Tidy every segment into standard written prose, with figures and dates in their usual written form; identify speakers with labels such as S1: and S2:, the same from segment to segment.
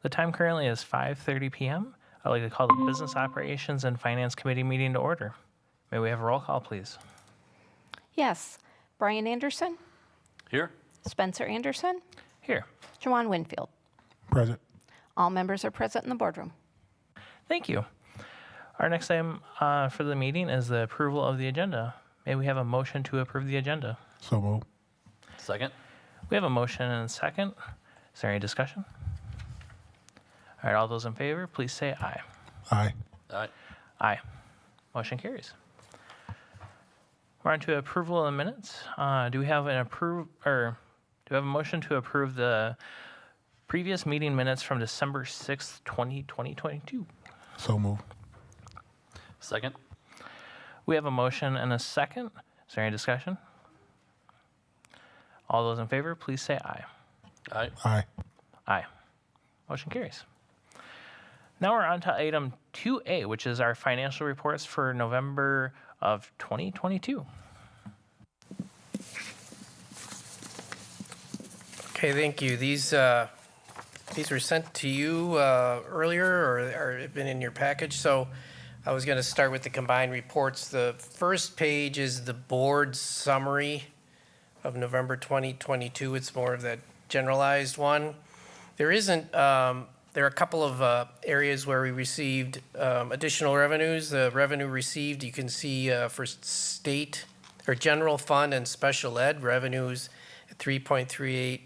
S1: The time currently is 5:30 p.m. I'd like to call the Business Operations and Finance Committee meeting to order. May we have a roll call, please?
S2: Yes. Brian Anderson,
S3: Here.
S2: Spencer Anderson,
S1: Here.
S2: Jawan Winfield.
S4: Present.
S2: All members are present in the boardroom.
S1: Thank you. Our next item for the meeting is the approval of the agenda. May we have a motion to approve the agenda?
S4: So moved.
S3: Second.
S1: We have a motion and a second. Is there any discussion? All right, all those in favor, please say aye.
S4: Aye.
S3: Aye.
S1: Aye. Motion carries. We're on to approval of the minutes. Do we have a motion to approve the previous meeting minutes from December 6th, 2022?
S4: So moved.
S3: Second.
S1: We have a motion and a second. Is there any discussion? All those in favor, please say aye.
S3: Aye.
S4: Aye.
S1: Aye. Motion carries. Now we're on to item 2A, which is our financial reports for November of 2022.
S5: Okay, thank you. These were sent to you earlier or have been in your package. So I was going to start with the combined reports. The first page is the board's summary of November 2022. It's more of that generalized one. There are a couple of areas where we received additional revenues. The revenue received, you can see for state or general fund and special ed revenues at $3.38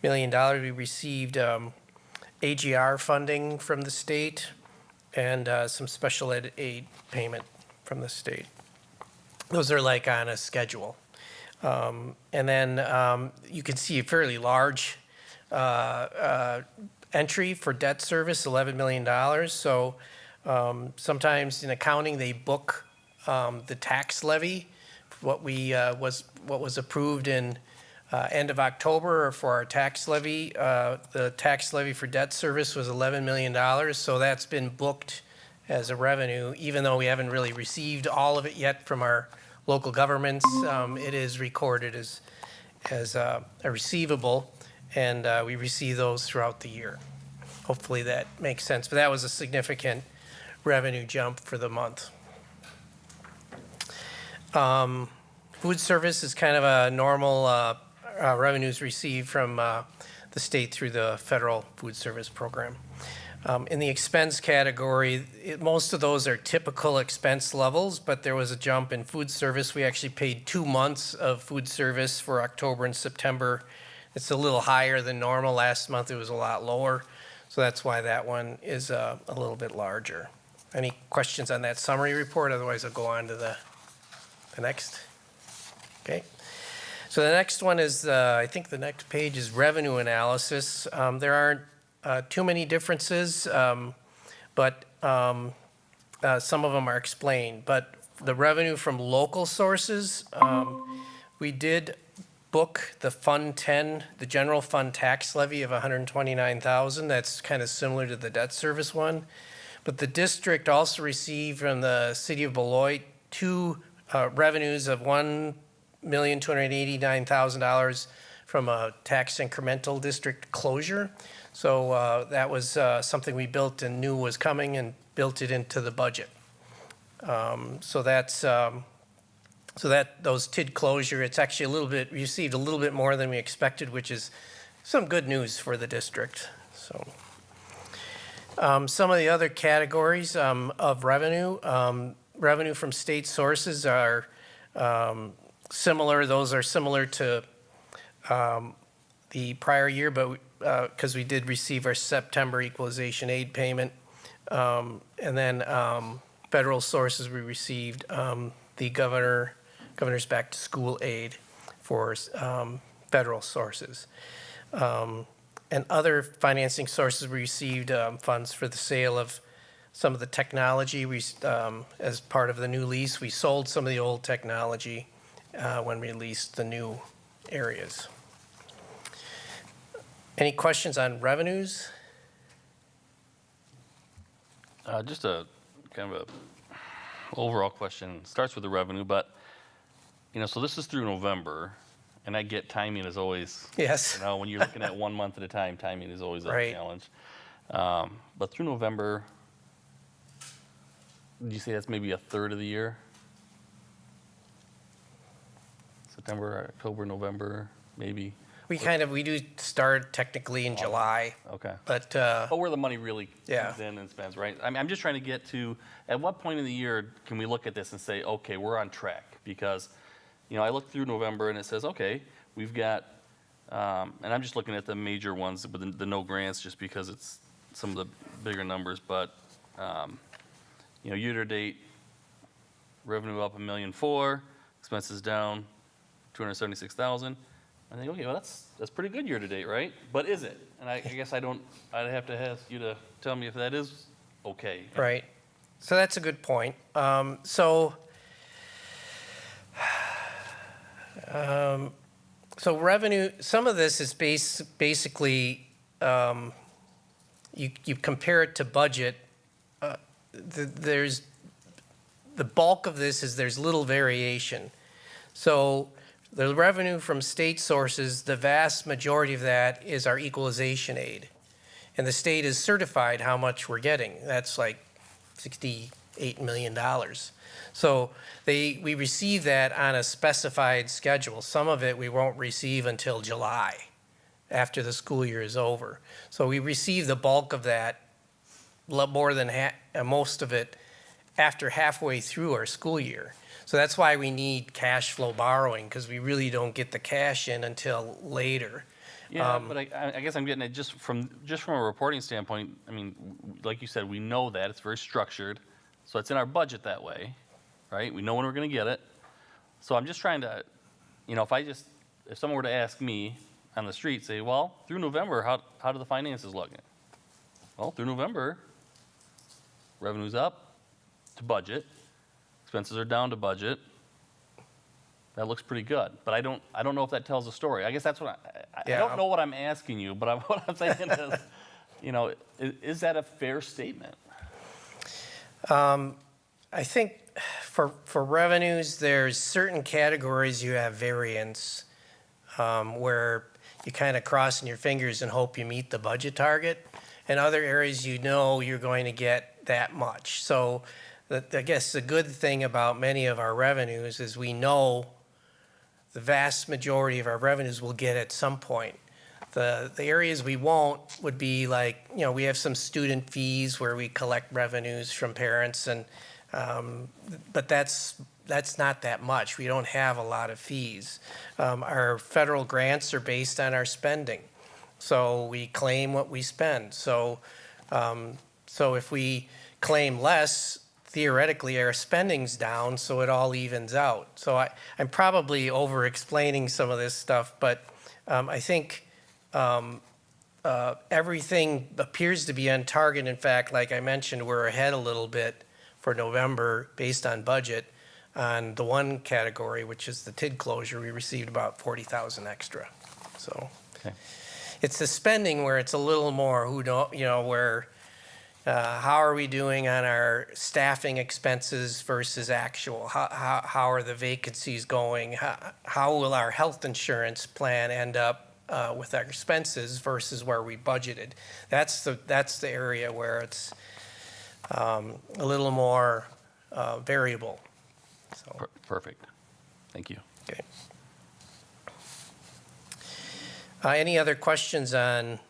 S5: million. We received AGR funding from the state and some special ed aid payment from the state. Those are like on a schedule. And then you can see a fairly large entry for debt service, $11 million. So sometimes in accounting, they book the tax levy, what was approved in end of October for our tax levy. The tax levy for debt service was $11 million. So that's been booked as a revenue, even though we haven't really received all of it yet from our local governments. It is recorded as a receivable. And we receive those throughout the year. Hopefully that makes sense. But that was a significant revenue jump for the month. Food service is kind of a normal revenues received from the state through the federal food service program. In the expense category, most of those are typical expense levels, but there was a jump in food service. We actually paid 2 months of food service for October and September. It's a little higher than normal. Last month it was a lot lower. So that's why that one is a little bit larger. Any questions on that summary report? Otherwise I'll go on to the next. Okay. So the next one is, I think the next page is revenue analysis. There aren't too many differences, but some of them are explained. But the revenue from local sources, we did book the Fund 10, the general fund tax levy of $129,000. That's kind of similar to the debt service one. But the district also received from the city of Beloit two revenues of $1,289,000 from a tax incremental district closure. So that was something we built and knew was coming and built it into the budget. So that's those TID closure, it's actually received a little bit more than we expected, which is some good news for the district. So some of the other categories of revenue, revenue from state sources are similar. Those are similar to the prior year, but because we did receive our September equalization aid payment. And then federal sources, we received the governor's back to school aid for federal sources. And other financing sources, we received funds for the sale of some of the technology. We, as part of the new lease, we sold some of the old technology when we leased the new areas. Any questions on revenues?
S3: Just a kind of a overall question. Starts with the revenue, but so this is through November, and I get timing is always
S5: Yes.
S3: when you're looking at 1 month at a time, timing is always a
S5: Right.
S3: challenge. But through November, did you say that's maybe a third of the year? September, October, November, maybe?
S5: We do start technically in July,
S3: Okay.
S5: but
S3: But where the money really
S5: Yeah.
S3: comes in and spends, right? I'm just trying to get to, at what point in the year can we look at this and say, okay, we're on track? Because, I look through November and it says, okay, we've got, and I'm just looking at the major ones with the no grants just because it's some of the bigger numbers, but, year-to-date, revenue up $1,000,004, expenses down $276,000. I think, okay, well, that's pretty good year-to-date, right? But is it? And I guess I'd have to ask you to tell me if that is okay.
S5: right. So that's a good point. So revenue, some of this is basically, you compare it to budget. There's the bulk of this is there's little variation. So the revenue from state sources, the vast majority of that is our equalization aid. And the state is certified how much we're getting. That's like $68 million. So we receive that on a specified schedule. Some of it we won't receive until July, after the school year is over. So we receive the bulk of that, more than most of it, after halfway through our school year. So that's why we need cash flow borrowing, because we really don't get the cash in until later.
S3: Yeah, but I guess I'm getting it just from a reporting standpoint. I mean, like you said, we know that it's very structured, so it's in our budget that way, right? We know when we're going to get it. So I'm just trying to, if someone were to ask me on the street, say, well, through November, how do the finances look? Well, through November, revenue's up to budget, expenses are down to budget. That looks pretty good, but I don't know if that tells a story. I guess that's what I don't know what I'm asking you, but what I'm saying is, is that a fair statement?
S5: I think for revenues, there's certain categories you have variance, where you kind of crossing your fingers and hope you meet the budget target, and other areas you're going to get that much. So I guess the good thing about many of our revenues is we know the vast majority of our revenues we'll get at some point. The areas we won't would be like, we have some student fees where we collect revenues from parents, and but that's not that much. We don't have a lot of fees. Our federal grants are based on our spending, so we claim what we spend. So if we claim less, theoretically our spending's down, so it all evens out. So I'm probably over-explaining some of this stuff, but I think everything appears to be on target. In fact, like I mentioned, we're ahead a little bit for November based on budget. On the one category, which is the TID closure, we received about $40,000 extra. So It's the spending where it's a little more where how are we doing on our staffing expenses versus actual? How are the vacancies going? How will our health insurance plan end up with our expenses versus where we budgeted? That's the area where it's a little more variable. So.
S3: Perfect. Thank you.
S5: Okay. Any other questions on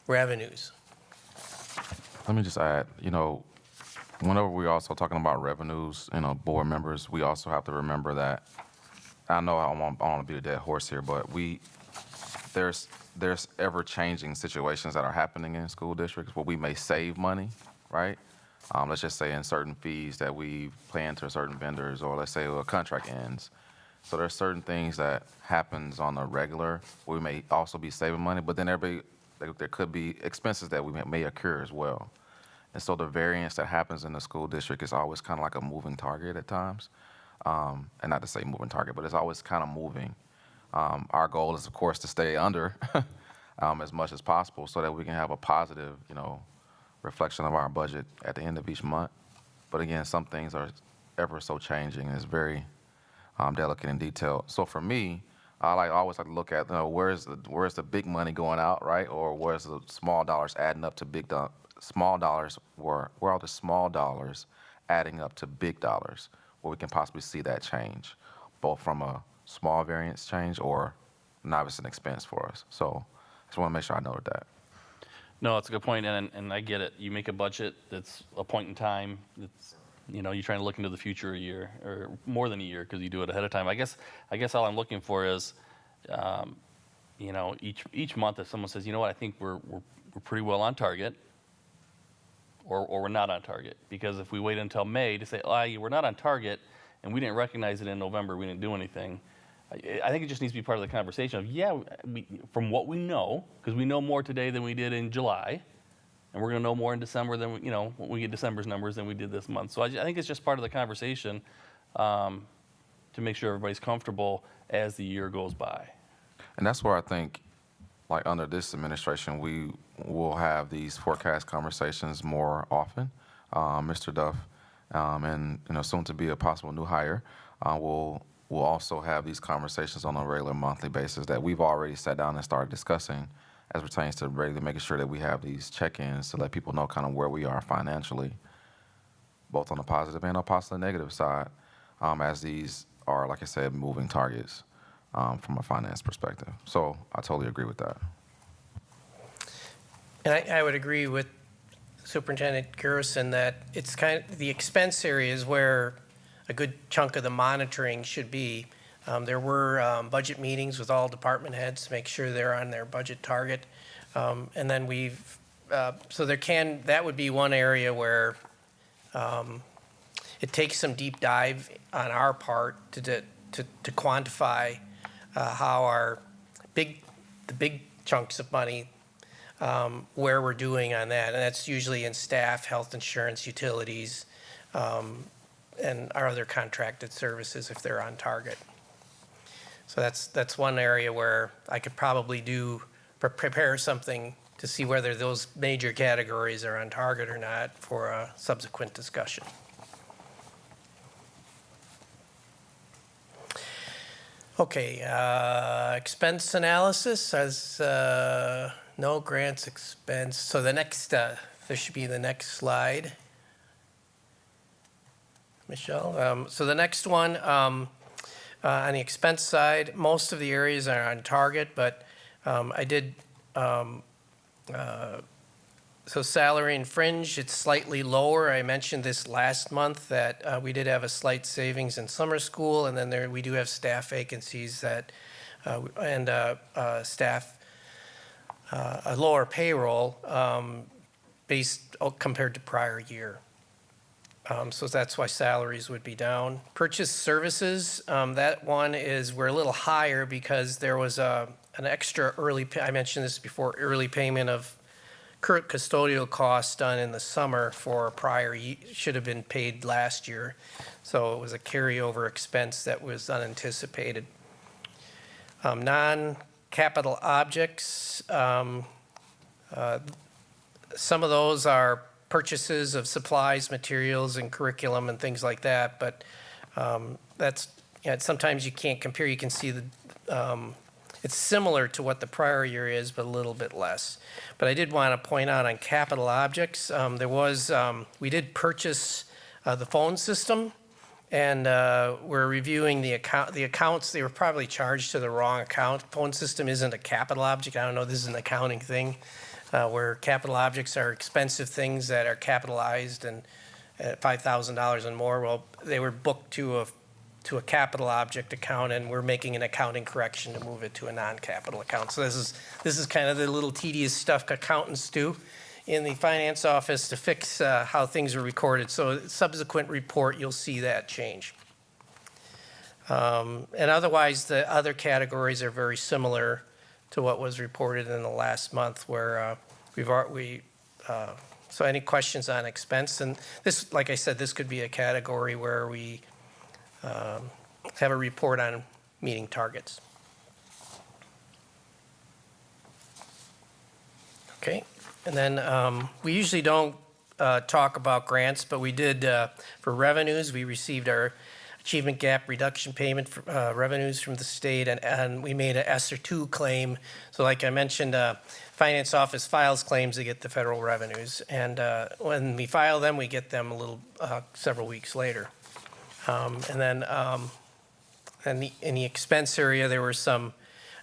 S5: revenues?
S4: Let me just add, whenever we're also talking about revenues, board members, we also have to remember that, I know I don't want to be a dead horse here, but there's ever-changing situations that are happening in school districts where we may save money, right? Let's just say in certain fees that we plan to certain vendors, or let's say a contract ends. So there's certain things that happens on a regular where we may also be saving money, but then there could be expenses that we may occur as well. And so the variance that happens in the school district is always kind of like a moving target at times. And not to say moving target, but it's always kind of moving. Our goal is, of course, to stay under as much as possible so that we can have a positive, reflection of our budget at the end of each month. But again, some things are ever so changing, and it's very delicate and detailed. So for me, I always like to look at, where's the big money going out, right? Or where's the small dollars adding up to small dollars, where are the small dollars adding up to big dollars, where we can possibly see that change, both from a small variance change or an obvious an expense for us. So just want to make sure I noted that.
S3: No, that's a good point, and I get it. You make a budget that's a point in time. It's, you're trying to look into the future a year or more than a year because you do it ahead of time. I guess all I'm looking for is, each month if someone says, you know what, I think we're pretty well on target, or we're not on target. Because if we wait until May to say, we're not on target, and we didn't recognize it in November, we didn't do anything, I think it just needs to be part of the conversation of, from what we know, because we know more today than we did in July, and we're going to know more in December than, when we get December's numbers than we did this month. So I think it's just part of the conversation to make sure everybody's comfortable as the year goes by.
S4: And that's where I think, like under this administration, we will have these forecast conversations more often. Mr. Duff, and soon to be a possible new hire, we'll also have these conversations on a regular monthly basis that we've already sat down and started discussing as pertains to regularly making sure that we have these check-ins to let people know kind of where we are financially, both on the positive and on possibly negative side, as these are, like I said, moving targets from a finance perspective. So I totally agree with that.
S5: And I would agree with Superintendent Garrison that it's kind of the expense area is where a good chunk of the monitoring should be. There were budget meetings with all department heads to make sure they're on their budget target. And then that would be one area where it takes some deep dive on our part to quantify how the big chunks of money, where we're doing on that. And that's usually in staff, health insurance, utilities, and our other contracted services if they're on target. So that's one area where I could probably prepare something to see whether those major categories are on target or not for a subsequent discussion. Okay, expense analysis as no grants expense. So the next, there should be the next slide. Michelle. So the next one, on the expense side, most of the areas are on target, but I did, so salary and fringe, it's slightly lower. I mentioned this last month that we did have a slight savings in summer school, and then we do have staff vacancies that, and staff, a lower payroll based compared to prior year. So that's why salaries would be down. Purchase services, that one we're a little higher because there was an extra I mentioned this before, early payment of current custodial costs done in the summer for prior year, should have been paid last year. So it was a carryover expense that was unanticipated. Non-capital objects, some of those are purchases of supplies, materials, and curriculum and things like that. But sometimes you can't compare. You can see it's similar to what the prior year is, but a little bit less. But I did want to point out on capital objects, we did purchase the phone system, and we're reviewing the accounts. They were probably charged to the wrong account. Phone system isn't a capital object. I don't know, this is an accounting thing. Where capital objects are expensive things that are capitalized and at $5,000 and more. Well, they were booked to a capital object account, and we're making an accounting correction to move it to a non-capital account. So this is kind of the little tedious stuff accountants do in the finance office to fix how things are recorded. So subsequent report, you'll see that change. And otherwise, the other categories are very similar to what was reported in the last month, where so any questions on expense? And this, like I said, this could be a category where we have a report on meeting targets. Okay, and then we usually don't talk about grants, but we did, for revenues, we received our achievement gap reduction payment for, revenues from the state, and we made a ESSER 2 claim. So like I mentioned, finance office files claims to get the federal revenues, and when we file them, we get them several weeks later. And then in the expense area, there were some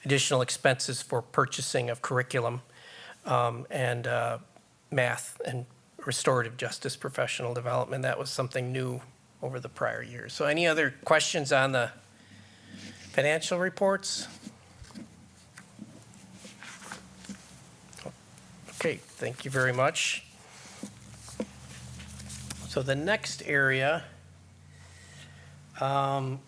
S5: additional expenses for purchasing of curriculum and math and restorative justice professional development. That was something new over the prior years. So any other questions on the financial reports? Okay, thank you very much. So the next area, the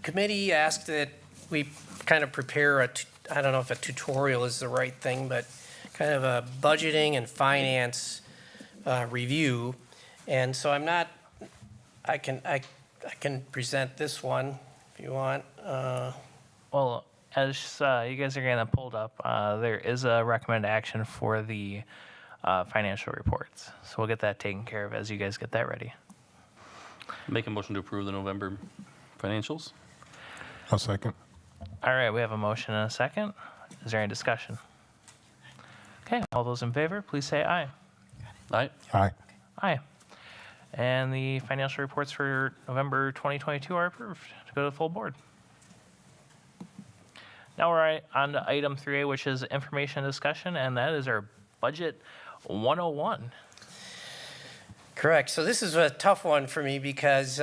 S5: committee asked that we kind of prepare I don't know if a tutorial is the right thing, but kind of a budgeting and finance review. And so I can present this one if you want.
S1: Well, as you guys are getting that pulled up, there is a recommended action for the financial reports. So we'll get that taken care of as you guys get that ready.
S3: Make a motion to approve the November financials.
S6: I'll second.
S1: All right, we have a motion and a second. Is there any discussion? Okay, all those in favor, please say aye.
S3: Aye.
S6: Aye.
S1: Aye. And the financial reports for November 2022 are approved to go to the full board. Now we're on to item 3A, which is information discussion, and that is our budget 101.
S5: Correct. So this is a tough one for me because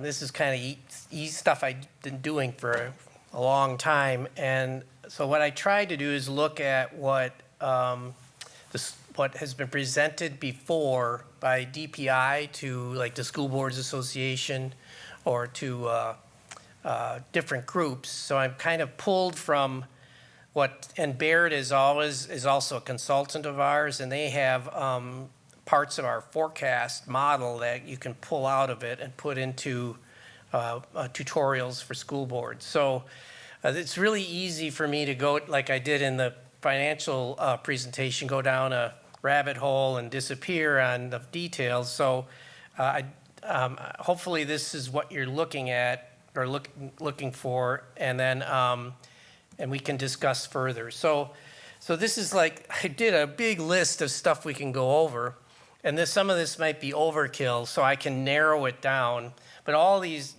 S5: this is kind of stuff I've been doing for a long time. And so what I tried to do is look at what has been presented before by DPI to like the School Boards Association or to different groups. So I'm kind of pulled from and Baird is also a consultant of ours, and they have parts of our forecast model that you can pull out of it and put into tutorials for school boards. So it's really easy for me to go, like I did in the financial presentation, go down a rabbit hole and disappear on the details. So hopefully this is what you're looking at or looking for, and then and we can discuss further. So this is like, I did a big list of stuff we can go over. And some of this might be overkill, so I can narrow it down. But all these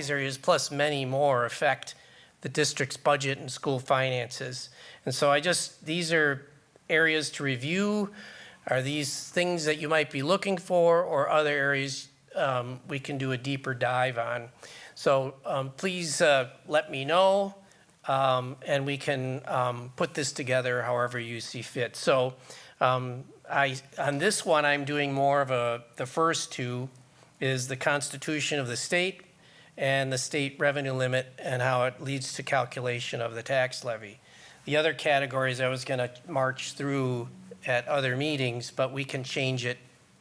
S5: areas, plus many more, affect the district's budget and school finances. And so these are areas to review. Are these things that you might be looking for, or other areas we can do a deeper dive on? So please let me know, and we can put this together however you see fit. So. On this one, I'm doing more of the first two is the Constitution of the state and the state revenue limit and how it leads to calculation of the tax levy. The other categories I was going to march through at other meetings, but we can change it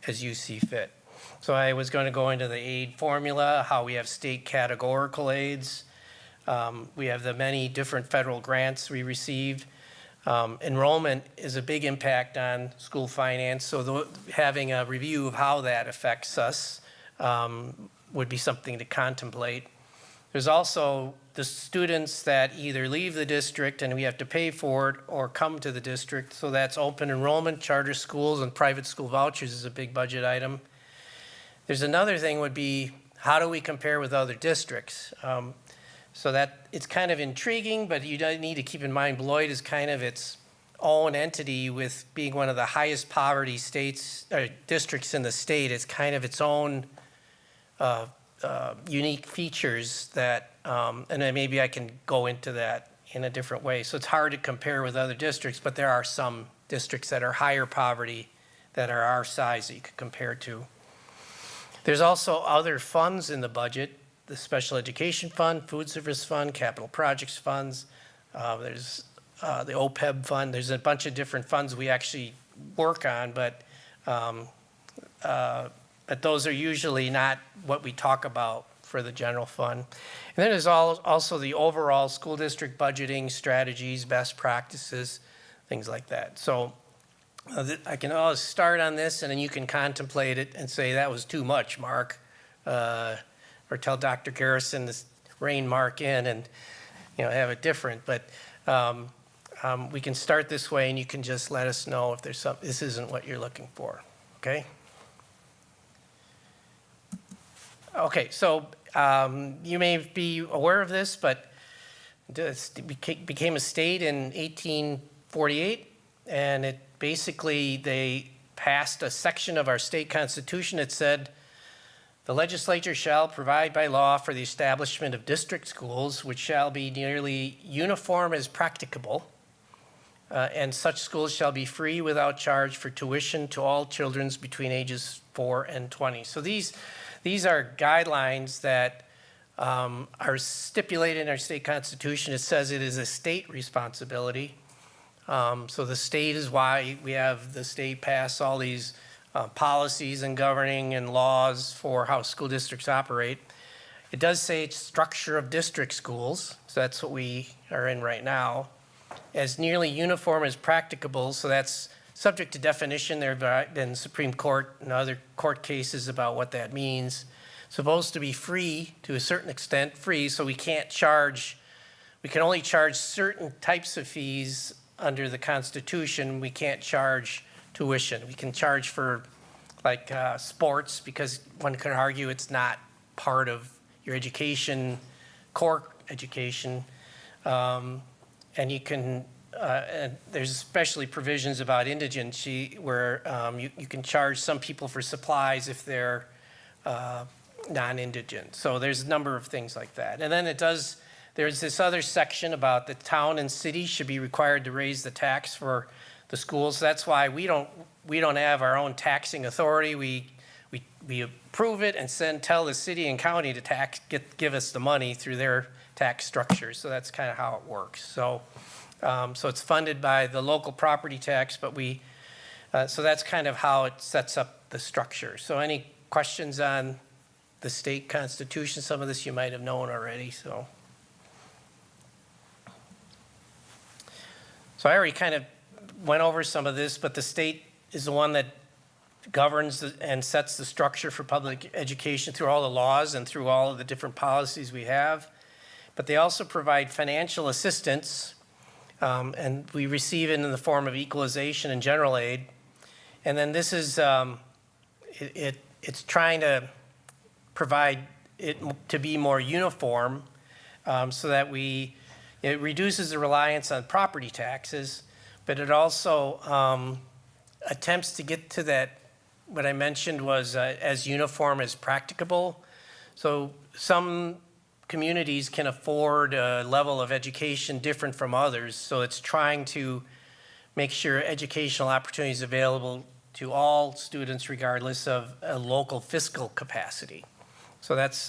S5: as you see fit. So I was going to go into the aid formula, how we have state categorical aids. We have the many different federal grants we received. Enrollment is a big impact on school finance, so having a review of how that affects us would be something to contemplate. There's also the students that either leave the district and we have to pay for it or come to the district, so that's open enrollment, charter schools, and private school vouchers is a big budget item. There's another thing would be, how do we compare with other districts? So that it's kind of intriguing, but you don't need to keep in mind Beloit is kind of its own entity with being one of the highest poverty states or districts in the state. It's kind of its own unique features that, and then maybe I can go into that in a different way. So it's hard to compare with other districts, but there are some districts that are higher poverty that are our size that you could compare to. There's also other funds in the budget. The Special Education Fund, Food Service Fund, Capital Projects Funds. There's the OPEB Fund. There's a bunch of different funds we actually work on, but those are usually not what we talk about for the general fund. And then there's also the overall school district budgeting strategies, best practices, things like that. So I can always start on this, and then you can contemplate it and say, that was too much, Mark. or tell Dr. Garrison to rein Mark in and, have it different. But we can start this way, and you can just let us know if this isn't what you're looking for, okay? Okay, so you may be aware of this, but it became a state in 1848, and it basically, they passed a section of our state constitution that said, the legislature shall provide by law for the establishment of district schools, which shall be nearly uniform as practicable, and such schools shall be free without charge for tuition to all children between ages 4 and 20. So these are guidelines that are stipulated in our state constitution. It says it is a state responsibility. So the state is why we have the state pass all these policies and governing and laws for how school districts operate. It does say it's structure of district schools, so that's what we are in right now. As nearly uniform as practicable, so that's subject to definition. There have been Supreme Court and other court cases about what that means. Supposed to be free to a certain extent, free, so we can only charge certain types of fees under the Constitution. We can't charge tuition. We can charge for like sports, because one can argue it's not part of your education, core education. And you can, and there's especially provisions about indigency where you can charge some people for supplies if they're non-indigent. So there's a number of things like that. And then there's this other section about the town and city should be required to raise the tax for the schools. That's why we don't have our own taxing authority. We approve it and then tell the city and county to give us the money through their tax structure. So that's kind of how it works. So it's funded by the local property tax, but so that's kind of how it sets up the structure. So any questions on the state constitution? Some of this you might have known already, So I already kind of went over some of this, but the state is the one that governs and sets the structure for public education through all the laws and through all of the different policies we have. But they also provide financial assistance, and we receive it in the form of equalization and general aid. And then this is, it's trying to provide it to be more uniform so that it reduces the reliance on property taxes, but it also attempts to get to that, what I mentioned was as uniform as practicable. So some communities can afford a level of education different from others. So it's trying to make sure educational opportunities available to all students regardless of a local fiscal capacity. So that's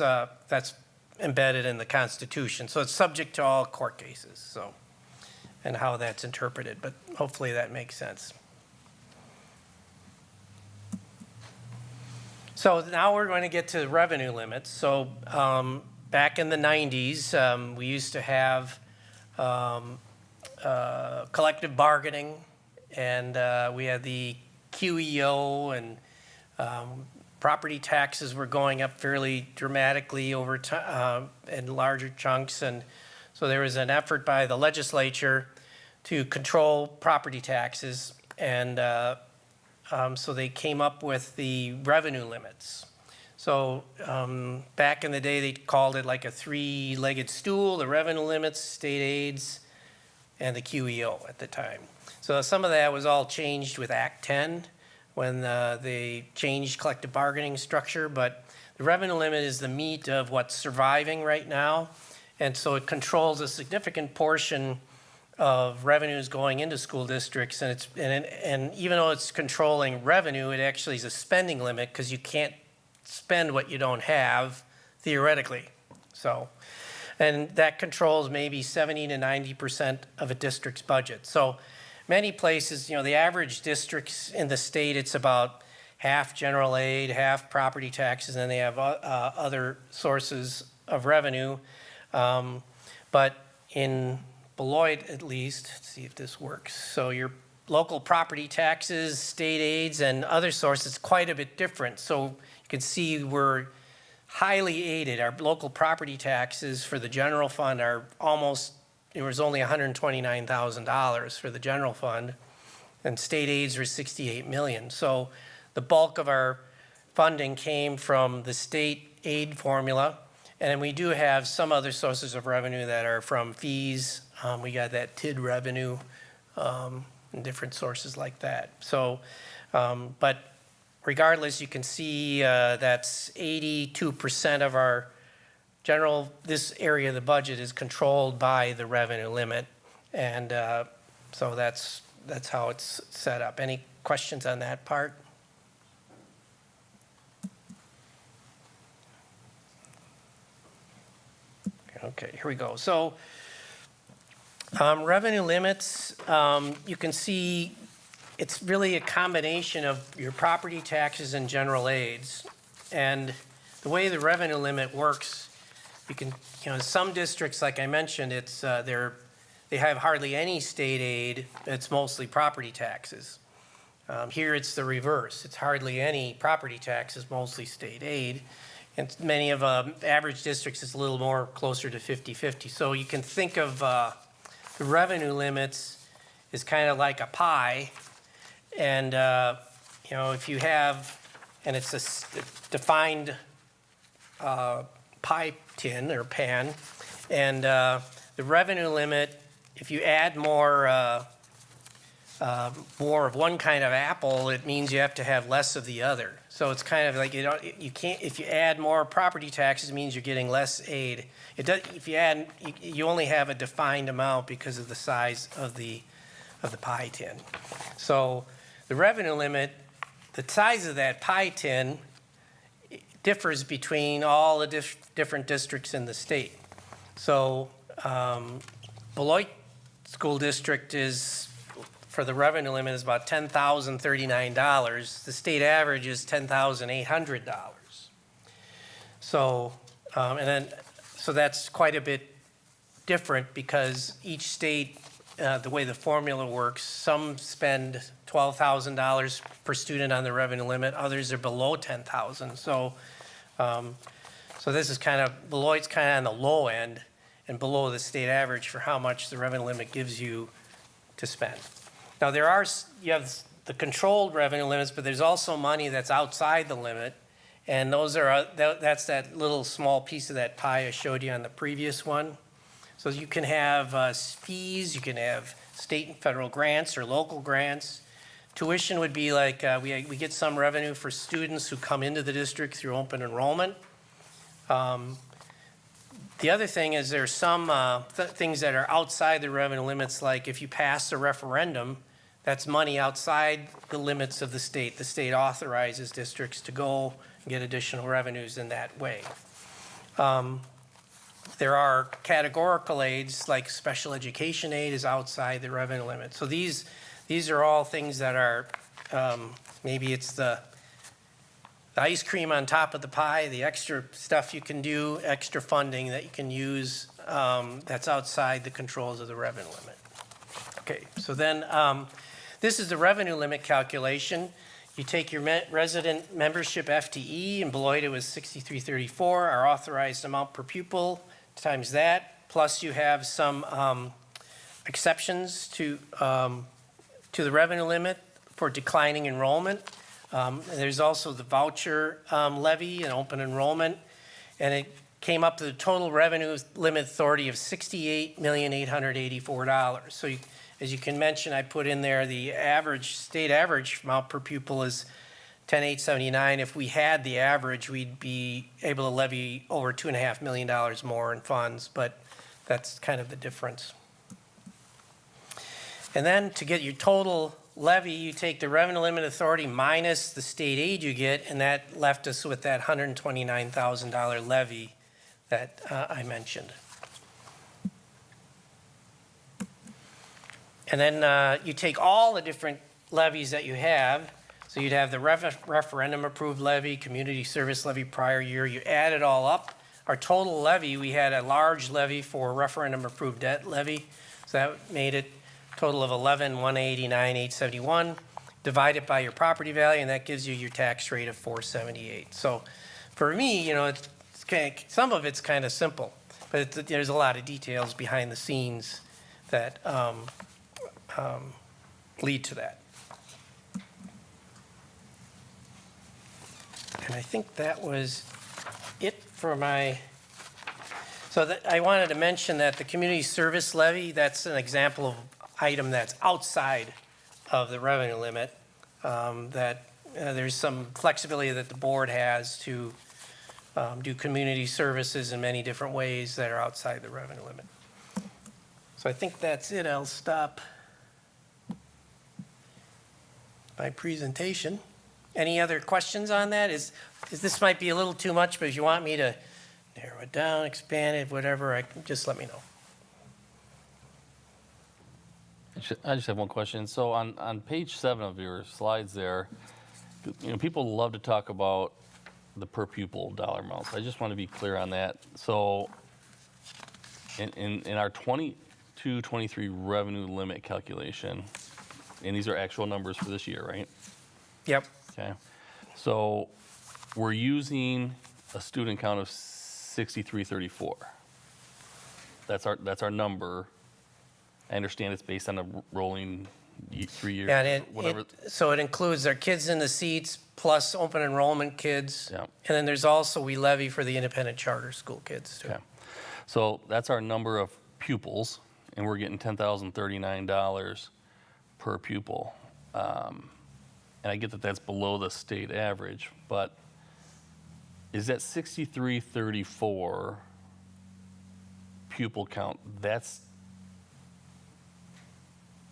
S5: embedded in the Constitution. So it's subject to all court cases, and how that's interpreted, but hopefully that makes sense. So now we're going to get to revenue limits. So back in the 90s, we used to have collective bargaining, and we had the QEO, and property taxes were going up fairly dramatically over time in larger chunks. And so there was an effort by the legislature to control property taxes. And so they came up with the revenue limits. So back in the day, they called it like a three-legged stool: the revenue limits, state aids, and the QEO at the time. So some of that was all changed with Act 10 when they changed collective bargaining structure. But the revenue limit is the meat of what's surviving right now. And so it controls a significant portion of revenues going into school districts. And even though it's controlling revenue, it actually is a spending limit, because you can't spend what you don't have, theoretically. So, and that controls maybe 70 to 90% of a district's budget. So many places, the average districts in the state, it's about half general aid, half property taxes, and they have other sources of revenue. But in Beloit, at least, let's see if this works. So your local property taxes, state aids, and other sources, quite a bit different. So you can see we're highly aided. Our local property taxes for the general fund are almost, it was only $129,000 for the general fund, and state aids were 68 million. So the bulk of our funding came from the state aid formula, and then we do have some other sources of revenue that are from fees. We got that TID revenue, and different sources like that. So, but regardless, you can see that's 82% of our general, this area of the budget is controlled by the revenue limit. And so that's how it's set up. Any questions on that part? Okay, here we go. So revenue limits, you can see it's really a combination of your property taxes and general aids. And the way the revenue limit works, you can, some districts, like I mentioned, it's they have hardly any state aid. It's mostly property taxes. Here it's the reverse. It's hardly any property taxes, mostly state aid. And many of average districts is a little more closer to 50-50. So you can think of the revenue limits is kind of like a pie. And, if you have, and it's a defined pie tin or pan, and the revenue limit, if you add more of one kind of apple, it means you have to have less of the other. So it's kind of like, you can't, if you add more property taxes, it means you're getting less aid. It does, if you add, you only have a defined amount because of the size of the pie tin. So the revenue limit, the size of that pie tin differs between all the different districts in the state. So Beloit School District is, for the revenue limit, is about $10,039. The state average is $10,800. So, so that's quite a bit different because each state, the way the formula works, some spend $12,000 per student on the revenue limit, others are below $10,000. So, so this is kind of, Beloit's kind of on the low end and below the state average for how much the revenue limit gives you to spend. Now you have the controlled revenue limits, but there's also money that's outside the limit. And those are, that's that little small piece of that pie I showed you on the previous one. So you can have fees, you can have state and federal grants or local grants. Tuition would be like, we get some revenue for students who come into the district through open enrollment. The other thing is there's some things that are outside the revenue limits, like if you pass a referendum, that's money outside the limits of the state. The state authorizes districts to go and get additional revenues in that way. There are categorical aids, like special education aid is outside the revenue limit. So these are all things that are, maybe it's the ice cream on top of the pie, the extra stuff you can do, extra funding that you can use that's outside the controls of the revenue limit. Okay, so then this is the revenue limit calculation. You take your resident membership FTE, and Beloit it was 6334, our authorized amount per pupil times that, plus you have some exceptions to the revenue limit for declining enrollment. There's also the voucher levy and open enrollment, and it came up to the total revenue limit authority of $68,884. So as you can mention, I put in there the average, state average amount per pupil is $10,879. If we had the average, we'd be able to levy over $2.5 million more in funds, but that's kind of the difference. And then to get your total levy, you take the revenue limit authority minus the state aid you get, and that left us with that $129,000 levy that I mentioned. And then you take all the different levies that you have. So you'd have the referendum approved levy, community service levy prior year. You add it all up. Our total levy, we had a large levy for referendum approved debt levy. So that made it a total of $11,189,871. Divide it by your property value, and that gives you your tax rate of $478. So for me, some of it's kind of simple, but there's a lot of details behind the scenes that lead to that. And I think that was it for my, I wanted to mention that the community service levy, that's an example of item that's outside of the revenue limit, that there's some flexibility that the board has to do community services in many different ways that are outside the revenue limit. So I think that's it. I'll stop my presentation. Any other questions on that? Is this might be a little too much, but if you want me to narrow it down, expand it, whatever, just let me know.
S3: I just have one question. So on page 7 of your slides there, people love to talk about the per pupil dollar amounts. I just want to be clear on that. So in our 22-23 revenue limit calculation, and these are actual numbers for this year, right?
S5: Yep.
S3: Okay. So we're using a student count of 6,334. That's our number. I understand it's based on a rolling 3 year,
S5: Yeah, and
S3: whatever.
S5: so it includes our kids in the seats plus open enrollment kids.
S3: Yeah.
S5: And then there's also, we levy for the independent charter school kids too.
S3: Okay. So that's our number of pupils, and we're getting $10,039 per pupil. And I get that that's below the state average, but is that 6,334 pupil count,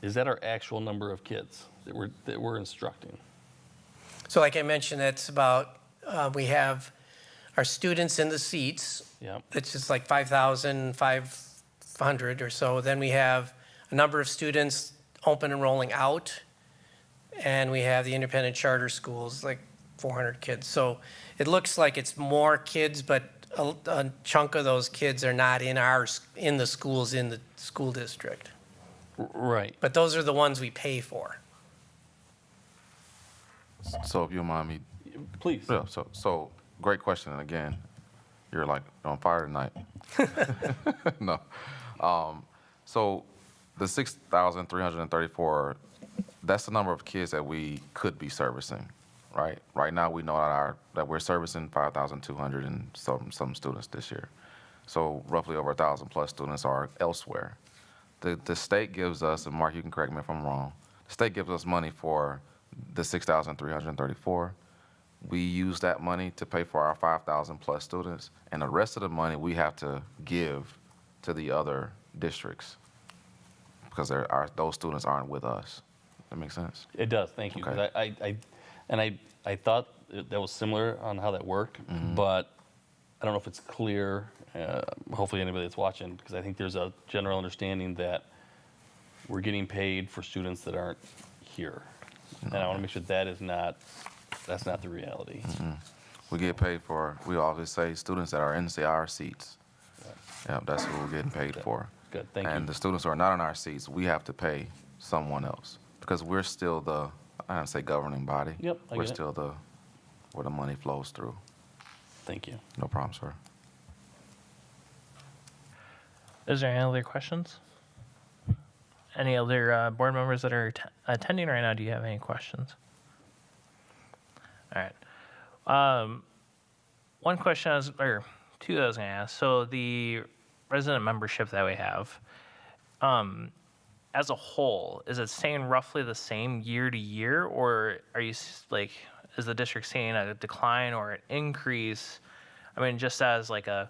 S3: is that our actual number of kids that we're instructing?
S5: So like I mentioned, that's about, we have our students in the seats.
S3: Yeah.
S5: It's just like 5,500 or so. Then we have a number of students open enrolling out. And we have the independent charter schools, like 400 kids. So it looks like it's more kids, but a chunk of those kids are not in the schools in the school district.
S3: Right.
S5: But those are the ones we pay for.
S4: So if you don't mind me,
S3: Please.
S4: yeah, so great question. And again, you're like on fire tonight. No. So the 6,334, that's the number of kids that we could be servicing, right? Right now, we know that we're servicing 5,200 and some students this year. So roughly over 1,000 plus students are elsewhere. The state gives us, and Mark, you can correct me if I'm wrong, the state gives us money for the 6,334. We use that money to pay for our 5,000 plus students, and the rest of the money we have to give to the other districts because those students aren't with us. That makes sense?
S3: It does, thank you. 'Cause
S4: Okay.
S3: I thought that was similar on how that worked, but I don't know if it's clear, hopefully anybody that's watching, because I think there's a general understanding that we're getting paid for students that aren't here. And I want to make sure that's not the reality.
S4: We get paid for, we always say, students that are in our seats. Yeah, that's what we're getting paid for.
S3: Good, thank
S4: And
S3: you.
S4: the students who are not in our seats, we have to pay someone else because we're still I don't say governing body.
S3: Yep, I
S4: We're
S3: get it.
S4: still where the money flows through.
S3: Thank you.
S4: No problem, sir.
S1: Is there any other questions? Any other board members that are attending right now, do you have any questions? All right. One question or two that I was going to ask. So the resident membership that we have, as a whole, is it staying roughly the same year to year, or are you is the district seeing a decline or an increase? I mean, just as the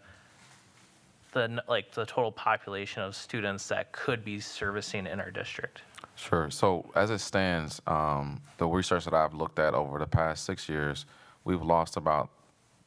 S1: total population of students that could be servicing in our district.
S4: Sure. So as it stands, the research that I've looked at over the past 6 years, we've lost about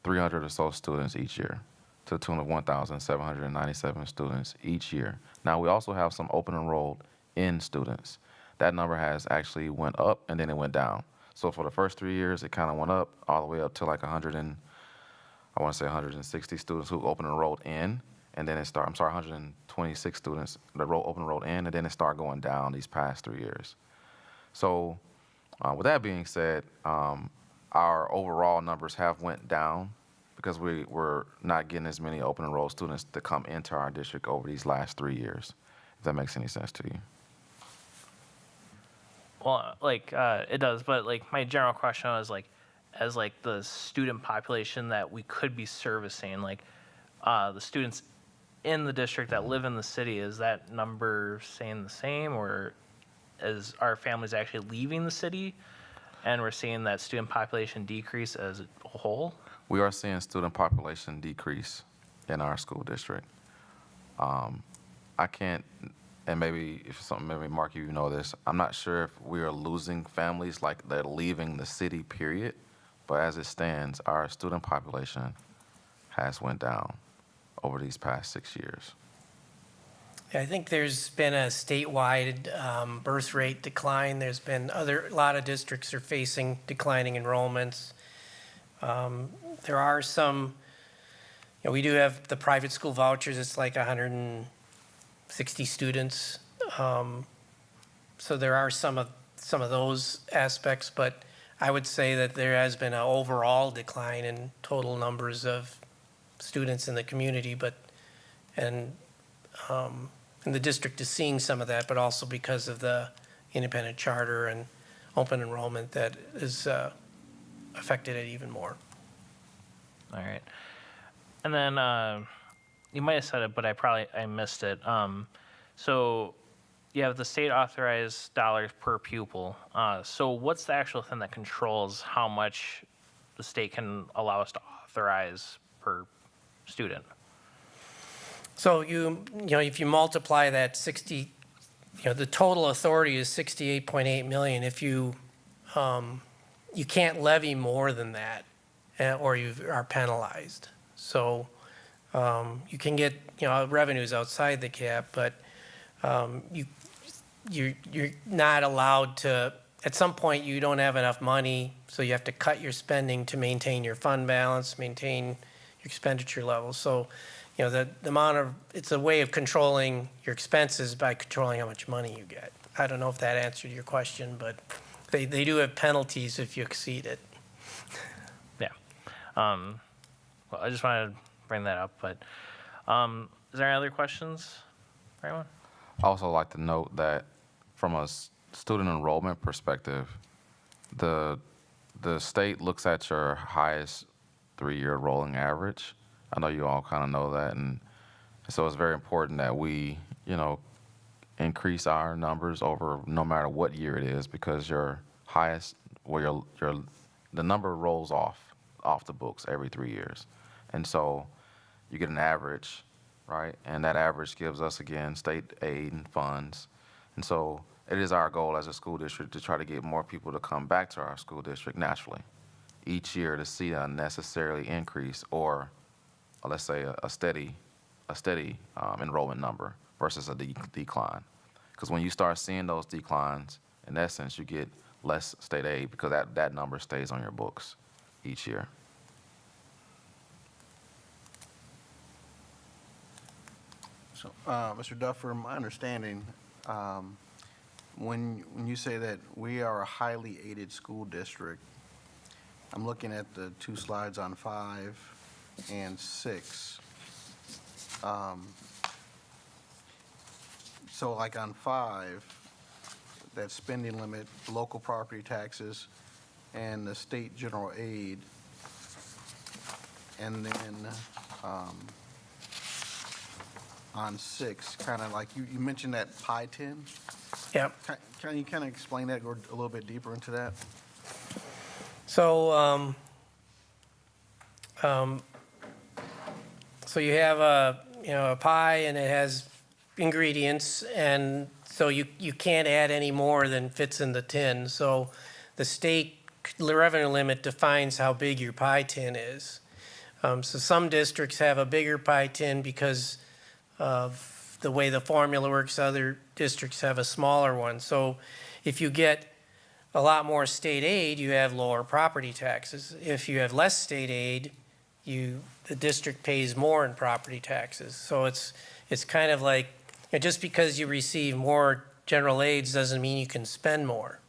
S4: 300 or so students each year to the tune of 1,797 students each year. Now, we also have some open enrolled in students. That number has actually went up and then it went down. So for the first 3 years, it kind of went up all the way up to like 160 students who open enrolled in. And then 126 students that open enrolled in, and then it started going down these past 3 years. So with that being said, our overall numbers have went down because we're not getting as many open enrolled students to come into our district over these last 3 years, if that makes any sense to you.
S1: Well, like, it does, but like my general question was like, as like the student population that we could be servicing, like, the students in the district that live in the city, is that number staying the same, or is our families actually leaving the city and we're seeing that student population decrease as a whole?
S4: We are seeing student population decrease in our school district. I can't, and maybe if something, maybe Mark, you know this, I'm not sure if we are losing families like they're leaving the city, period. But as it stands, our student population has went down over these past 6 years.
S5: I think there's been a statewide birth rate decline. There's been a lot of districts are facing declining enrollments. There are some, we do have the private school vouchers. It's like 160 students. So there are some of those aspects, but I would say that there has been an overall decline in total numbers of students in the community, and the district is seeing some of that, but also because of the independent charter and open enrollment that is affected it even more.
S1: All right. And then you might have said it, but I missed it. So you have the state authorized dollars per pupil. So what's the actual thing that controls how much the state can allow us to authorize per student?
S5: So if you multiply that 60, the total authority is 68.8 million. If you can't levy more than that, or you are penalized. So you can get revenues outside the cap, but you're not allowed to. At some point, you don't have enough money, so you have to cut your spending to maintain your fund balance, maintain your expenditure levels. So, the amount of, it's a way of controlling your expenses by controlling how much money you get. I don't know if that answered your question, but they do have penalties if you exceed it.
S1: Yeah. Well, I just wanted to bring that up, but is there any other questions for anyone?
S4: I also like to note that from a student enrollment perspective, the state looks at your highest 3-year rolling average. I know you all kind of know that, and so it's very important that we, increase our numbers over no matter what year it is, because your highest, well, the number rolls off the books every 3 years, and so you get an average, right? And that average gives us again state aid and funds, and so it is our goal as a school district to try to get more people to come back to our school district naturally each year, to see a necessarily increase, or let's say a steady enrollment number versus a decline. Because when you start seeing those declines, in essence, you get less state aid, because that number stays on your books each year.
S6: So, Mr. Duffer, my understanding, when you say that we are a highly aided school district, I'm looking at the 2 slides on 5 and 6. So like on 5, that spending limit, local property taxes, and the state general aid, and then on 6, kind of like you mentioned that pie tin.
S5: Yep.
S6: Can you kind of explain that, go a little bit deeper into that?
S5: So, so you have a pie, and it has ingredients, and so you can't add any more than fits in the tin. So the state revenue limit defines how big your pie tin is. So some districts have a bigger pie tin because of the way the formula works. Other districts have a smaller one. So if you get a lot more state aid, you have lower property taxes. If you have less state aid, the district pays more in property taxes. So it's kind of like, just because you receive more general aids doesn't mean you can spend more.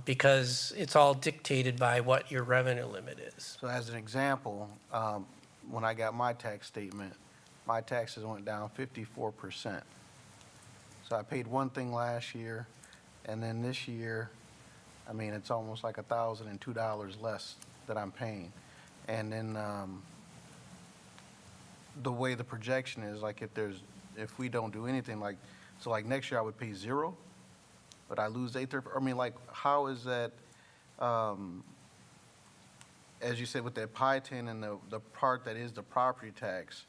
S5: because it's all dictated by what your revenue limit is.
S6: So as an example, when I got my tax statement, my taxes went down 54%. So I paid one thing last year, and then this year, I mean, it's almost like $1,002 less that I'm paying. And then the way the projection is, like if we don't do anything, like, so like next year I would pay zero, but I lose I mean, like, how is that, as you said, with that pie tin and the part that is the property tax,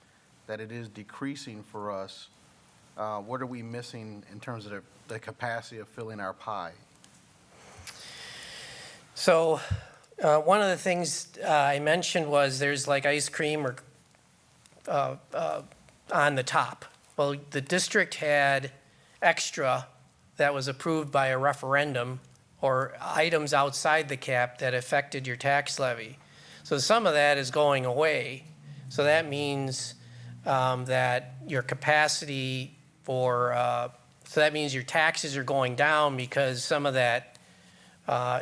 S6: that it is decreasing for us, what are we missing in terms of the capacity of filling our pie?
S5: So one of the things I mentioned was there's like ice cream or on the top. Well, the district had extra that was approved by a referendum or items outside the cap that affected your tax levy. So some of that is going away. So that means that your capacity for, so that means your taxes are going down because some of that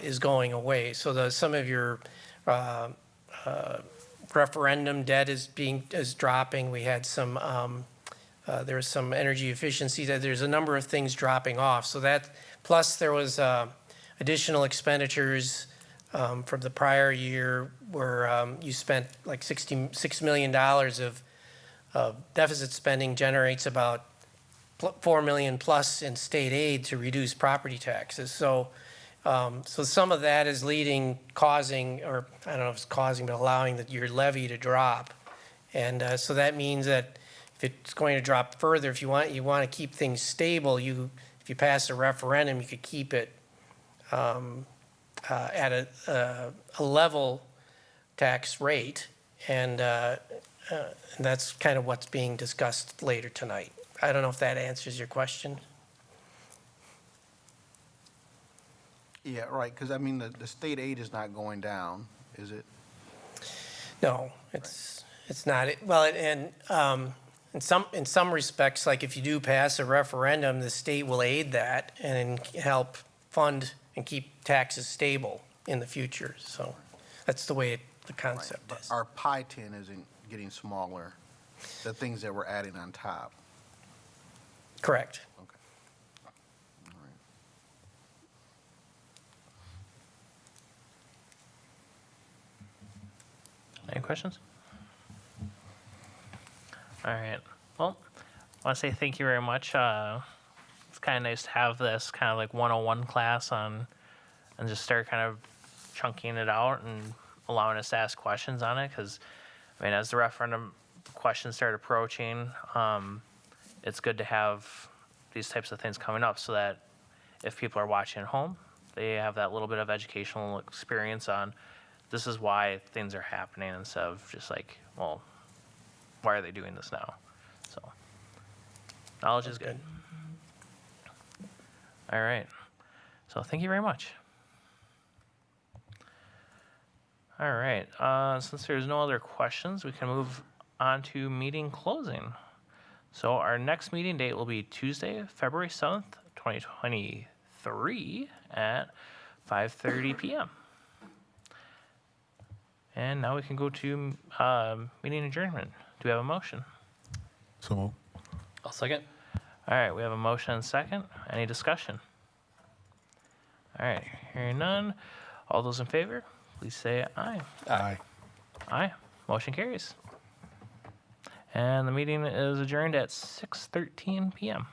S5: is going away. So some of your referendum debt is dropping. We had some, there's some energy efficiency. There's a number of things dropping off. So that, plus there was additional expenditures from the prior year where you spent like $66 million of deficit spending generates about $4 million plus in state aid to reduce property taxes. So some of that is causing, or I don't know if it's causing, but allowing your levy to drop. And so that means that if it's going to drop further, if you want to keep things stable, if you pass a referendum, you could keep it at a level tax rate. And that's kind of what's being discussed later tonight. I don't know if that answers your question.
S6: Yeah, right, because I mean, the state aid is not going down, is it?
S5: No, it's not. Well, in some respects, like if you do pass a referendum, the state will aid that and help fund and keep taxes stable in the future. So that's the way the concept
S6: But
S5: is.
S6: our pie tin isn't getting smaller, the things that we're adding on top.
S5: Correct.
S6: Okay. All right.
S1: Any questions? All right. Well, I want to say thank you very much. It's kind of nice to have this kind of like 101 class on, and just start kind of chunking it out and allowing us to ask questions on it. Because, I mean, as the referendum questions start approaching, it's good to have these types of things coming up so that if people are watching at home, they have that little bit of educational experience on this is why things are happening instead of just like, well, why are they doing this now? So knowledge is good. All right. So thank you very much. All right. Since there's no other questions, we can move on to meeting closing. So our next meeting date will be Tuesday, February 7th, 2023 at 5:30 p.m. And now we can go to meeting adjournment. Do we have a motion?
S7: So moved.
S3: I'll second.
S1: All right, we have a motion and second. Any discussion? All right, hearing none. All those in favor, please say aye.
S7: Aye.
S1: Aye. Motion carries. And the meeting is adjourned at 6:13 p.m.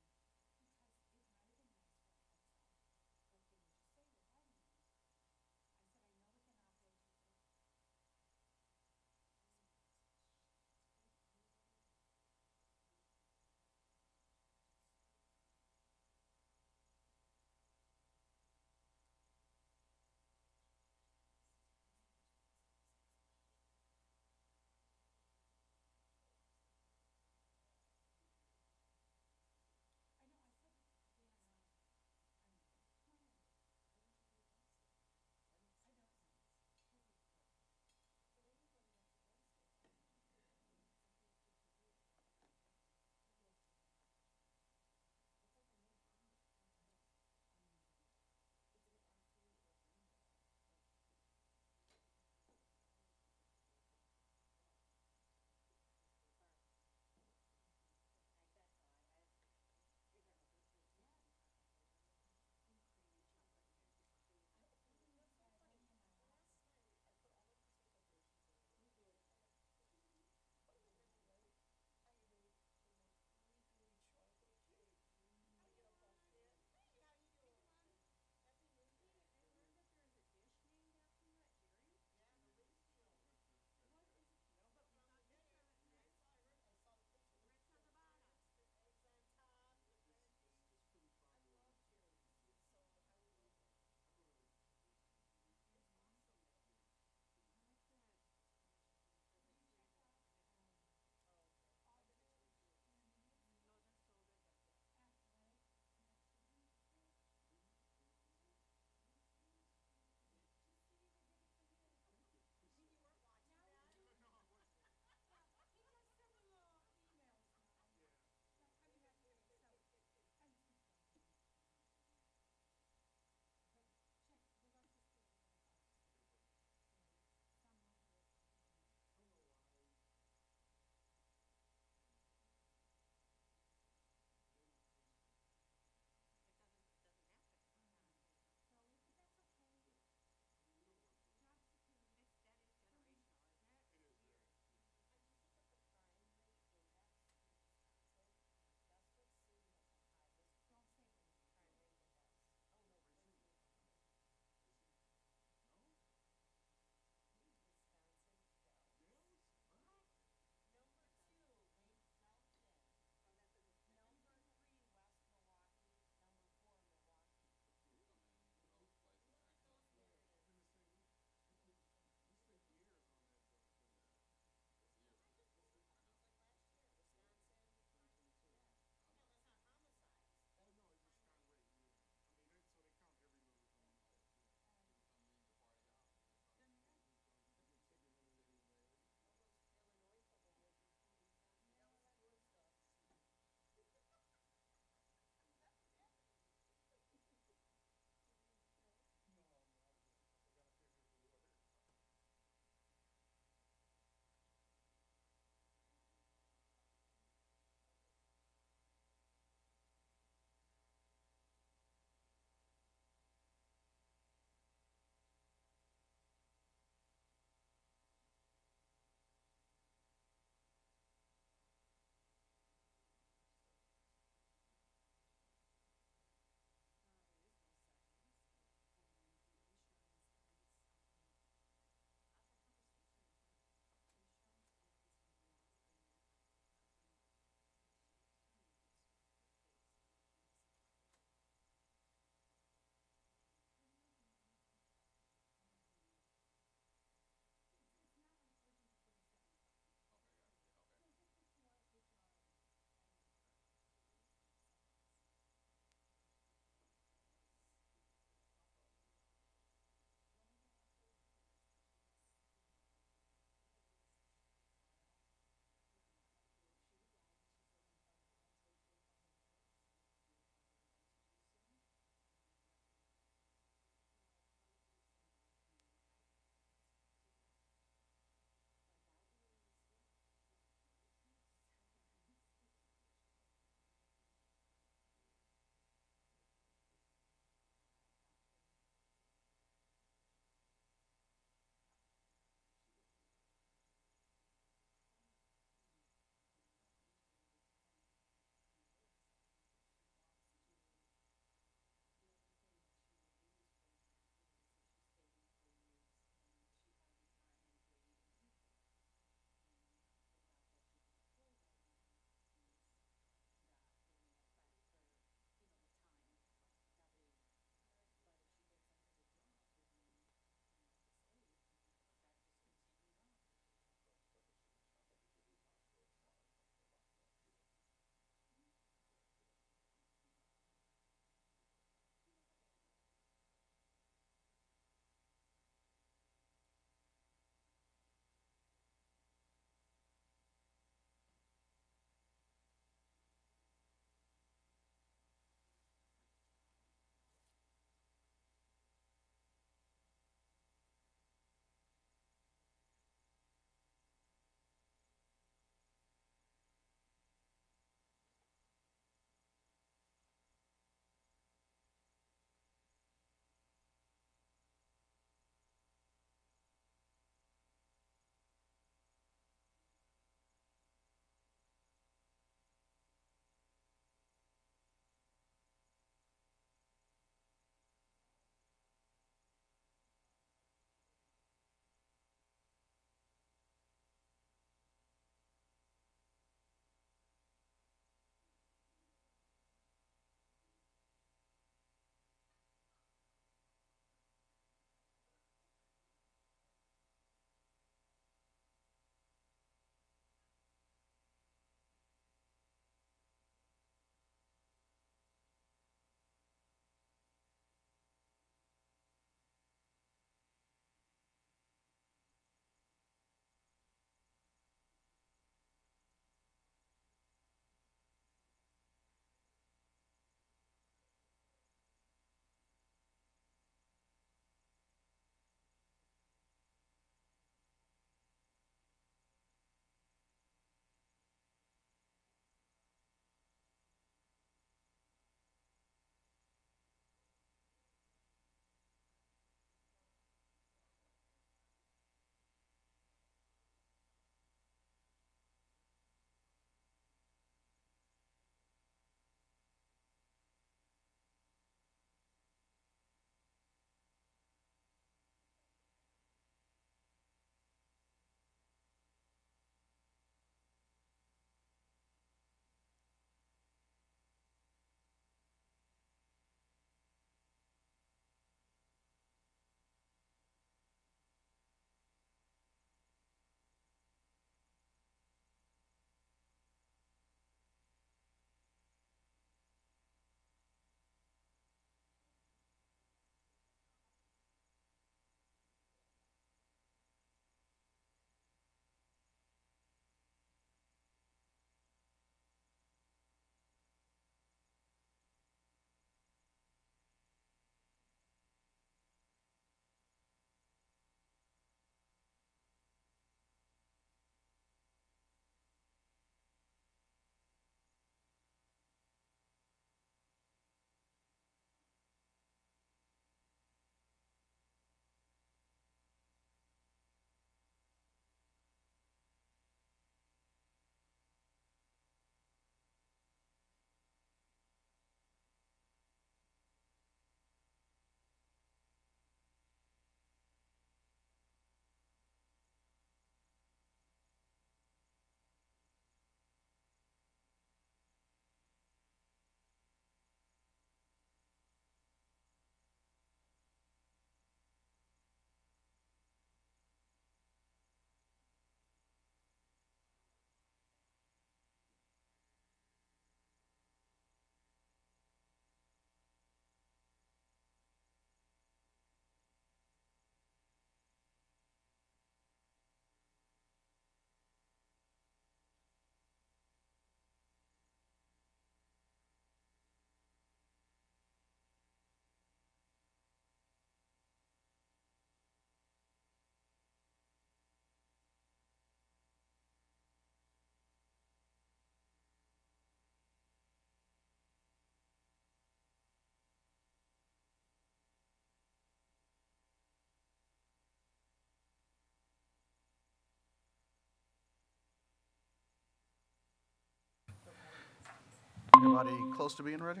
S6: Everybody close to being ready?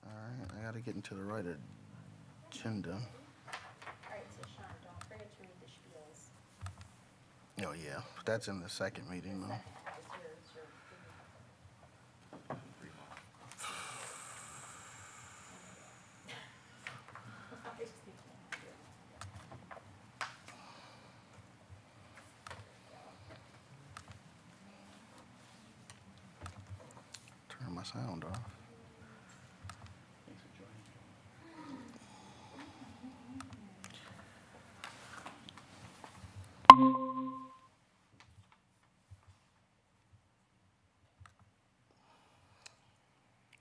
S6: All right, I gotta get into the right agenda.
S7: All right, so Sean, don't forget to read the spiels.
S6: Oh, yeah, that's in the second meeting, though. Turn my sound off.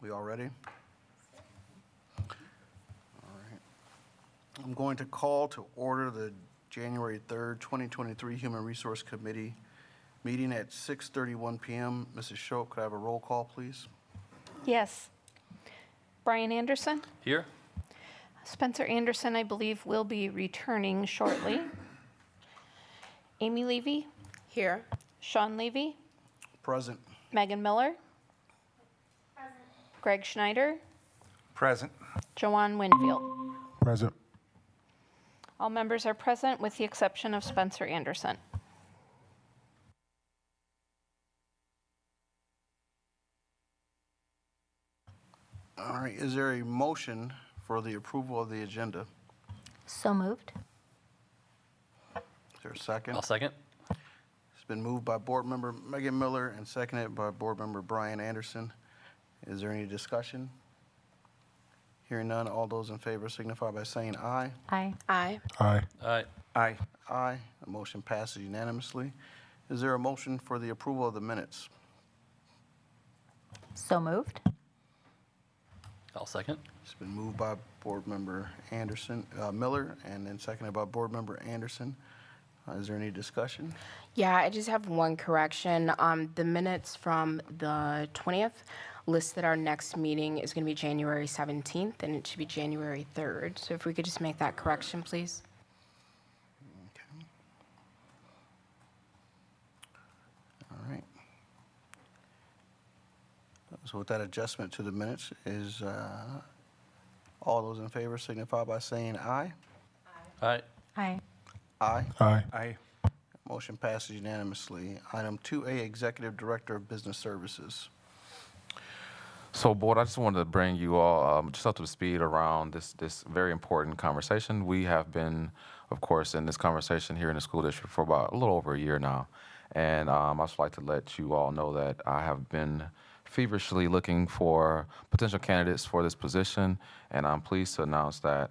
S6: We all ready? All right. I'm going to call to order the January 3rd, 2023 Human Resource Committee meeting at 6:31 PM. Mrs. Schultz, could I have a roll call, please?
S2: Yes. Brian Anderson?
S3: Here?
S2: Spencer Anderson, I believe, will be returning shortly. Amy Levy?
S8: Here.
S2: Sean Levy?
S6: Present.
S2: Megan Miller? Greg Schneider?
S9: Present.
S2: Joanne Winfield?
S9: Present.
S2: All members are present with the exception of Spencer Anderson.
S6: All right, is there a motion for the approval of the agenda?
S7: So moved.
S6: Is there a second?
S3: I'll second.
S6: It's been moved by Board Member Megan Miller and seconded by Board Member Brian Anderson. Is there any discussion? Hearing none, all those in favor signify by saying aye.
S7: Aye.
S8: Aye.
S9: Aye.
S3: All right.
S9: Aye.
S6: Aye. The motion passes unanimously. Is there a motion for the approval of the minutes?
S7: So moved.
S3: I'll second.
S6: It's been moved by Board Member Anderson, Miller, and then seconded by Board Member Anderson. Is there any discussion?
S8: Yeah, I just have one correction. The minutes from the 20th list that our next meeting is going to be January 17th, and it should be January 3rd. So if we could just make that correction, please.
S6: Okay. All right. So with that adjustment to the minutes, is all those in favor signify by saying aye.
S3: All right.
S7: Aye.
S6: Aye.
S9: Aye. Aye.
S6: Motion passes unanimously. Item 2A, Executive Director of Business Services.
S4: So, Board, I just wanted to bring you all just up to speed around this very important conversation. We have been, of course, in this conversation here in the school district for about a little over a year now. And I'd just like to let you all know that I have been feverishly looking for potential candidates for this position, and I'm pleased to announce that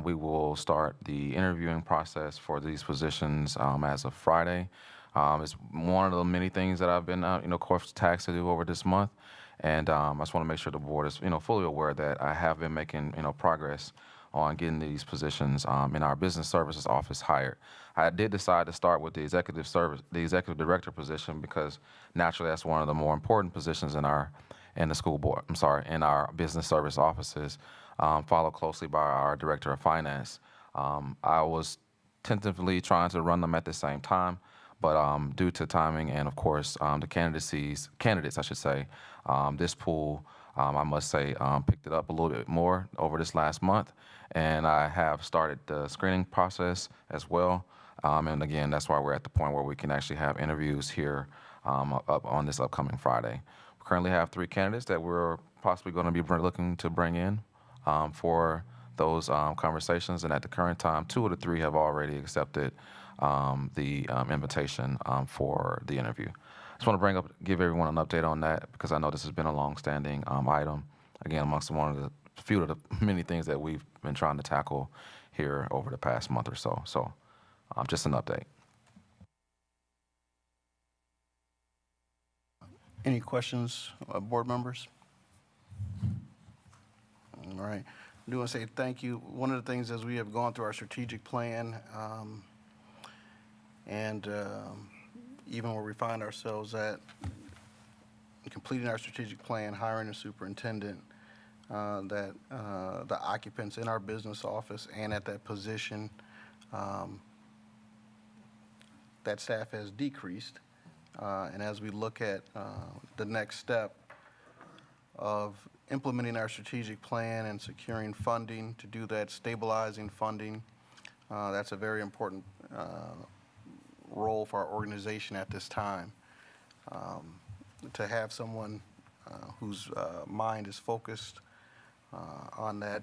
S4: we will start the interviewing process for these positions as of Friday. It's one of the many things that I've been, of course, tasked to do over this month. And I just want to make sure the board is, fully aware that I have been making, progress on getting these positions in our business services office hired. I did decide to start with the executive director position because naturally that's one of the more important positions in our business service offices, followed closely by our director of finance. I was tentatively trying to run them at the same time, but due to timing and, of course, the candidates, I should say, this pool, I must say, picked it up a little bit more over this last month, and I have started the screening process as well. And again, that's why we're at the point where we can actually have interviews here up on this upcoming Friday. We currently have 3 candidates that we're possibly going to be looking to bring in for those conversations, and at the current time, 2 of the 3 have already accepted the invitation for the interview. Just want to give everyone an update on that because I know this has been a long-standing item, again, amongst one of the few of the many things that we've been trying to tackle here over the past month or so. So just an update.
S6: Any questions, board members? All right. I do want to say thank you. One of the things as we have gone through our strategic plan and even where we find ourselves at completing our strategic plan, hiring a superintendent, that the occupants in our business office and at that position, that staff has decreased. And as we look at the next step, of implementing our strategic plan and securing funding to do that, stabilizing funding. That's a very important role for our organization at this time. To have someone whose mind is focused on that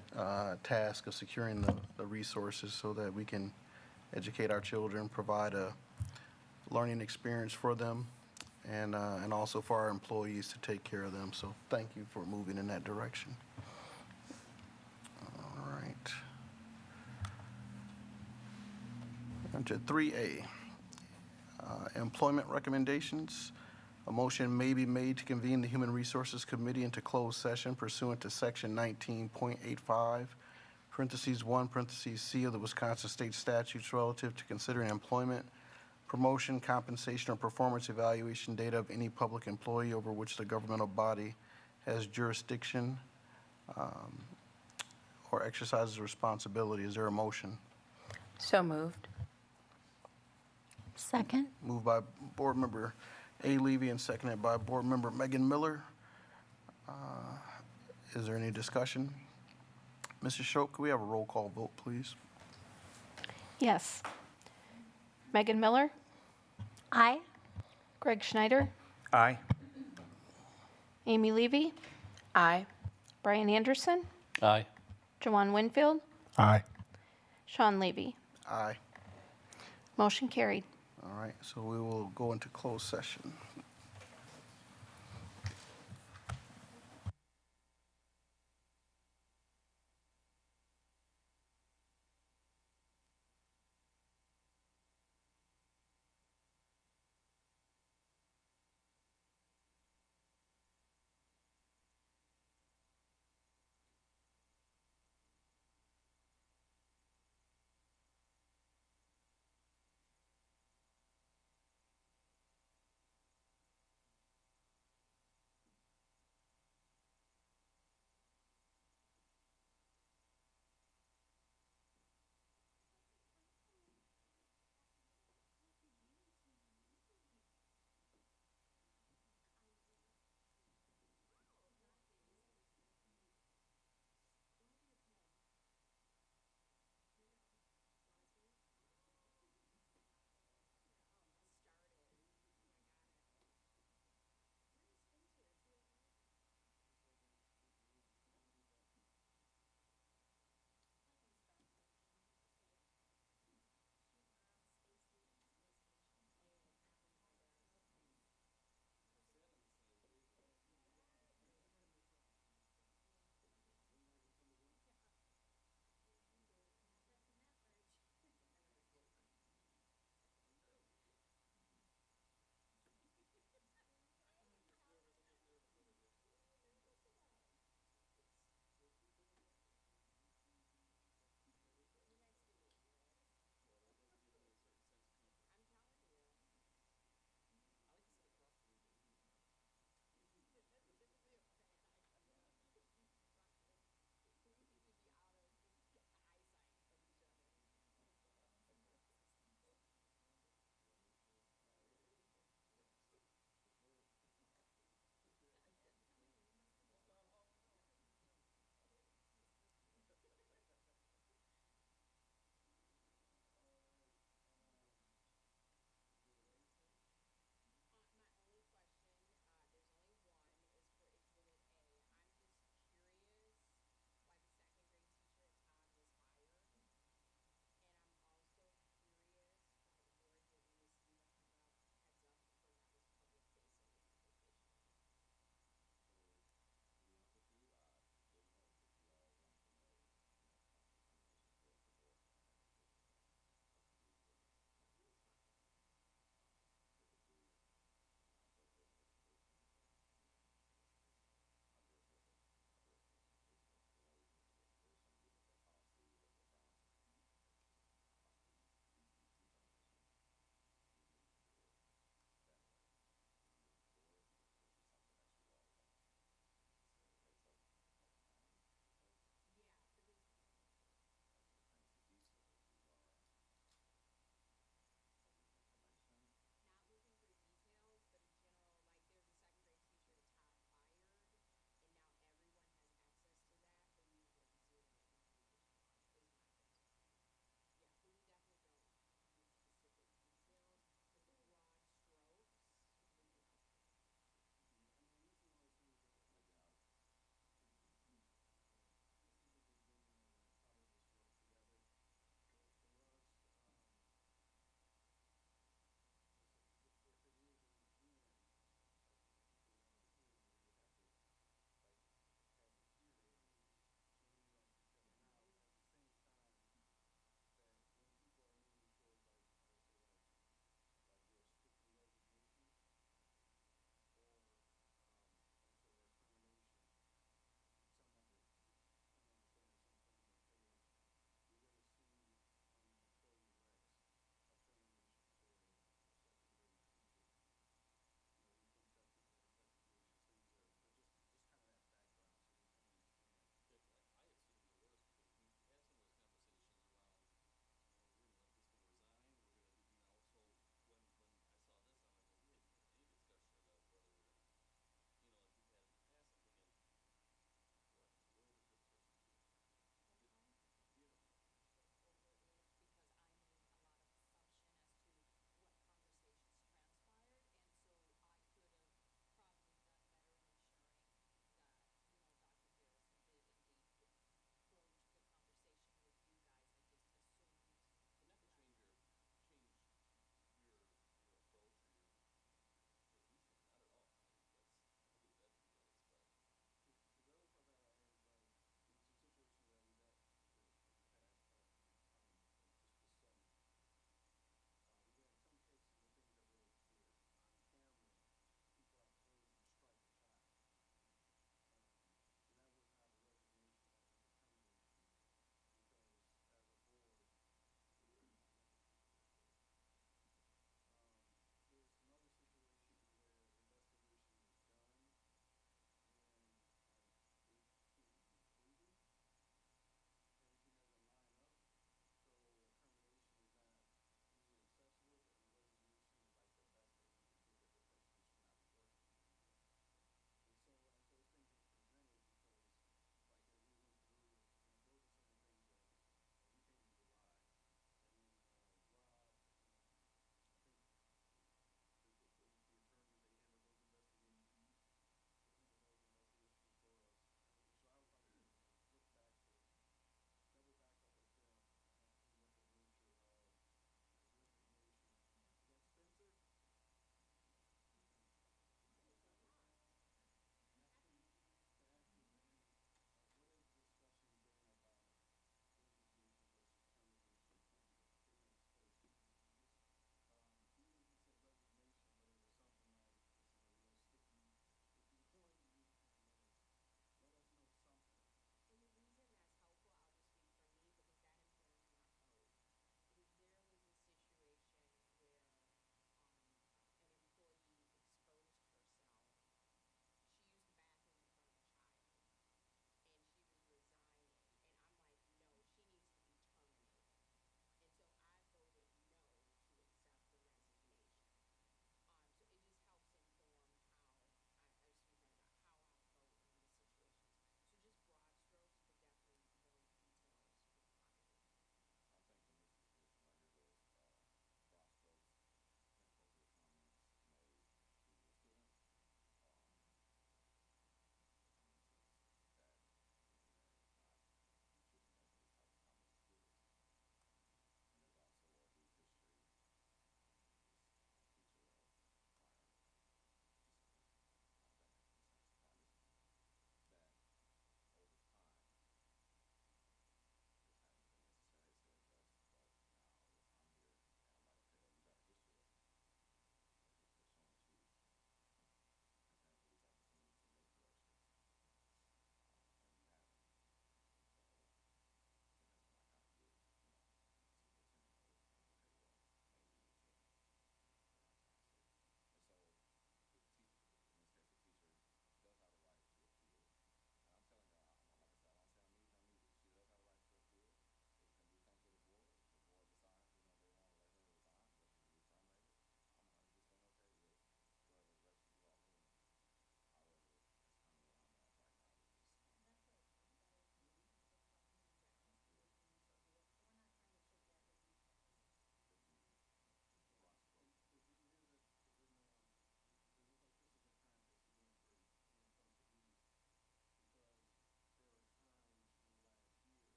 S6: task of securing the resources so that we can educate our children, provide a learning experience for them, and also for our employees to take care of them. So thank you for moving in that direction. All right. On to 3A, employment recommendations. A motion may be made to convene the Human Resources Committee into closed session pursuant to Section 19.85, parentheses 1, parentheses C of the Wisconsin State Statutes relative to considering employment, promotion, compensation, or performance evaluation data of any public employee over which the governmental body has jurisdiction or exercises responsibility. Is there a motion?
S8: So moved.
S7: Second.
S6: Moved by Board Member A. Levy and seconded by Board Member Megan Miller. Is there any discussion? Mrs. Schoch, could we have a roll call vote, please?
S2: Yes. Megan Miller,
S7: Aye.
S2: Greg Schneider,
S9: Aye.
S2: Amy Levy,
S8: Aye.
S2: Brian Anderson,
S3: Aye.
S2: Jawan Winfield,
S9: Aye.
S2: Sean Levy.
S6: Aye.
S2: Motion carried.
S6: All right, so we will go into closed session.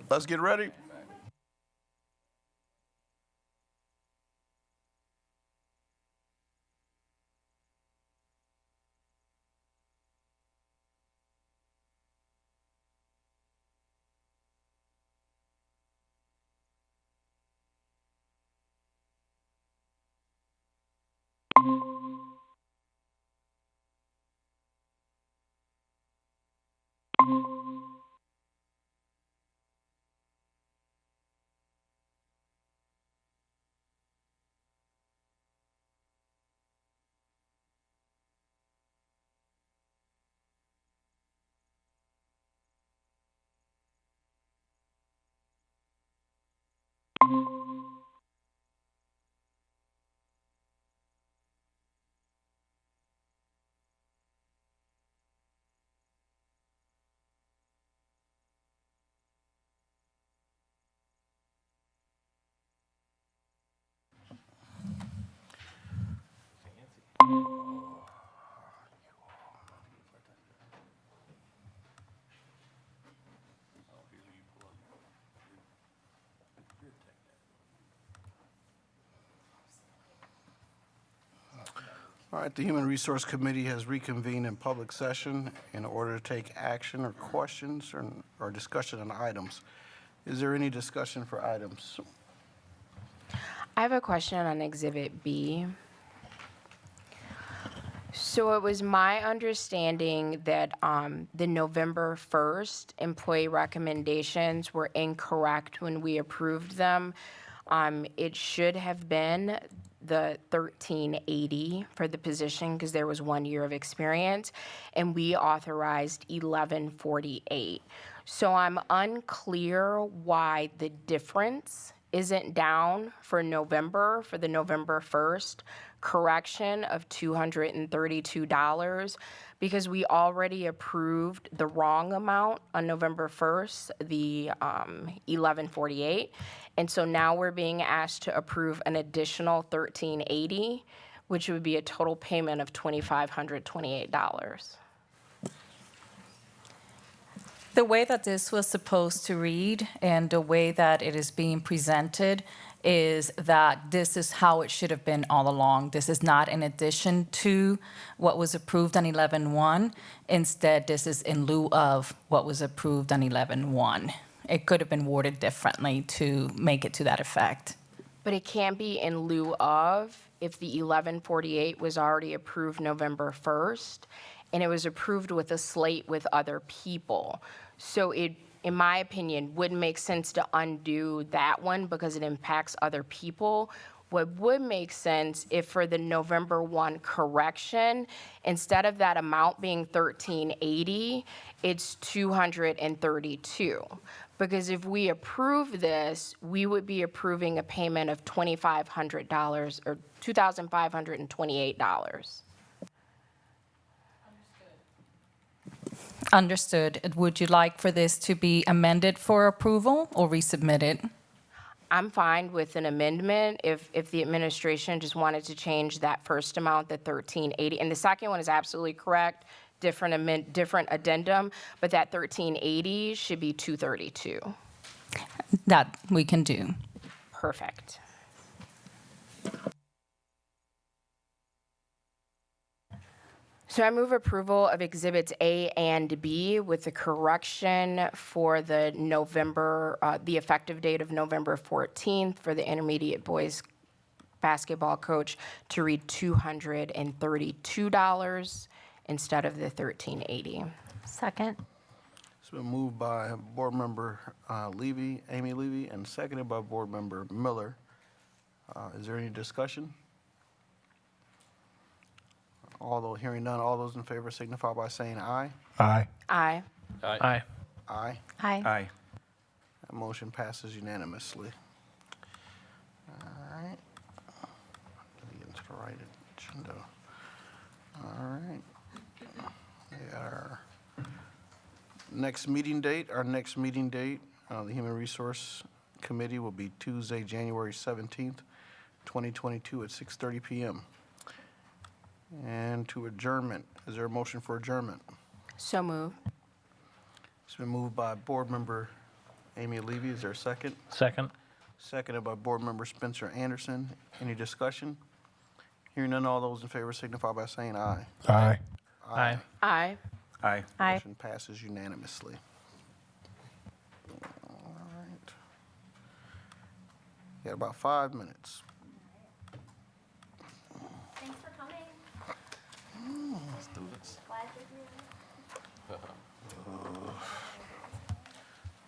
S6: Let's get ready. All right, the Human Resource Committee has reconvened in public session in order to take action or questions or discussion on items. Is there any discussion for items?
S8: I have a question on Exhibit B. So it was my understanding that the November 1st employee recommendations were incorrect when we approved them. It should have been the 1380 for the position because there was 1 year of experience, and we authorized 1148. So I'm unclear why the difference isn't down for November, for the November 1st correction of $232, because we already approved the wrong amount on November 1st, the 1148. And so now we're being asked to approve an additional 1380, which would be a total payment of $2,528.
S10: The way that this was supposed to read and the way that it is being presented is that this is how it should have been all along. This is not in addition to what was approved on 11-1. Instead, this is in lieu of what was approved on 11-1. It could have been worded differently to make it to that effect.
S8: But it can't be in lieu of if the 1148 was already approved November 1st, and it was approved with a slate with other people. So it, in my opinion, wouldn't make sense to undo that one because it impacts other people. What would make sense if for the November 1 correction, instead of that amount being 1380, it's 232. Because if we approve this, we would be approving a payment of $2,500 or $2,528.
S10: Understood. Would you like for this to be amended for approval or resubmitted?
S8: I'm fine with an amendment if the administration just wanted to change that first amount, the 1380. And the second one is absolutely correct, different addendum, but that 1380 should be 232.
S10: That we can do.
S8: Perfect. So I move approval of Exhibits A and B with the correction for the the effective date of November 14th for the intermediate boys basketball coach to read $232 instead of the 1380.
S7: Second.
S6: It's been moved by Board Member Levy, Amy Levy, and seconded by Board Member Miller. Is there any discussion? Although hearing none, all those in favor signify by saying aye.
S9: Aye.
S8: Aye.
S1: Aye.
S6: Aye.
S7: Aye.
S9: Aye.
S6: That motion passes unanimously. All right. Let me get into the right agenda. All right. We got our next meeting date. Our next meeting date, the Human Resource Committee will be Tuesday, January 17th, 2022 at 6:30 p.m. And to adjournment, is there a motion for adjournment?
S8: So move.
S6: It's been moved by Board Member Amy Levy, is there a second?
S1: Second.
S6: Seconded by Board Member Spencer Anderson. Any discussion? Hearing none, all those in favor signify by saying aye.
S9: Aye.
S1: Aye.
S8: Aye.
S9: Aye.
S7: Aye.
S6: Motion passes unanimously. All right. Got about 5 minutes.
S7: Thanks for coming. Glad you're here.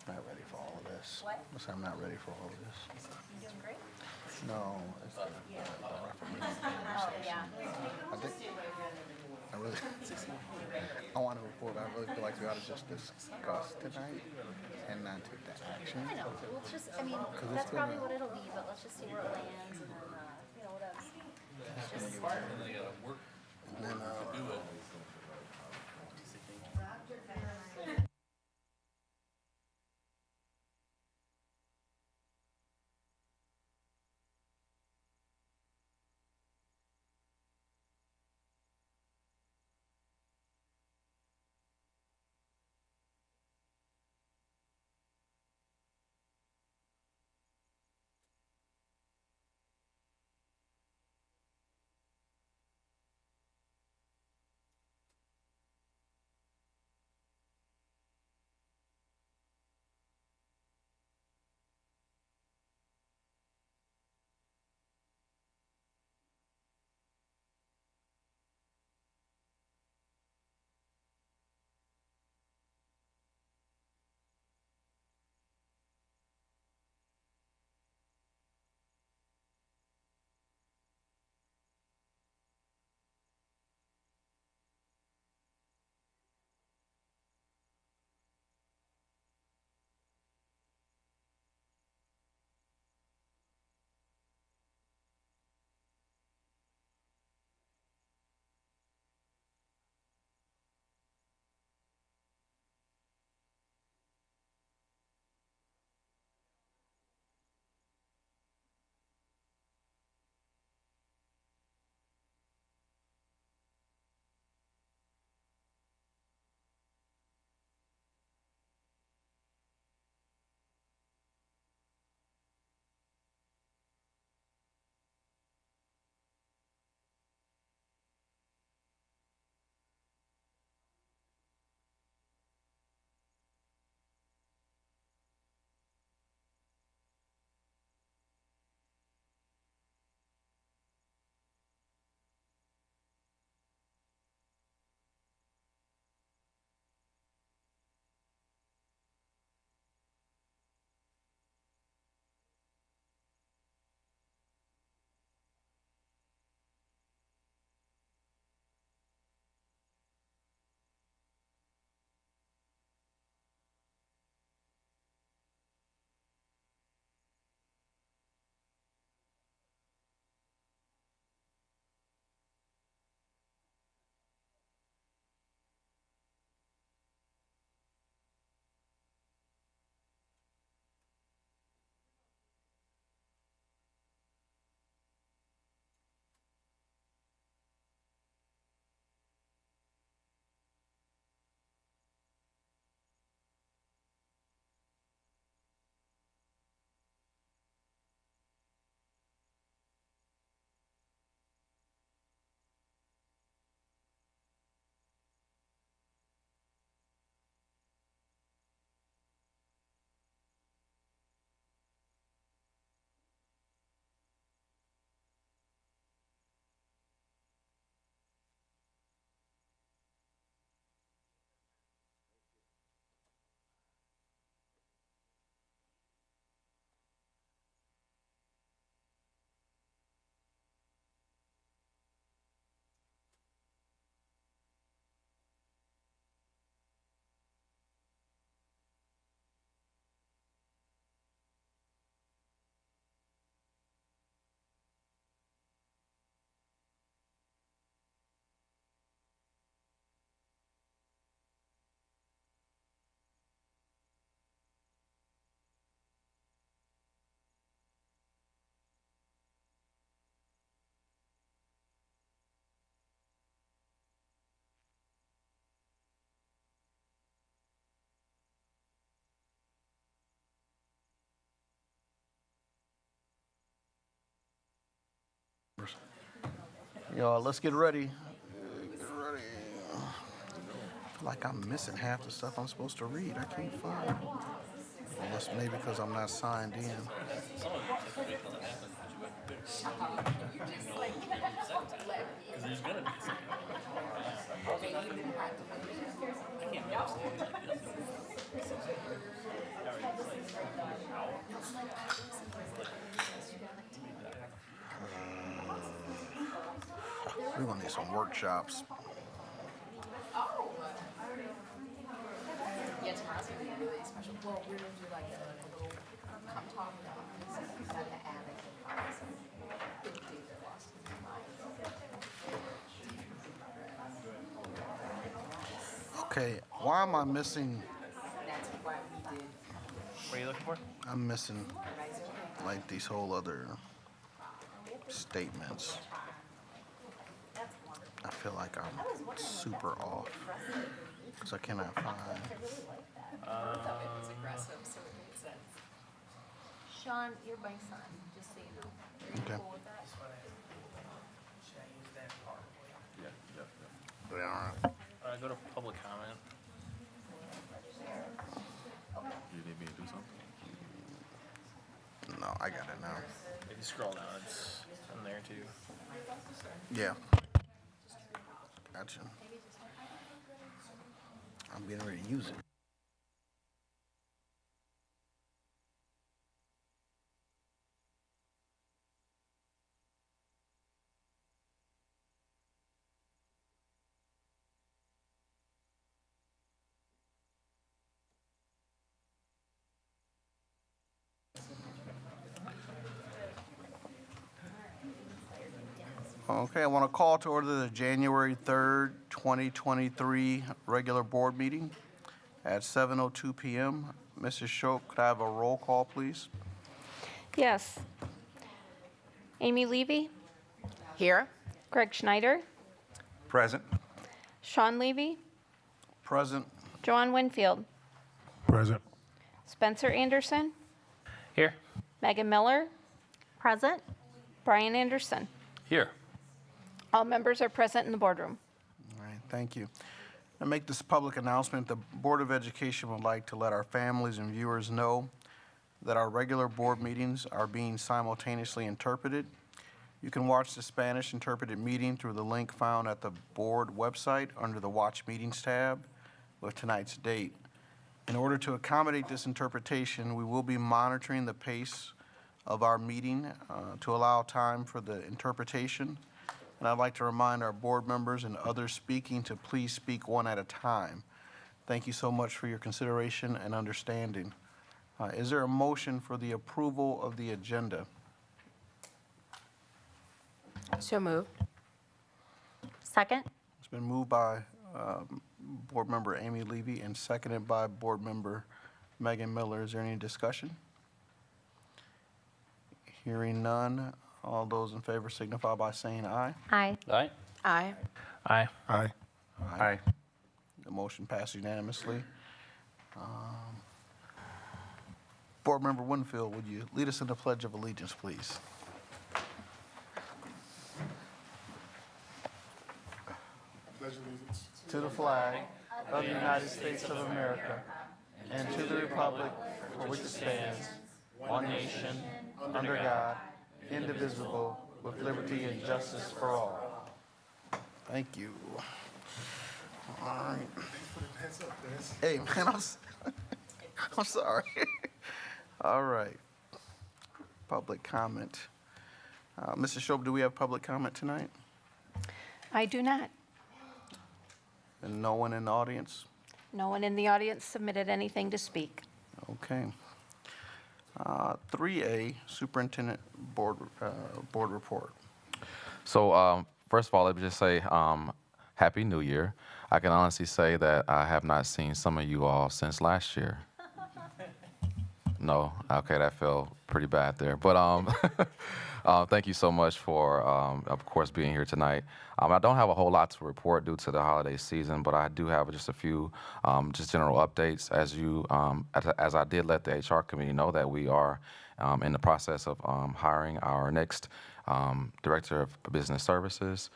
S6: Not ready for all of this.
S7: What?
S6: I said I'm not ready for all of this.
S7: You doing great?
S6: No, it's the referendum conversation. I think, I really, I want to report, I really feel like we ought to just discuss tonight and not take that action.
S7: I know. We'll just, I mean,
S6: it's
S7: that's probably
S6: gonna-
S7: what it'll be, but let's just see where it lands and then, you know, whatever.
S6: And then, Y'all, let's get ready. Get ready. I feel like I'm missing half the stuff I'm supposed to read. I can't find it. Unless maybe because I'm not signed in. We're gonna need some workshops.
S8: Yeah, tomorrow's gonna be really special. Well, we're gonna do like a little come talk at the attic.
S6: Okay, why am I missing?
S8: That's why we did.
S1: What are you looking for?
S6: I'm missing like these whole other statements. I feel like I'm super off because I cannot find.
S7: Sean, you're my son, just so you know. Are you
S6: Okay.
S7: cool with that?
S6: Yeah, all right.
S1: Go to public comment.
S4: You need me to do something?
S6: No, I got it now.
S1: If you scroll down, it's in there too.
S6: Yeah. Gotcha. I'm getting ready to use it. Okay, I want to call to order the January 3rd, 2023 regular board meeting at 7:02 p.m. Mrs. Shope, could I have a roll call, please?
S2: Yes. Amy Levy,
S8: Here?
S2: Greg Schneider,
S9: Present.
S2: Sean Levy,
S6: Present.
S2: Joanne Winfield,
S9: Present.
S2: Spencer Anderson,
S1: Here.
S2: Megan Miller,
S7: Present?
S2: Brian Anderson.
S3: Here.
S2: All members are present in the boardroom.
S6: All right, thank you. To make this public announcement, the Board of Education would like to let our families and viewers know that our regular board meetings are being simultaneously interpreted. You can watch the Spanish interpreted meeting through the link found at the board website under the Watch Meetings tab with tonight's date. In order to accommodate this interpretation, we will be monitoring the pace of our meeting to allow time for the interpretation. And I'd like to remind our board members and others speaking to please speak one at a time. Thank you so much for your consideration and understanding. Is there a motion for the approval of the agenda?
S8: So moved.
S7: Second?
S6: It's been moved by Board Member Amy Levy and seconded by Board Member Megan Miller. Is there any discussion? Hearing none, all those in favor signify by saying aye.
S7: Aye.
S3: All right?
S8: Aye.
S1: Aye.
S9: Aye. Aye.
S6: The motion passes unanimously. Board Member Winfield, would you lead us in the Pledge of Allegiance, please? To the flag of the United States of America and to the republic for which it stands, one nation, under God, indivisible, with liberty and justice for all. Thank you. All right. Hey, man, I'm sorry. All right. Public comment. Mrs. Shope, do we have public comment tonight?
S2: I do not.
S6: And no one in the audience?
S2: No one in the audience submitted anything to speak.
S6: Okay. 3A, Superintendent Board Report.
S4: So, first of all, let me just say Happy New Year. I can honestly say that I have not seen some of you all since last year. No? Okay, that felt pretty bad there. But thank you so much for, of course, being here tonight. I don't have a whole lot to report due to the holiday season, but I do have just a few just general updates. As I did let the HR committee know that we are in the process of hiring our next Director of Business Services.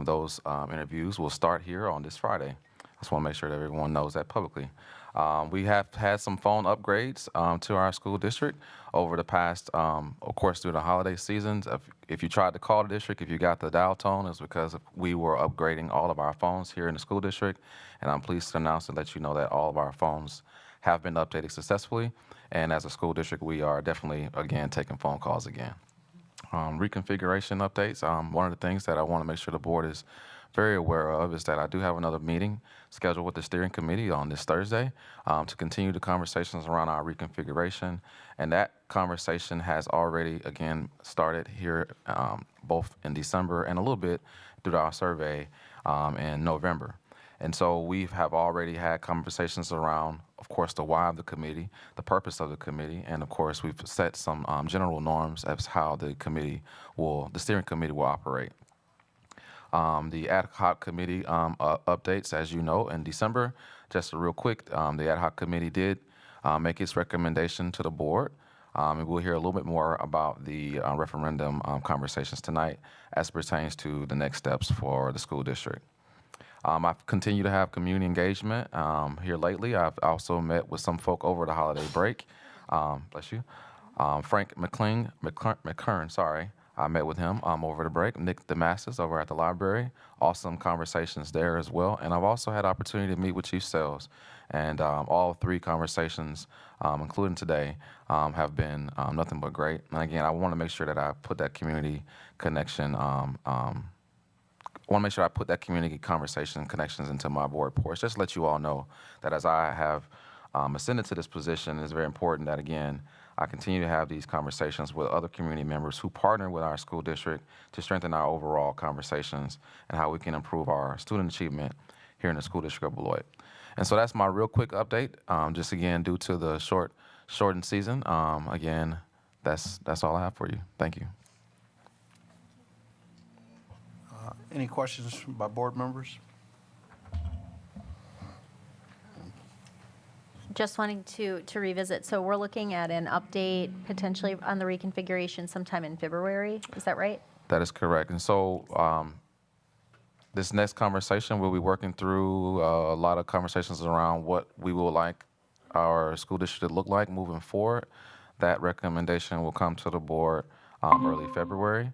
S4: Those interviews will start here on this Friday. Just want to make sure that everyone knows that publicly. We have had some phone upgrades to our school district over the past, of course, through the holiday seasons. If you tried to call the district, if you got the dial tone, it's because we were upgrading all of our phones here in the school district. And I'm pleased to announce and let you know that all of our phones have been updated successfully. And as a school district, we are definitely, again, taking phone calls again. Reconfiguration updates. One of the things that I want to make sure the board is very aware of is that I do have another meeting scheduled with the steering committee on this Thursday to continue the conversations around our reconfiguration. And that conversation has already, again, started here both in December and a little bit through our survey in November. And so we have already had conversations around, of course, the why of the committee, the purpose of the committee, and of course, we've set some general norms as how the steering committee will operate. The ad hoc committee updates, as you know, in December, just real quick, the ad hoc committee did make its recommendation to the board. And we'll hear a little bit more about the referendum conversations tonight as pertains to the next steps for the school district. I've continued to have community engagement here lately. I've also met with some folk over the holiday break. Bless you. Frank McKern, sorry. I met with him over the break. Nick DeMassis over at the library. Awesome conversations there as well. And I've also had opportunity to meet with Chief Sells. And all three conversations, including today, have been nothing but great. And again, I want to make sure that I put that community connection I want to make sure I put that community conversation and connections into my board reports. Just to let you all know that as I have ascended to this position, it's very important that, again, I continue to have these conversations with other community members who partner with our school district to strengthen our overall conversations and how we can improve our student achievement here in the school district of Beloit. And so that's my real quick update. Just again, due to the shortened season, again, that's all I have for you. Thank you.
S6: Any questions by board members?
S7: Just wanting to revisit, so we're looking at an update potentially on the reconfiguration sometime in February, is that right?
S4: That is correct. And so this next conversation, we'll be working through a lot of conversations around what we would like our school district to look like moving forward. That recommendation will come to the board early February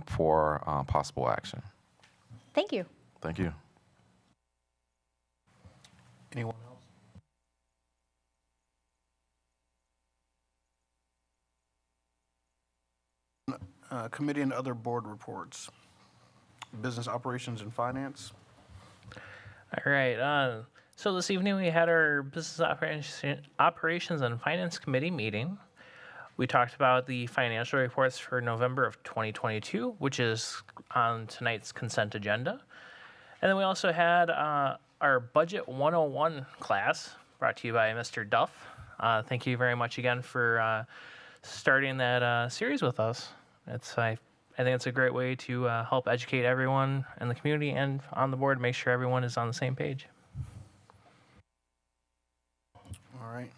S4: for possible action.
S7: Thank you.
S4: Thank you.
S6: Anyone else? Committee and other board reports. Business operations and finance.
S1: All right. So this evening we had our business operations and finance committee meeting. We talked about the financial reports for November of 2022, which is on tonight's consent agenda. And then we also had our Budget 101 class brought to you by Mr. Duff. Thank you very much again for starting that series with us. I think it's a great way to help educate everyone in the community and on the board, make sure everyone is on the same page.
S6: All right.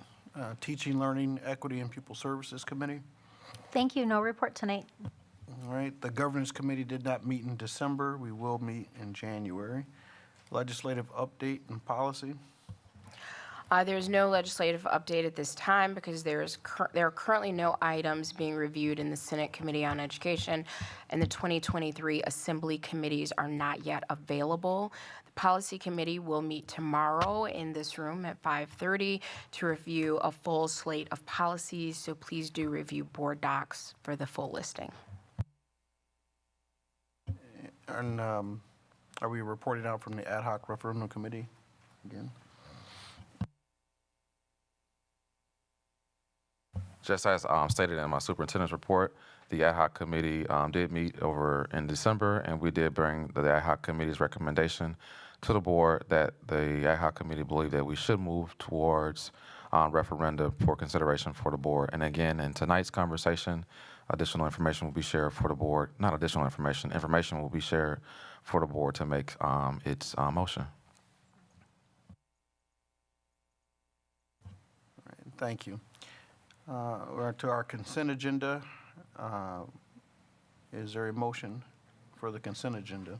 S6: Teaching, Learning, Equity, and Pupil Services Committee.
S7: Thank you, no report tonight.
S6: All right. The Governance Committee did not meet in December. We will meet in January. Legislative update and policy.
S8: There's no legislative update at this time because there are currently no items being reviewed in the Senate Committee on Education, and the 2023 Assembly committees are not yet available. The Policy Committee will meet tomorrow in this room at 5:30 to review a full slate of policies, so please do review board docs for the full listing.
S6: And are we reporting out from the Ad hoc Referendum Committee again?
S4: Just as stated in my superintendent's report, the ad hoc committee did meet over in December, and we did bring the ad hoc committee's recommendation to the board that the ad hoc committee believed that we should move towards referendum for consideration for the board. And again, in tonight's conversation, additional information will be shared for the board. Not additional information, information will be shared for the board to make its motion.
S6: All right, thank you. We're to our consent agenda. Is there a motion for the consent agenda?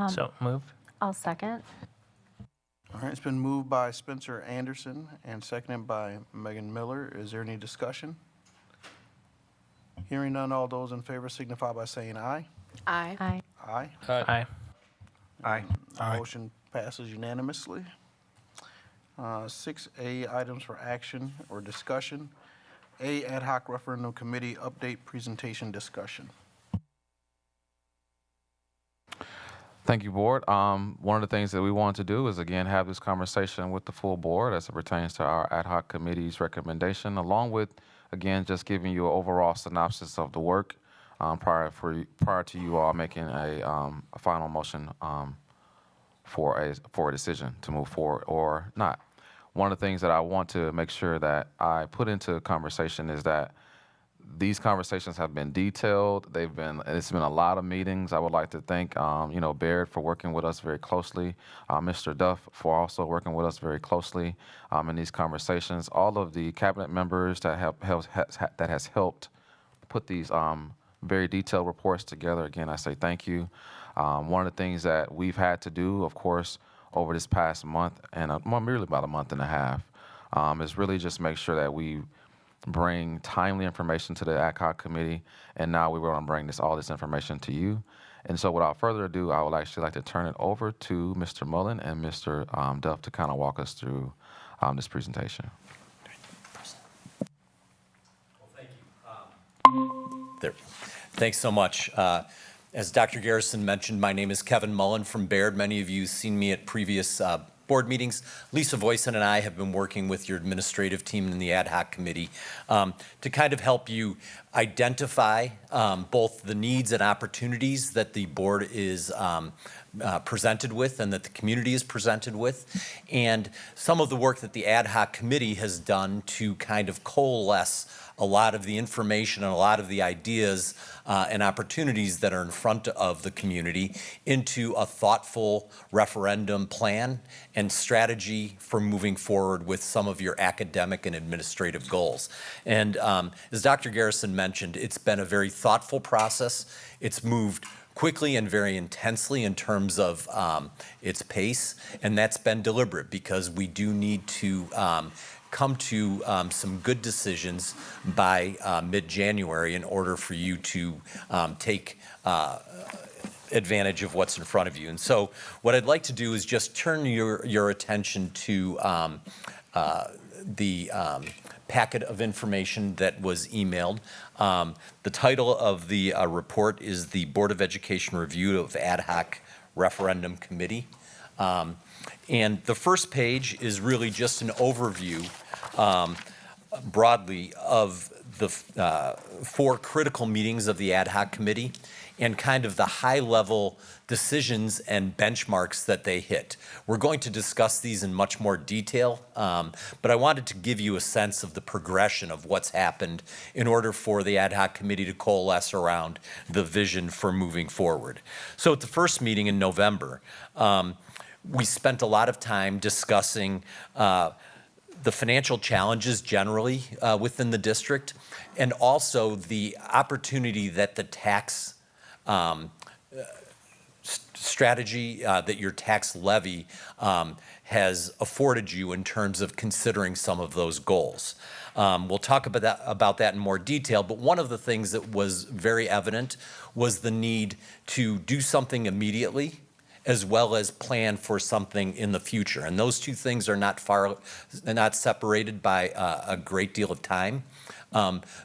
S1: So moved.
S7: I'll second.
S6: All right, it's been moved by Spencer Anderson and seconded by Megan Miller. Is there any discussion? Hearing none, all those in favor signify by saying aye.
S8: Aye.
S7: Aye.
S6: Aye.
S1: Aye.
S9: Aye.
S6: Motion passes unanimously. 6A, items for action or discussion. A, ad hoc referendum committee update presentation discussion.
S4: Thank you, board. One of the things that we want to do is, again, have this conversation with the full board as it pertains to our ad hoc committee's recommendation, along with, again, just giving you an overall synopsis of the work prior to you all making a final motion for a decision to move forward or not. One of the things that I want to make sure that I put into conversation is that these conversations have been detailed. It's been a lot of meetings. I would like to thank, Baird for working with us very closely, Mr. Duff for also working with us very closely in these conversations. All of the cabinet members that has helped put these very detailed reports together. Again, I say thank you. One of the things that we've had to do, of course, over this past month and really about a month and a half, is really just make sure that we bring timely information to the ad hoc committee, and now we want to bring all this information to you. And so without further ado, I would actually like to turn it over to Mr. Mullen and Mr. Duff to kind of walk us through this presentation.
S11: There. Thanks so much. As Dr. Garrison mentioned, my name is Kevin Mullen from Baird. Many of you have seen me at previous board meetings. Lisa Voisin and I have been working with your administrative team in the ad hoc committee to kind of help you identify both the needs and opportunities that the board is presented with and that the community is presented with, and some of the work that the ad hoc committee has done to kind of coalesce a lot of the information and a lot of the ideas and opportunities that are in front of the community into a thoughtful referendum plan and strategy for moving forward with some of your academic and administrative goals. And as Dr. Garrison mentioned, it's been a very thoughtful process. It's moved quickly and very intensely in terms of its pace, and that's been deliberate because we do need to come to some good decisions by mid-January in order for you to take advantage of what's in front of you. And so what I'd like to do is just turn your attention to the packet of information that was emailed. The title of the report is the Board of Education Review of Ad Hoc Referendum Committee. And the first page is really just an overview broadly of the 4 critical meetings of the ad hoc committee and kind of the high-level decisions and benchmarks that they hit. We're going to discuss these in much more detail, but I wanted to give you a sense of the progression of what's happened in order for the ad hoc committee to coalesce around the vision for moving forward. So at the first meeting in November, we spent a lot of time discussing the financial challenges generally within the district, and also the opportunity that the tax strategy that your tax levy has afforded you in terms of considering some of those goals. We'll talk about that in more detail, but one of the things that was very evident was the need to do something immediately as well as plan for something in the future. And those two things are not separated by a great deal of time.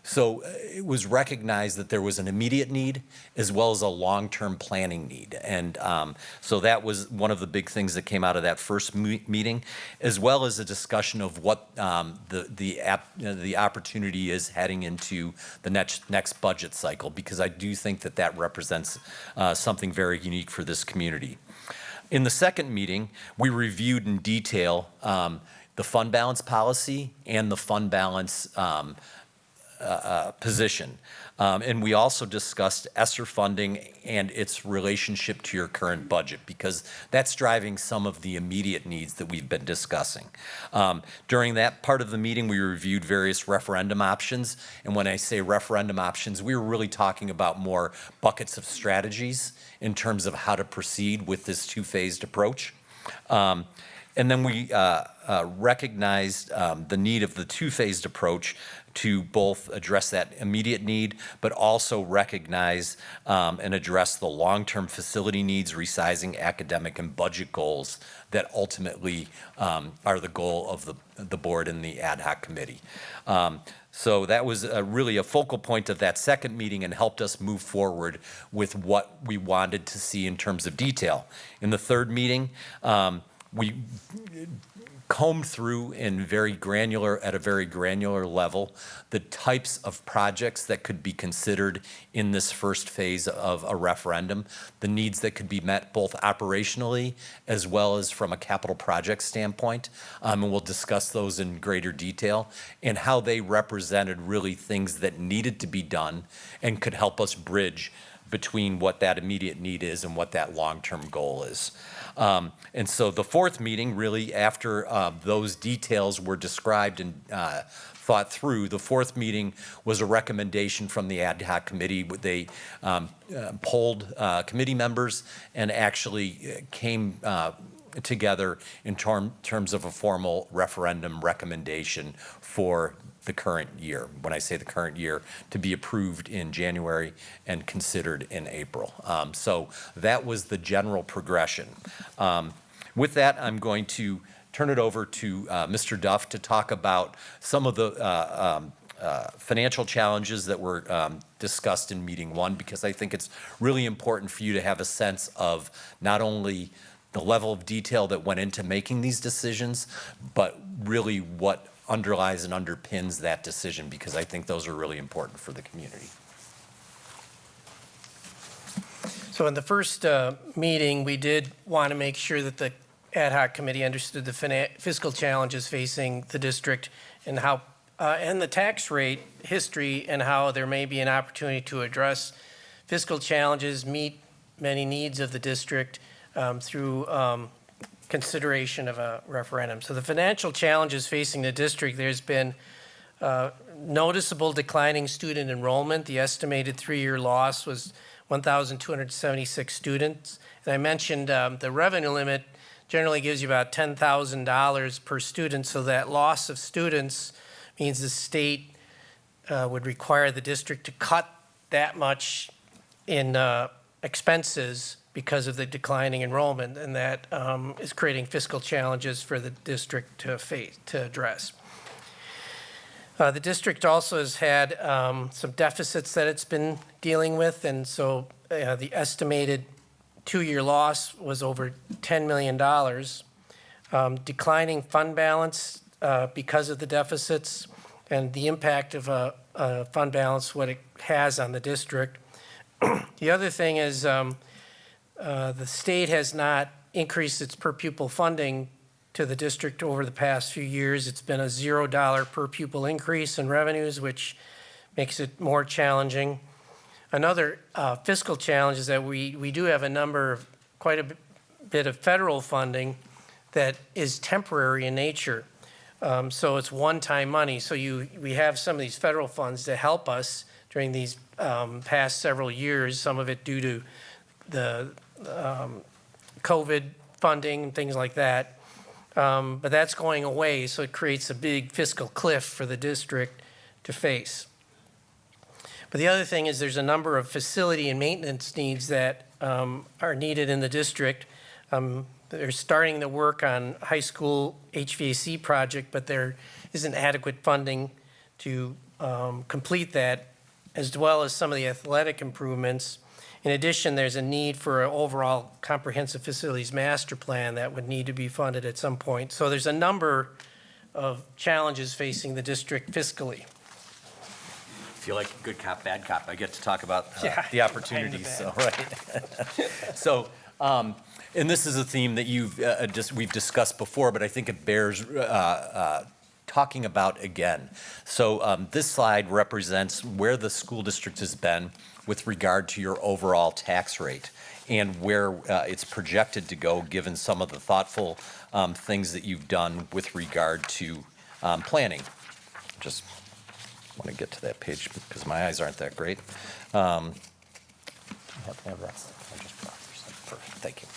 S11: So it was recognized that there was an immediate need as well as a long-term planning need. And so that was one of the big things that came out of that first meeting, as well as a discussion of what the opportunity is heading into the next budget cycle, because I do think that that represents something very unique for this community. In the second meeting, we reviewed in detail the fund balance policy and the fund balance position. And we also discussed ESSER funding and its relationship to your current budget, because that's driving some of the immediate needs that we've been discussing. During that part of the meeting, we reviewed various referendum options. And when I say referendum options, we were really talking about more buckets of strategies in terms of how to proceed with this two-phased approach. And then we recognized the need of the two-phased approach to both address that immediate need, but also recognize and address the long-term facility needs, resizing, academic, and budget goals that ultimately are the goal of the board and the ad hoc committee. So that was really a focal point of that second meeting and helped us move forward with what we wanted to see in terms of detail. In the third meeting, we combed through at a very granular level, the types of projects that could be considered in this first phase of a referendum, the needs that could be met both operationally as well as from a capital project standpoint. And we'll discuss those in greater detail and how they represented really things that needed to be done and could help us bridge between what that immediate need is and what that long-term goal is. And so the fourth meeting, really after those details were described and thought through, the fourth meeting was a recommendation from the ad hoc committee. They polled committee members and actually came together in terms of a formal referendum recommendation for the current year. When I say the current year, to be approved in January and considered in April. So that was the general progression. With that, I'm going to turn it over to Mr. Duff to talk about some of the financial challenges that were discussed in meeting one, because I think it's really important for you to have a sense of not only the level of detail that went into making these decisions, but really what underlies and underpins that decision, because I think those are really important for the community.
S5: So in the first meeting, we did want to make sure that the ad hoc committee understood the fiscal challenges facing the district and how, and the tax rate history, and how there may be an opportunity to address fiscal challenges, meet many needs of the district through consideration of a referendum. So the financial challenges facing the district, there's been noticeable declining student enrollment. The estimated 3-year loss was 1,276 students. And I mentioned the revenue limit generally gives you about $10,000 per student, so that loss of students means the state would require the district to cut that much in expenses because of the declining enrollment, and that is creating fiscal challenges for the district to address. The district also has had some deficits that it's been dealing with, and so the estimated 2-year loss was over $10 million. Declining fund balance because of the deficits and the impact of a fund balance, what it has on the district. The other thing is the state has not increased its per pupil funding to the district over the past few years. It's been a $0 per pupil increase in revenues, which makes it more challenging. Another fiscal challenge is that we do have quite a bit of federal funding that is temporary in nature. So it's one-time money. So we have some of these federal funds to help us during these past several years, some of it due to the COVID funding and things like that. But that's going away, so it creates a big fiscal cliff for the district to face. But the other thing is there's a number of facility and maintenance needs that are needed in the district. They're starting the work on high school HVAC project, but there isn't adequate funding to complete that, as well as some of the athletic improvements. In addition, there's a need for an overall comprehensive facilities master plan that would need to be funded at some point. So there's a number of challenges facing the district fiscally.
S11: I feel like good cop, bad cop. I get to talk about the opportunities. So, right. So, and this is a theme that we've discussed before, but I think it bears talking about again. So this slide represents where the school district has been with regard to your overall tax rate and where it's projected to go, given some of the thoughtful things that you've done with regard to planning. Just want to get to that page because my eyes aren't that great. Perfect, thank you.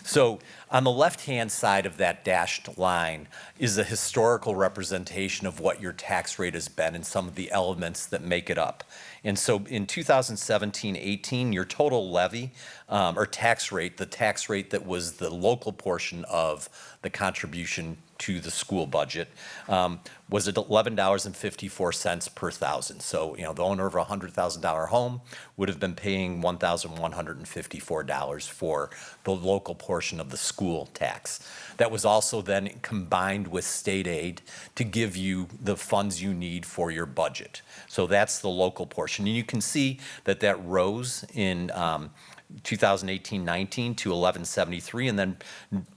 S11: So on the left-hand side of that dashed line is a historical representation of what your tax rate has been and some of the elements that make it up. And so in 2017-18, your total levy or tax rate, the tax rate that was the local portion of the contribution to the school budget, was at $11.54 per thousand. So, the owner of a $100,000 home would have been paying $1,154 for the local portion of the school tax. That was also then combined with state aid to give you the funds you need for your budget. So that's the local portion. And you can see that that rose in 2018-19 to 1173 and then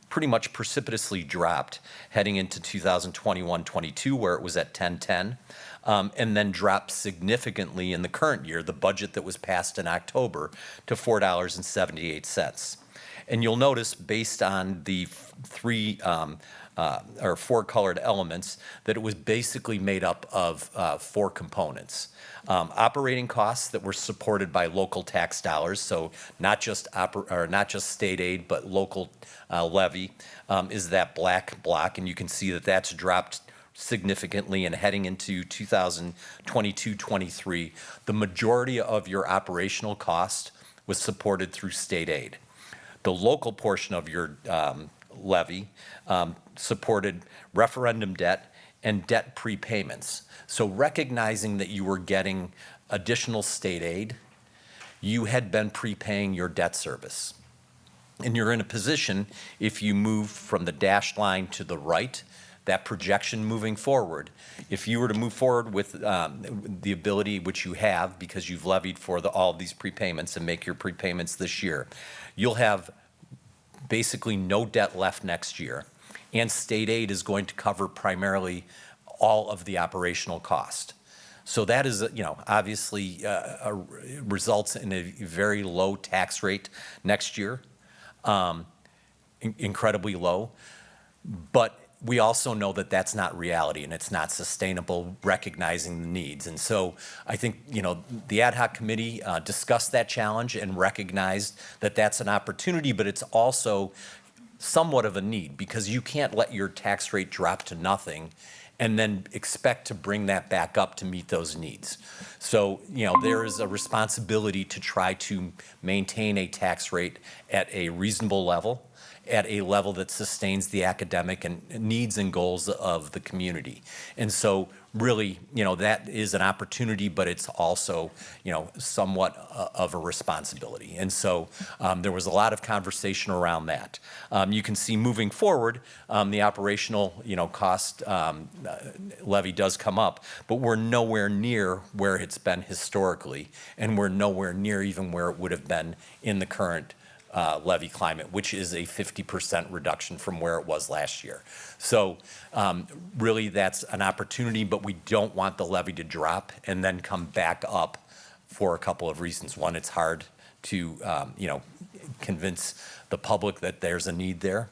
S11: pretty much precipitously dropped heading into 2021-22 where it was at 1010 and then dropped significantly in the current year, the budget that was passed in October, to $4.78. And you'll notice based on the four colored elements that it was basically made up of four components. Operating costs that were supported by local tax dollars, so not just state aid, but local levy is that black block, and you can see that that's dropped significantly and heading into 2022-23. The majority of your operational cost was supported through state aid. The local portion of your levy supported referendum debt and debt prepayments. So recognizing that you were getting additional state aid, you had been prepaying your debt service. And you're in a position, if you move from the dashed line to the right, that projection moving forward, if you were to move forward with the ability which you have because you've levied for all of these prepayments and make your prepayments this year, you'll have basically no debt left next year. And state aid is going to cover primarily all of the operational cost. So that is, obviously results in a very low tax rate next year, incredibly low. But we also know that that's not reality and it's not sustainable, recognizing the needs. And so I think, the ad hoc committee discussed that challenge and recognized that that's an opportunity, but it's also somewhat of a need because you can't let your tax rate drop to nothing and then expect to bring that back up to meet those needs. So, there is a responsibility to try to maintain a tax rate at a reasonable level, at a level that sustains the academic and needs and goals of the community. And so really, that is an opportunity, but it's also, somewhat of a responsibility. And so there was a lot of conversation around that. You can see moving forward, the operational, cost levy does come up, but we're nowhere near where it's been historically, and we're nowhere near even where it would have been in the current levy climate, which is a 50% reduction from where it was last year. So really that's an opportunity, but we don't want the levy to drop and then come back up for a couple of reasons. One, it's hard to convince the public that there's a need there.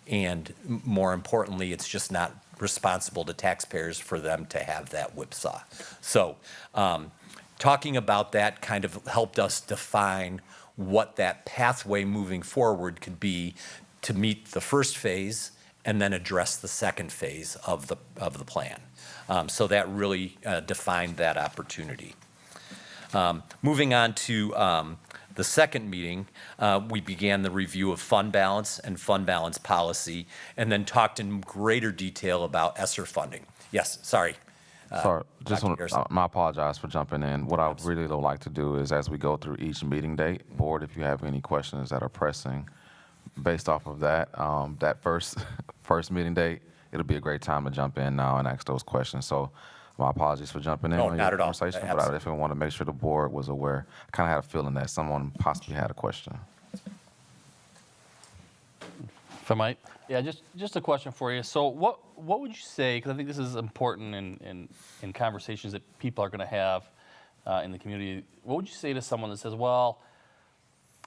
S11: And more importantly, it's just not responsible to taxpayers for them to have that whipsaw. So talking about that kind of helped us define what that pathway moving forward could be to meet the first phase and then address the second phase of the plan. So that really defined that opportunity. Moving on to the second meeting, we began the review of fund balance and fund balance policy, and then talked in greater detail about ESSER funding. Yes, sorry.
S4: Sorry, just
S11: Dr.
S4: want
S11: Garrison.
S4: I apologize for jumping in. What I would really like to do is, as we go through each meeting date, board, if you have any questions that are pressing, based off of that, that first meeting date, it'll be a great time to jump in now and ask those questions. So, my apologies for jumping in
S11: No,
S4: on
S11: not
S4: your
S11: at all.
S4: conversation, but I
S11: Absolutely.
S4: definitely want to make sure the board was aware. I kind of had a feeling that someone possibly had a question.
S3: If I might, yeah, just a question for you. So what would you say? Because I think this is important in conversations that people are going to have in the community. What would you say to someone that says, well,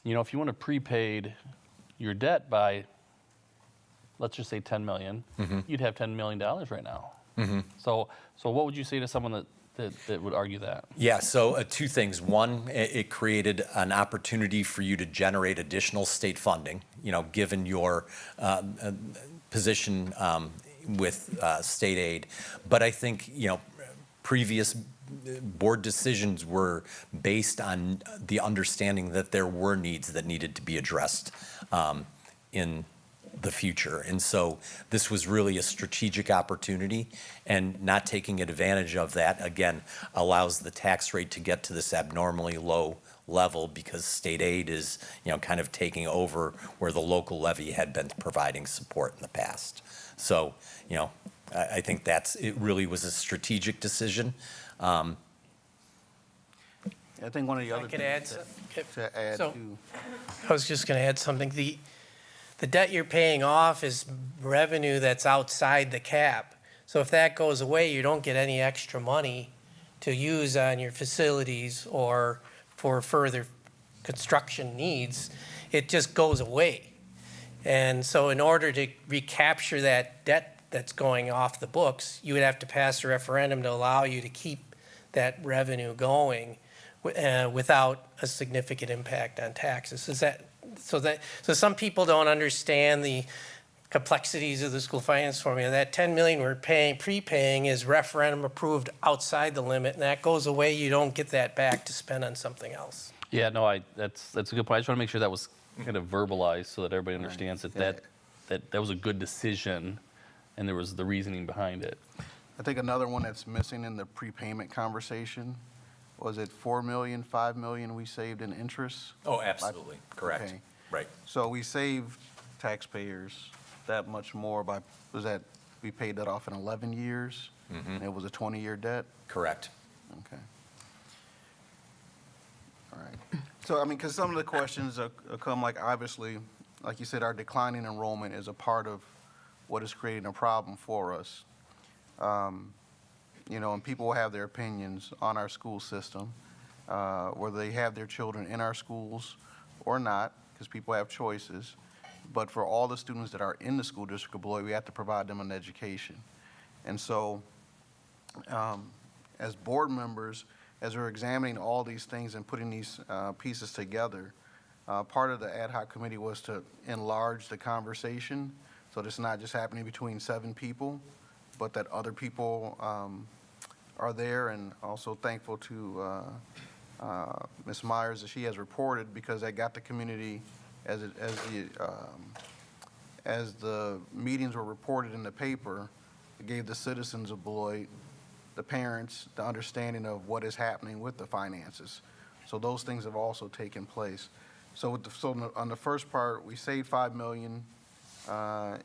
S3: you know, if you want to prepaid your debt by, let's just say 10 million, you'd have $10 million right now. So what would you say to someone that would argue that?
S11: Yeah, so two things. One, it created an opportunity for you to generate additional state funding, you know, given your position with state aid. But I think, you know, previous board decisions were based on the understanding that there were needs that needed to be addressed in the future. And so this was really a strategic opportunity, and not taking advantage of that, again, allows the tax rate to get to this abnormally low level because state aid is, you know, kind of taking over where the local levy had been providing support in the past. So, you know, I think it really was a strategic decision.
S6: I think one of the other
S5: I could
S6: things to add
S5: So-
S6: to,
S5: I was just going to add something. The debt you're paying off is revenue that's outside the cap. So if that goes away, you don't get any extra money to use on your facilities or for further construction needs. It just goes away. And so in order to recapture that debt that's going off the books, you would have to pass a referendum to allow you to keep that revenue going without a significant impact on taxes. So some people don't understand the complexities of the school finance formula. That 10 million we're prepaying is referendum approved outside the limit, and that goes away. You don't get that back to spend on something else.
S3: Yeah, no, that's a good point. I just want to make sure that was kind of verbalized so that everybody understands that was a good decision, and there was the reasoning behind it.
S6: I think another one that's missing in the prepayment conversation, was it 4 million, 5 million we saved in interest?
S11: Oh, absolutely, correct.
S6: Okay.
S11: Right.
S6: So we saved taxpayers that much more we paid that off in 11 years? And it was a 20-year debt?
S11: Correct.
S6: Okay. All right. So, I mean, because some of the questions come, like, obviously, like you said, our declining enrollment is a part of what is creating a problem for us. You know, and people will have their opinions on our school system, whether they have their children in our schools or not, because people have choices. But for all the students that are in the school district of BOE, we have to provide them an education. And so, as board members, as we're examining all these things and putting these pieces together, part of the ad hoc committee was to enlarge the conversation, so that it's not just happening between 7 people, but that other people are there. And also thankful to Ms. Myers that she has reported, because that got the community, as the meetings were reported in the paper, it gave the citizens of Beloit, the parents, the understanding of what is happening with the finances. So those things have also taken place. So on the first part, we saved $5 million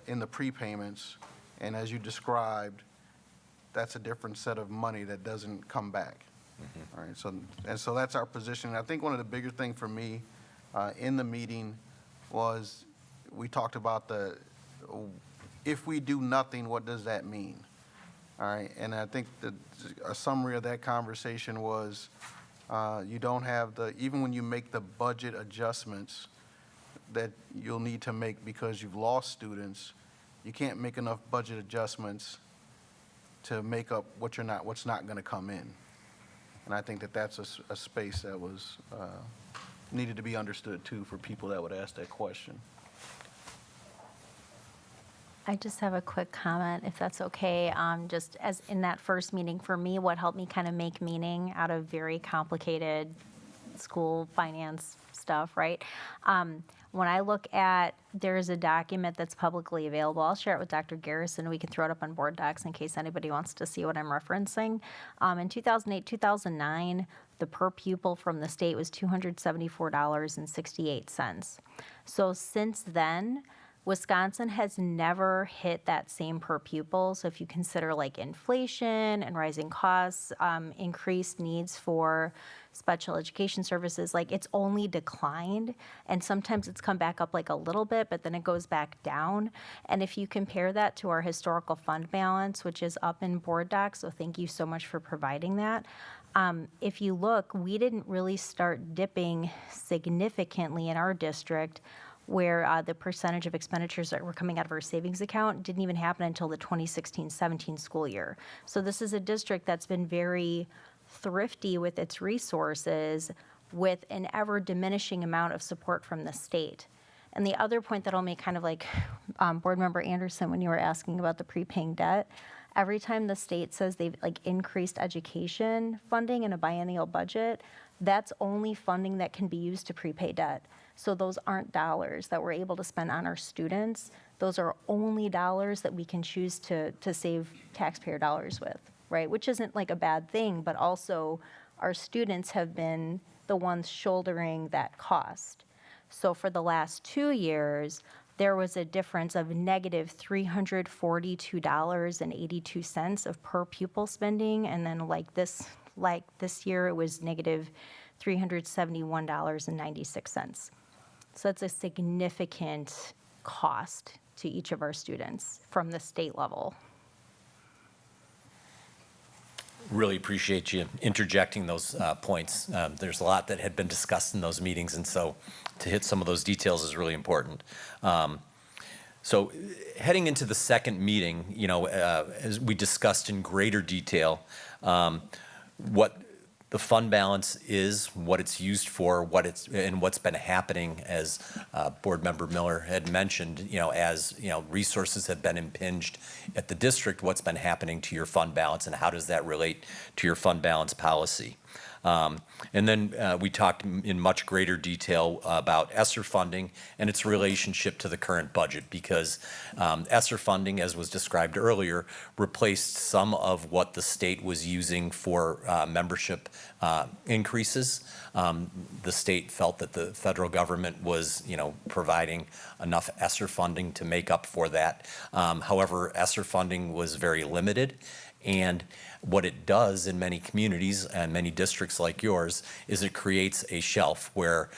S6: in the prepayments, and as you described, that's a different set of money that doesn't come back. All right, so that's our position. I think one of the bigger thing for me in the meeting was we talked about if we do nothing, what does that mean? All right, and I think that a summary of that conversation was you don't have even when you make the budget adjustments that you'll need to make because you've lost students, you can't make enough budget adjustments to make up what's not going to come in. And I think that that's a space that was needed to be understood too for people that would ask that question.
S7: I just have a quick comment, if that's okay. Just as in that first meeting, for me, what helped me kind of make meaning out of very complicated school finance stuff, right? When I look at, there's a document that's publicly available. I'll share it with Dr. Garrison. We can throw it up on board docs in case anybody wants to see what I'm referencing. In 2008, 2009, the per pupil from the state was $274.68. So since then, Wisconsin has never hit that same per pupil. So if you consider like inflation and rising costs, increased needs for special education services, like it's only declined. And sometimes it's come back up like a little bit, but then it goes back down. And if you compare that to our historical fund balance, which is up in board docs, so thank you so much for providing that. If you look, we didn't really start dipping significantly in our district where the percentage of expenditures that were coming out of our savings account didn't even happen until the 2016-17 school year. So this is a district that's been very thrifty with its resources with an ever diminishing amount of support from the state. And the other point that I'll make, kind of like Board Member Anderson, when you were asking about the prepaying debt, every time the state says they've like increased education funding in a biennial budget, that's only funding that can be used to prepay debt. So those aren't dollars that we're able to spend on our students. Those are only dollars that we can choose to save taxpayer dollars with, right? Which isn't like a bad thing, but also our students have been the ones shouldering that cost. So for the last 2 years, there was a difference of negative $342.82 of per pupil spending, and then like this year it was negative $371.96. So that's a significant cost to each of our students from the state level.
S11: Really appreciate you interjecting those points. There's a lot that had been discussed in those meetings, and so to hit some of those details is really important. So heading into the second meeting, as we discussed in greater detail, what the fund balance is, what it's used for, and what's been happening, as Board Member Miller had mentioned, as resources have been impinged at the district, what's been happening to your fund balance and how does that relate to your fund balance policy. And then we talked in much greater detail about ESSER funding and its relationship to the current budget, because ESSER funding, as was described earlier, replaced some of what the state was using for membership increases. The state felt that the federal government was, providing enough ESSER funding to make up for that. However, ESSER funding was very limited. And what it does in many communities and many districts like yours is it creates a shelf where,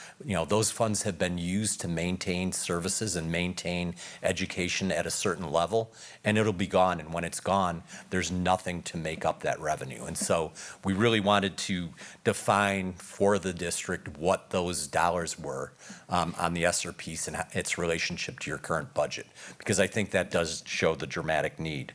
S11: those funds have been used to maintain services and maintain education at a certain level, and it'll be gone. And when it's gone, there's nothing to make up that revenue. And so we really wanted to define for the district what those dollars were on the ESSER piece and its relationship to your current budget, because I think that does show the dramatic need.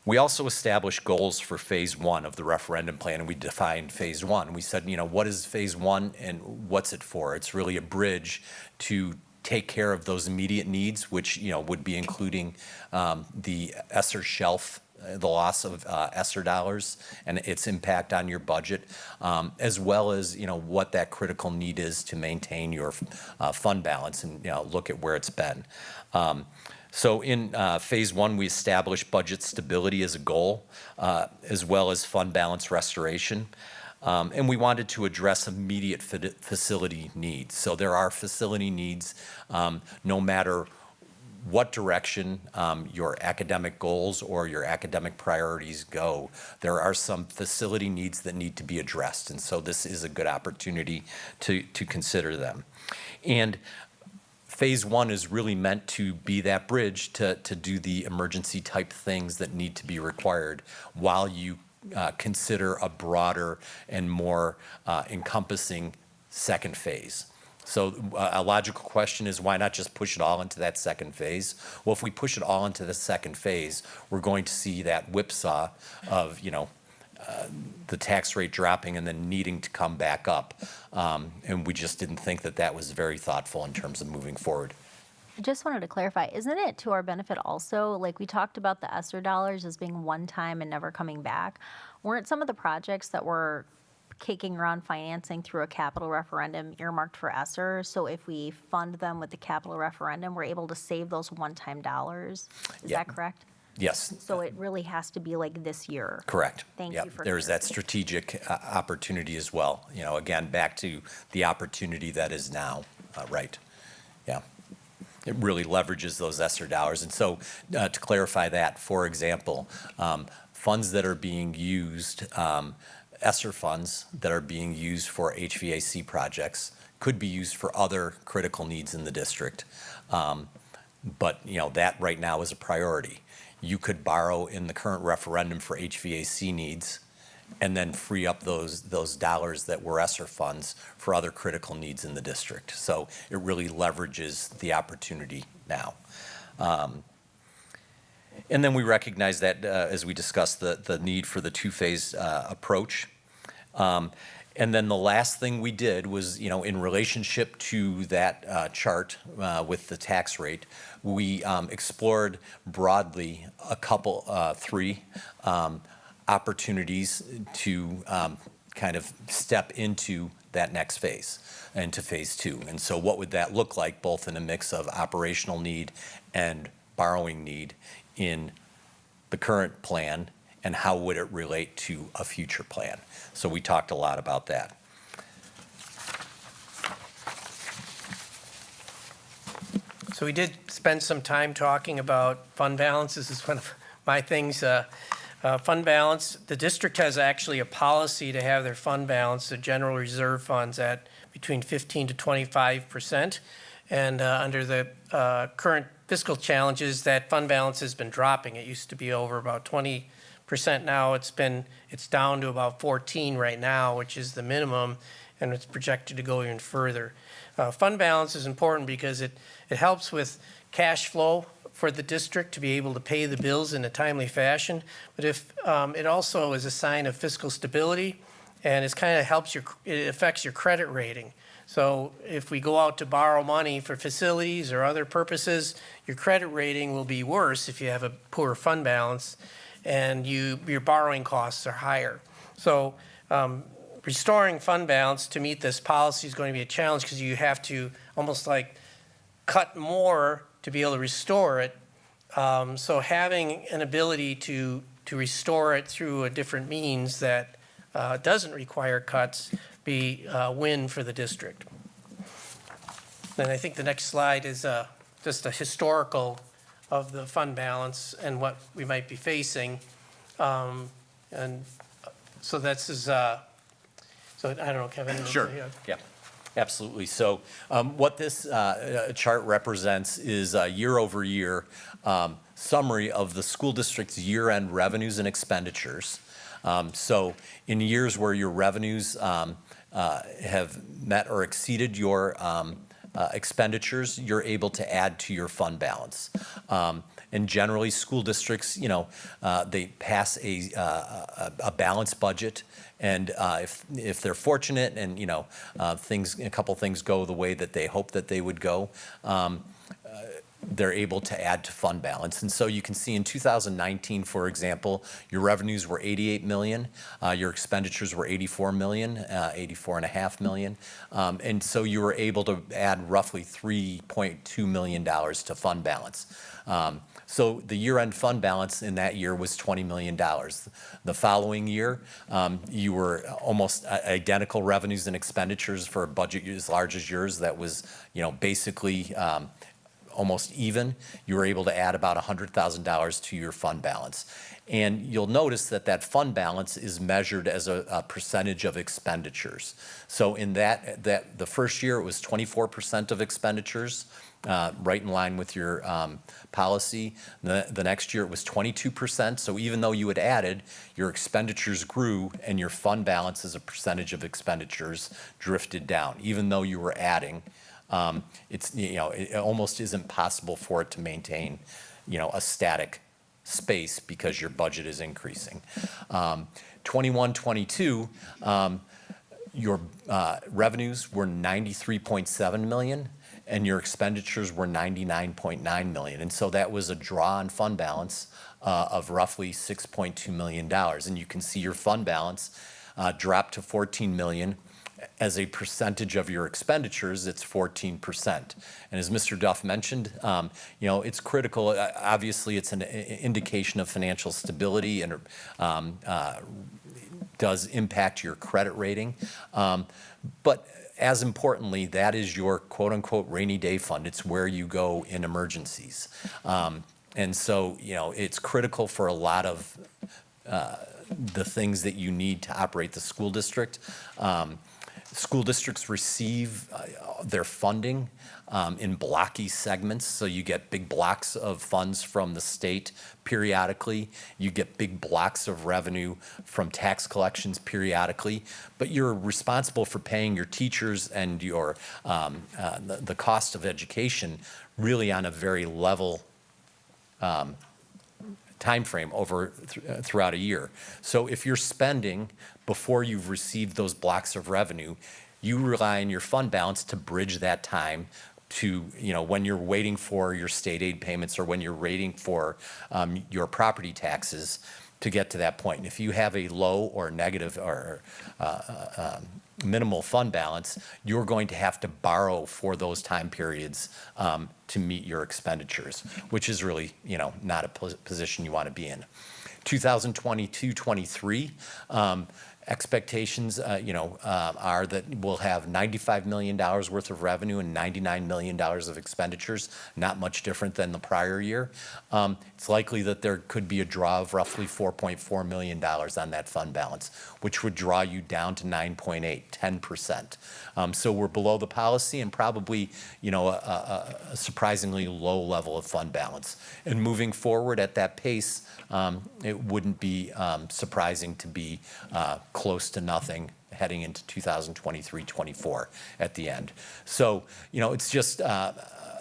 S11: We also established goals for phase one of the referendum plan, and we defined phase one. We said, what is phase one and what's it for? It's really a bridge to take care of those immediate needs, which, would be including the ESSER shelf, the loss of ESSER dollars and its impact on your budget, as well as, what that critical need is to maintain your fund balance and, look at where it's been. So in phase one, we established budget stability as a goal, as well as fund balance restoration. And we wanted to address immediate facility needs. So there are facility needs, no matter what direction your academic goals or your academic priorities go, there are some facility needs that need to be addressed. And so this is a good opportunity to consider them. And phase one is really meant to be that bridge to do the emergency type things that need to be required while you consider a broader and more encompassing second phase. So a logical question is, why not just push it all into that second phase? Well, if we push it all into the second phase, we're going to see that whipsaw of, the tax rate dropping and then needing to come back up. And we just didn't think that that was very thoughtful in terms of moving forward.
S7: I just wanted to clarify, isn't it to our benefit also, like we talked about the ESSER dollars as being one time and never coming back? Weren't some of the projects that were kicking around financing through a capital referendum earmarked for ESSER? So if we fund them with the capital referendum, we're able to save those one-time dollars? Is that correct?
S11: Yes.
S7: So it really has to be like this year?
S11: Correct.
S7: Thank
S11: Yep.
S7: you for
S11: There's that
S7: clarifying.
S11: strategic opportunity as well. Again, back to the opportunity that is now, right? Yeah. it really leverages those ESSER dollars. And so to clarify that, for example, funds that are being used, ESSER funds that are being used for HVAC projects could be used for other critical needs in the district. But that right now is a priority. You could borrow in the current referendum for HVAC needs and then free up those dollars that were ESSER funds for other critical needs in the district. So it really leverages the opportunity now. And then we recognize that, as we discussed, the need for the two-phase approach. And then the last thing we did was, in relationship to that chart with the tax rate, we explored broadly three opportunities to kind of step into that next phase, into phase two. And so what would that look like, both in a mix of operational need and borrowing need in the current plan, and how would it relate to a future plan? So we talked a lot about that.
S5: So we did spend some time talking about fund balance. This is one of my things. Fund balance, the district has actually a policy to have their fund balance, the general reserve funds, at between 15 to 25%. And under the current fiscal challenges, that fund balance has been dropping. It used to be over about 20%. Now it's down to about 14 right now, which is the minimum, and it's projected to go even further. Fund balance is important because it helps with cash flow for the district to be able to pay the bills in a timely fashion. But if it also is a sign of fiscal stability, and it kind of it affects your credit rating. So if we go out to borrow money for facilities or other purposes, your credit rating will be worse if you have a poor fund balance, and your borrowing costs are higher. So restoring fund balance to meet this policy is going to be a challenge, because you have to almost like cut more to be able to restore it. So having an ability to restore it through a different means that doesn't require cuts be a win for the district. And I think the next slide is just a historical of the fund balance and what we might be facing. And so this is, so I don't know, Kevin.
S11: Sure. Yeah. Absolutely. So what this chart represents is a year-over-year summary of the school district's year-end revenues and expenditures. So in years where your revenues have met or exceeded your expenditures, you're able to add to your fund balance. And generally, school districts, they pass a balanced budget, and if they're fortunate and a couple things go the way that they hope that they would go, they're able to add to fund balance. And so you can see in 2019, for example, your revenues were 88 million, your expenditures were 84 million, 84.5 million. And so you were able to add roughly $3.2 million to fund balance. So the year-end fund balance in that year was $20 million. The following year, you were almost identical revenues and expenditures for a budget as large as yours that was, basically almost even. You were able to add about $100,000 to your fund balance. And you'll notice that fund balance is measured as a percentage of expenditures. So in that the first year it was 24% of expenditures, right in line with your policy. The next year it was 22%. So even though you had added, your expenditures grew and your fund balance as a percentage of expenditures drifted down. Even though you were adding, it almost isn't possible for it to maintain, a static space because your budget is increasing. 21-22, your revenues were 93.7 million and your expenditures were 99.9 million. And so that was a draw on fund balance of roughly $6.2 million. And you can see your fund balance dropped to 14 million. As a percentage of your expenditures, it's 14%. And as Mr. Duff mentioned, it's critical. Obviously, it's an indication of financial stability and does impact your credit rating. But as importantly, that is your quote-unquote rainy day fund. It's where you go in emergencies. And so, it's critical for a lot of the things that you need to operate the school district. School districts receive their funding in blocky segments, so you get big blocks of funds from the state periodically. You get big blocks of revenue from tax collections periodically, but you're responsible for paying your teachers and your the cost of education really on a very level time frame over throughout a year. So if you're spending before you've received those blocks of revenue, you rely on your fund balance to bridge that time to, when you're waiting for your state aid payments or when you're waiting for your property taxes to get to that point. And if you have a low or negative or minimal fund balance, you're going to have to borrow for those time periods to meet your expenditures, which is really, not a position you want to be in. 2022-23, expectations, are that we'll have $95 million worth of revenue and $99 million of expenditures, not much different than the prior year. It's likely that there could be a draw of roughly $4.4 million on that fund balance, which would draw you down to 9.8, 10%. So we're below the policy and probably, a surprisingly low level of fund balance. And moving forward at that pace, it wouldn't be surprising to be close to nothing heading into 2023-24 at the end. So, it's just,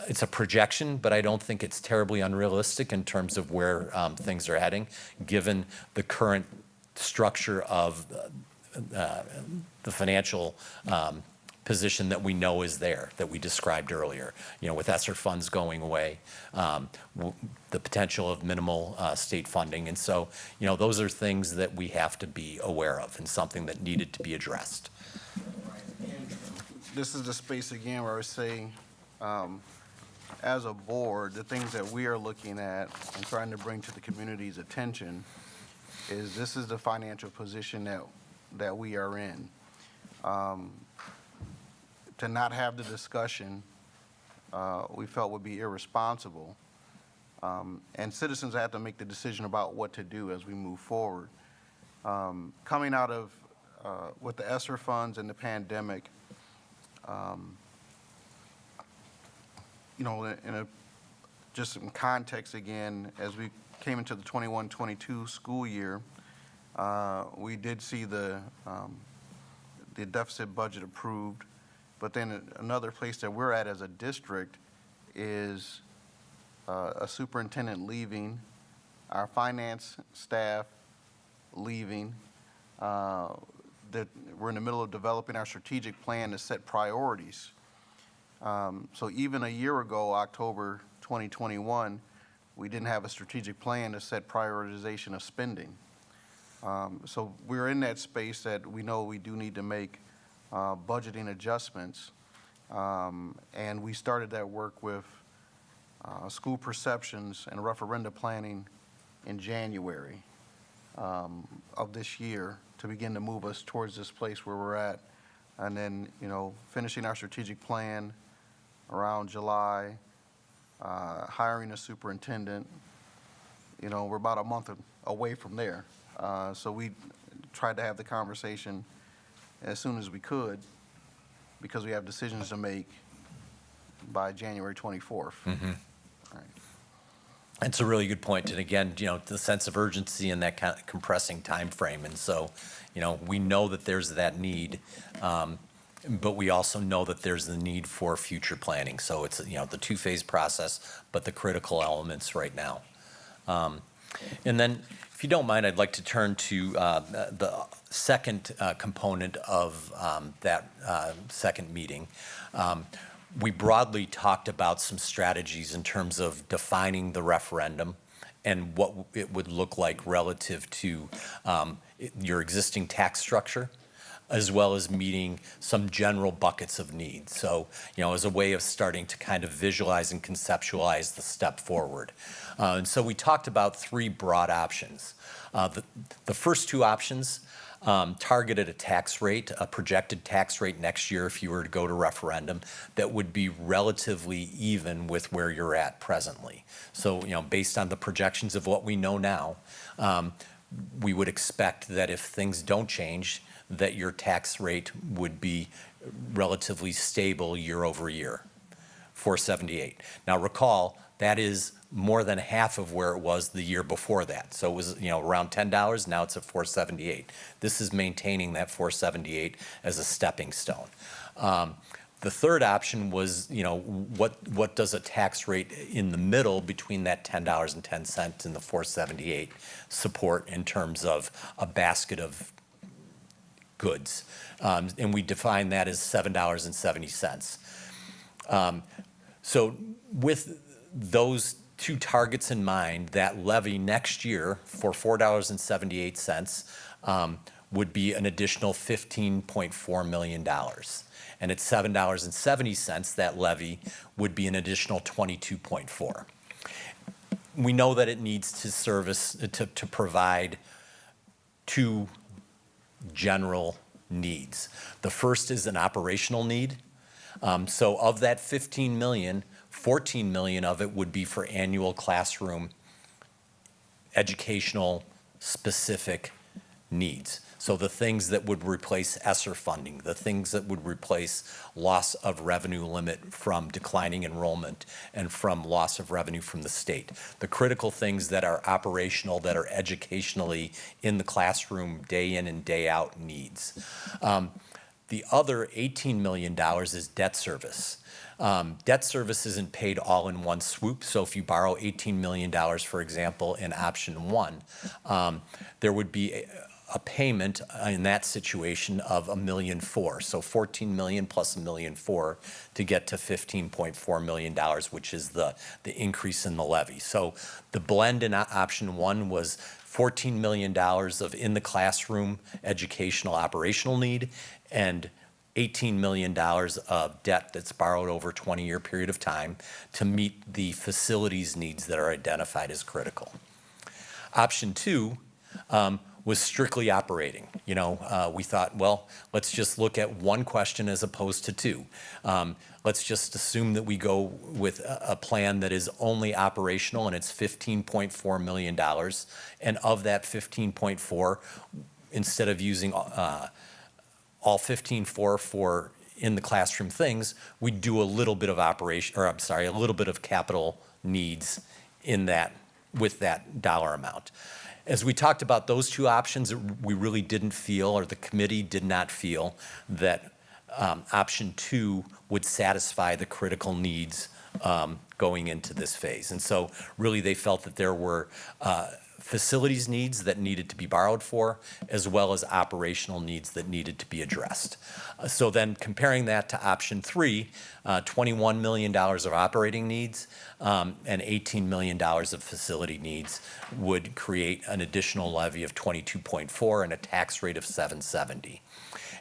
S11: it's a projection, but I don't think it's terribly unrealistic in terms of where things are heading, given the current structure of the financial position that we know is there, that we described earlier, with ESSER funds going away, the potential of minimal state funding. And so, those are things that we have to be aware of and something that needed to be addressed.
S6: This is the space again where I was saying, as a board, the things that we are looking at and trying to bring to the community's attention is this is the financial position that we are in. To not have the discussion, we felt would be irresponsible. And citizens have to make the decision about what to do as we move forward. Coming out of, with the ESSER funds and the pandemic, just some context again, as we came into the 21-22 school year, we did see the deficit budget approved. But then another place that we're at as a district is a superintendent leaving, our finance staff leaving. That we're in the middle of developing our strategic plan to set priorities. So even a year ago, October 2021, we didn't have a strategic plan to set prioritization of spending. So we're in that space that we know we do need to make budgeting adjustments, and we started that work with school perceptions and referendum planning in January of this year to begin to move us towards this place where we're at. And then, finishing our strategic plan around July, hiring a superintendent, we're about a month away from there. So we tried to have the conversation as soon as we could, because we have decisions to make by January 24th.
S11: Mm-hmm.
S6: All right.
S11: That's a really good point. And again, the sense of urgency and that kind of compressing time frame. And so, we know that there's that need, but we also know that there's the need for future planning. So it's, the two-phase process, but the critical elements right now. And then, if you don't mind, I'd like to turn to the second component of that second meeting. We broadly talked about some strategies in terms of defining the referendum and what it would look like relative to your existing tax structure. as well as meeting some general buckets of needs. So, as a way of starting to kind of visualize and conceptualize the step forward. And so we talked about three broad options. The first two options targeted a tax rate, a projected tax rate next year if you were to go to referendum, that would be relatively even with where you're at presently. So, based on the projections of what we know now, we would expect that if things don't change, that your tax rate would be relatively stable year over year, 478. Now recall, that is more than half of where it was the year before that. So it was, around $10, now it's at 478. This is maintaining that 478 as a stepping stone. The third option was, what does a tax rate in the middle between that $10.10 and the 478 support in terms of a basket of goods? And we define that as $7.70. So with those two targets in mind, that levy next year for $4.78 would be an additional $15.4 million. And at $7.70, that levy would be an additional 22.4. We know that it needs to to provide two general needs. The first is an operational need. So of that 15 million, 14 million of it would be for annual classroom educational specific needs. So the things that would replace ESSER funding, the things that would replace loss of revenue limit from declining enrollment and from loss of revenue from the state. The critical things that are operational, that are educationally in the classroom day in and day out needs. The other $18 million is debt service. Debt service isn't paid all in one swoop. So if you borrow $18 million, for example, in option one, there would be a payment in that situation of $1.4 million. So 14 million plus $1.4 million to get to $15.4 million, which is the increase in the levy. So the blend in option one was $14 million of in the classroom educational operational need and $18 million of debt that's borrowed over a 20-year period of time to meet the facilities needs that are identified as critical. Option two was strictly operating. We thought, well, let's just look at one question as opposed to two. Let's just assume that we go with a plan that is only operational and it's $15.4 million. And of that 15.4, instead of using all 15.4 for in the classroom things, we do a little bit of a little bit of capital needs in that with that dollar amount. As we talked about those two options, we really didn't feel, or the committee did not feel, that option two would satisfy the critical needs going into this phase. And so really they felt that there were facilities needs that needed to be borrowed for, as well as operational needs that needed to be addressed. So then comparing that to option three, $21 million of operating needs and $18 million of facility needs would create an additional levy of 22.4 and a tax rate of 770.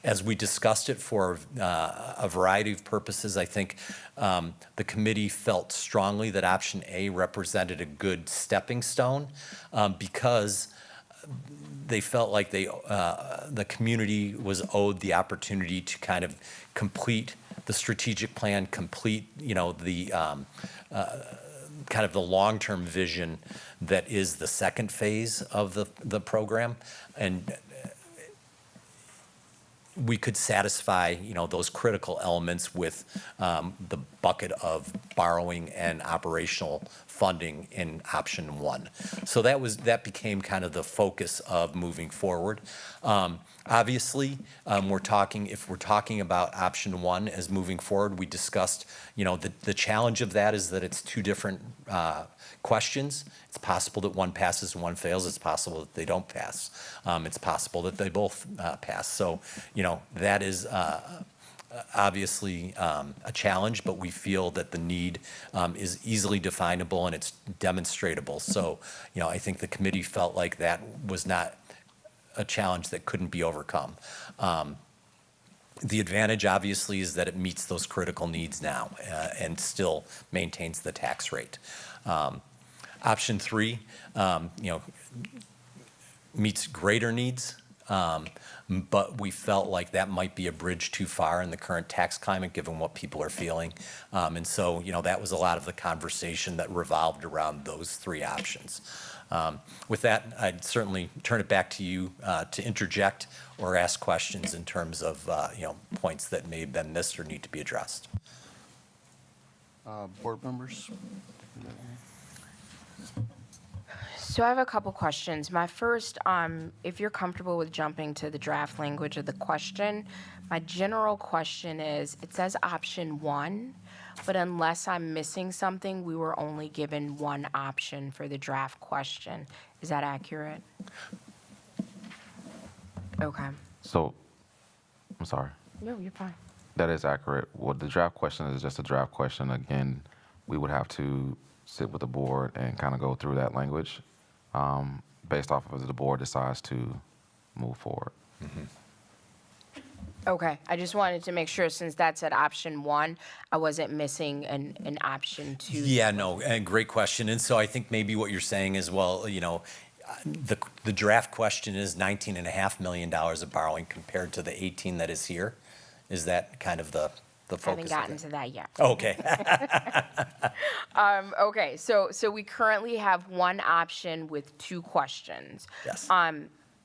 S11: As we discussed it for a variety of purposes, I think the committee felt strongly that option A represented a good stepping stone because they felt like the community was owed the opportunity to kind of complete the strategic plan, complete the kind of the long-term vision that is the second phase of the program, and we could satisfy, those critical elements with the bucket of borrowing and operational funding in option one. So that became kind of the focus of moving forward. Obviously, if we're talking about option one as moving forward, we discussed, the challenge of that is that it's two different questions. It's possible that one passes and one fails. It's possible that they don't pass. It's possible that they both pass. So, that is obviously a challenge, but we feel that the need is easily definable and it's demonstratable. So, I think the committee felt like that was not a challenge that couldn't be overcome. The advantage, obviously, is that it meets those critical needs now and still maintains the tax rate. Option 3, meets greater needs, but we felt like that might be a bridge too far in the current tax climate, given what people are feeling. And so, that was a lot of the conversation that revolved around those 3 options. With that, I'd certainly turn it back to you to interject or ask questions in terms of, points that may have been missed or need to be addressed.
S6: Board members?
S8: So I have a couple questions. My first, if you're comfortable with jumping to the draft language of the question, my general question is, it says option 1, but unless I'm missing something, we were only given 1 option for the draft question. Is that accurate? Okay.
S4: So, I'm sorry.
S8: No, you're fine.
S4: That is accurate. Well, the draft question is just a draft question. Again, we would have to sit with the board and kind of go through that language based off of if the board decides to move forward.
S8: Okay, I just wanted to make sure, since that said option 1, I wasn't missing an option 2.
S11: Yeah, no, and great question. And so I think maybe what you're saying is, well, the draft question is $19.5 million of borrowing compared to the 18 that is here. Is that kind of the focus?
S8: I haven't gotten to that yet.
S11: Okay.
S8: Okay, so we currently have 1 option with 2 questions.
S11: Yes.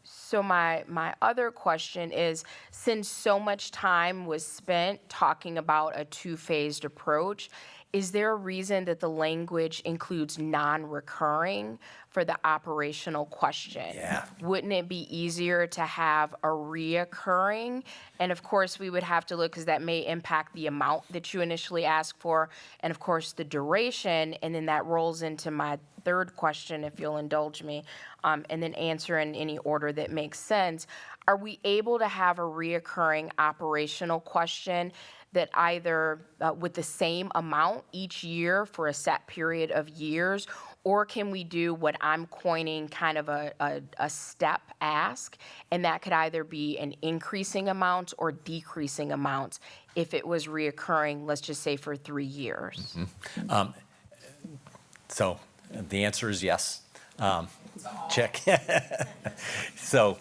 S8: So my other question is, since so much time was spent talking about a 2-phased approach, is there a reason that the language includes non-recurring for the operational question?
S11: Yeah.
S8: Wouldn't it be easier to have a reoccurring? And of course, we would have to look, because that may impact the amount that you initially asked for, and of course, the duration, and then that rolls into my third question, if you'll indulge me, and then answer in any order that makes sense. Are we able to have a reoccurring operational question that either with the same amount each year for a set period of years, or can we do what I'm coining kind of a step ask, and that could either be an increasing amount or decreasing amount if it was reoccurring, let's just say for 3 years?
S11: So the answer is yes. Check. So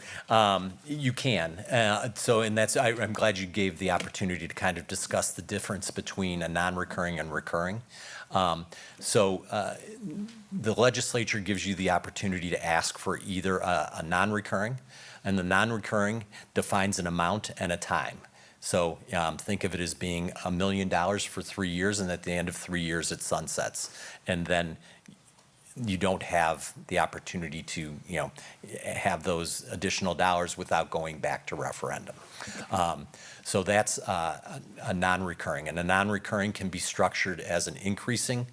S11: you can. And that's, I'm glad you gave the opportunity to kind of discuss the difference between a non-recurring and recurring. The legislature gives you the opportunity to ask for either a non-recurring, and the non-recurring defines an amount and a time. So think of it as being $1 million for 3 years, and at the end of 3 years, it sunsets. And then you don't have the opportunity to, have those additional dollars without going back to referendum. So that's a non-recurring. And a non-recurring can be structured as an increasing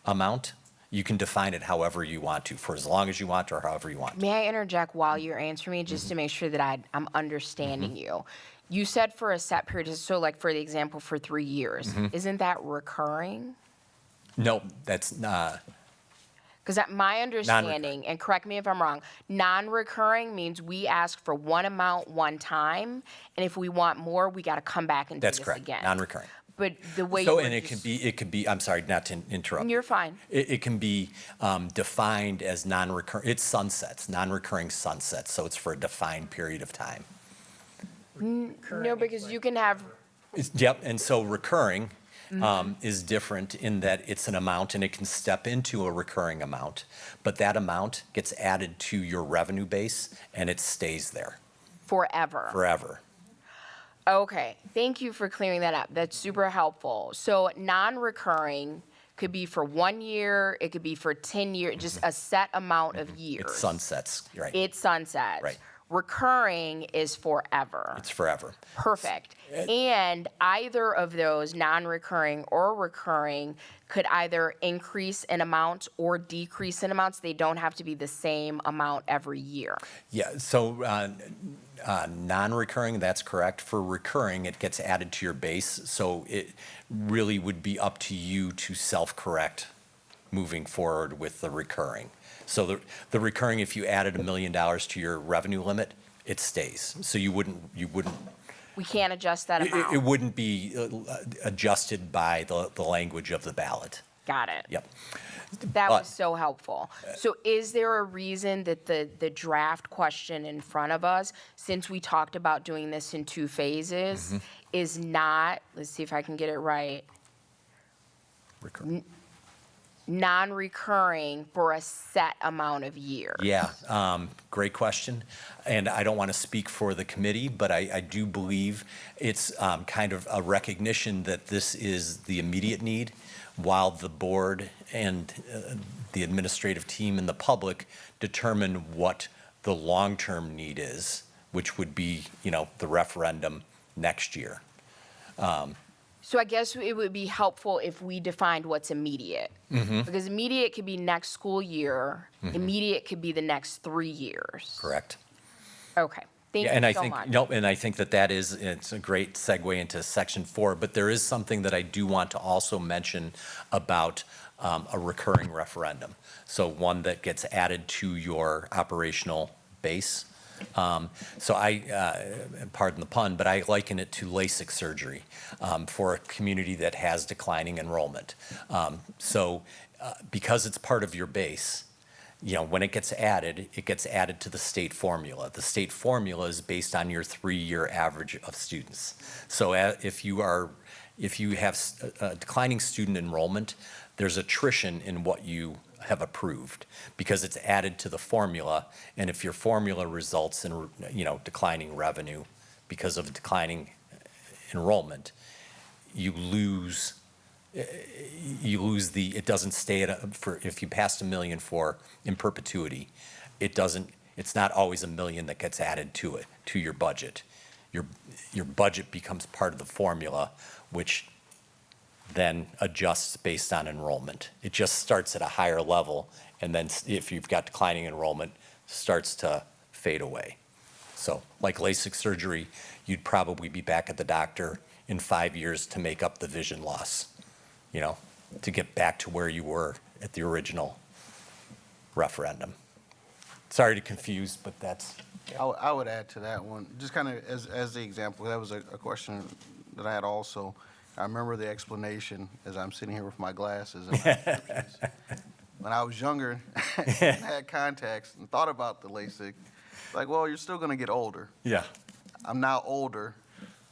S11: amount. You can define it however you want to, for as long as you want or however you want.
S8: May I interject while you're answering me, just to make sure that I'm understanding you? You said for a set period, so like for the example, for 3 years. Isn't that recurring?
S11: No, that's
S8: Because my understanding, and correct me if I'm wrong, non-recurring means we ask for one amount one time, and if we want more, we got to come back and do
S11: that's
S8: this
S11: correct.
S8: again.
S11: Non-recurring.
S8: But the way
S11: So,
S8: you
S11: and it could be. I'm sorry, not to interrupt.
S8: You're fine.
S11: It can be defined as non-recurring. It's sunsets, non-recurring sunsets. So it's for a defined period of time.
S8: No, because you can have,
S11: Yep. And so recurring is different in that it's an amount, and it can step into a recurring amount, but that amount gets added to your revenue base and it stays there
S8: forever.
S11: forever.
S8: Okay, thank you for clearing that up. That's super helpful. So non-recurring could be for 1 year, it could be for 10 years, just a set amount of years.
S11: It sunsets, right?
S8: It sunsets.
S11: Right.
S8: Recurring is forever.
S11: It's forever.
S8: Perfect. And either of those, non-recurring or recurring, could either increase in amounts or decrease in amounts. They don't have to be the same amount every year.
S11: Yeah, so non-recurring, that's correct. For recurring, it gets added to your base, so it really would be up to you to self-correct moving forward with the recurring. So the recurring, if you added $1 million to your revenue limit, it stays. So you wouldn't
S8: We can't adjust that
S11: It
S8: amount.
S11: wouldn't be adjusted by the language of the ballot.
S8: Got it.
S11: Yep.
S8: That
S11: But-
S8: was so helpful. So is there a reason that the draft question in front of us, since we talked about doing this in 2 phases, is not, let's see if I can get it right, non-recurring for a set amount of years?
S11: Yeah, great question. And I don't want to speak for the committee, but I do believe it's kind of a recognition that this is the immediate need, while the board and the administrative team and the public determine what the long-term need is, which would be, the referendum next year.
S8: So I guess it would be helpful if we defined what's immediate. Because immediate could be next school year, immediate could be the next 3 years.
S11: Correct.
S8: Okay, thank
S11: Yeah, and
S8: you
S11: I
S8: so
S11: think,
S8: much.
S11: and I think it's a great segue into section 4, but there is something that I do want to also mention about a recurring referendum. So one that gets added to your operational base. So pardon the pun, but I liken it to LASIK surgery for a community that has declining enrollment. So because it's part of your base, when it gets added to the state formula. The state formula is based on your 3-year average of students. So if you have a declining student enrollment, there's attrition in what you have approved because it's added to the formula. And if your formula results in, declining revenue because of declining enrollment, you lose it doesn't stay if you passed $1 million in perpetuity, it's not always $1 million that gets added to your budget. Your budget becomes part of the formula, which then adjusts based on enrollment. It just starts at a higher level, and then if you've got declining enrollment, starts to fade away. So like LASIK surgery, you'd probably be back at the doctor in 5 years to make up the vision loss, to get back to where you were at the original referendum. Sorry to confuse, but that's.
S6: I would add to that one, just kind of as the example, that was a question that I had also. I remember the explanation as I'm sitting here with my glasses and my prescriptions. When I was younger and had contacts and thought about the LASIK, like, well, you're still going to get older.
S11: Yeah.
S6: I'm now older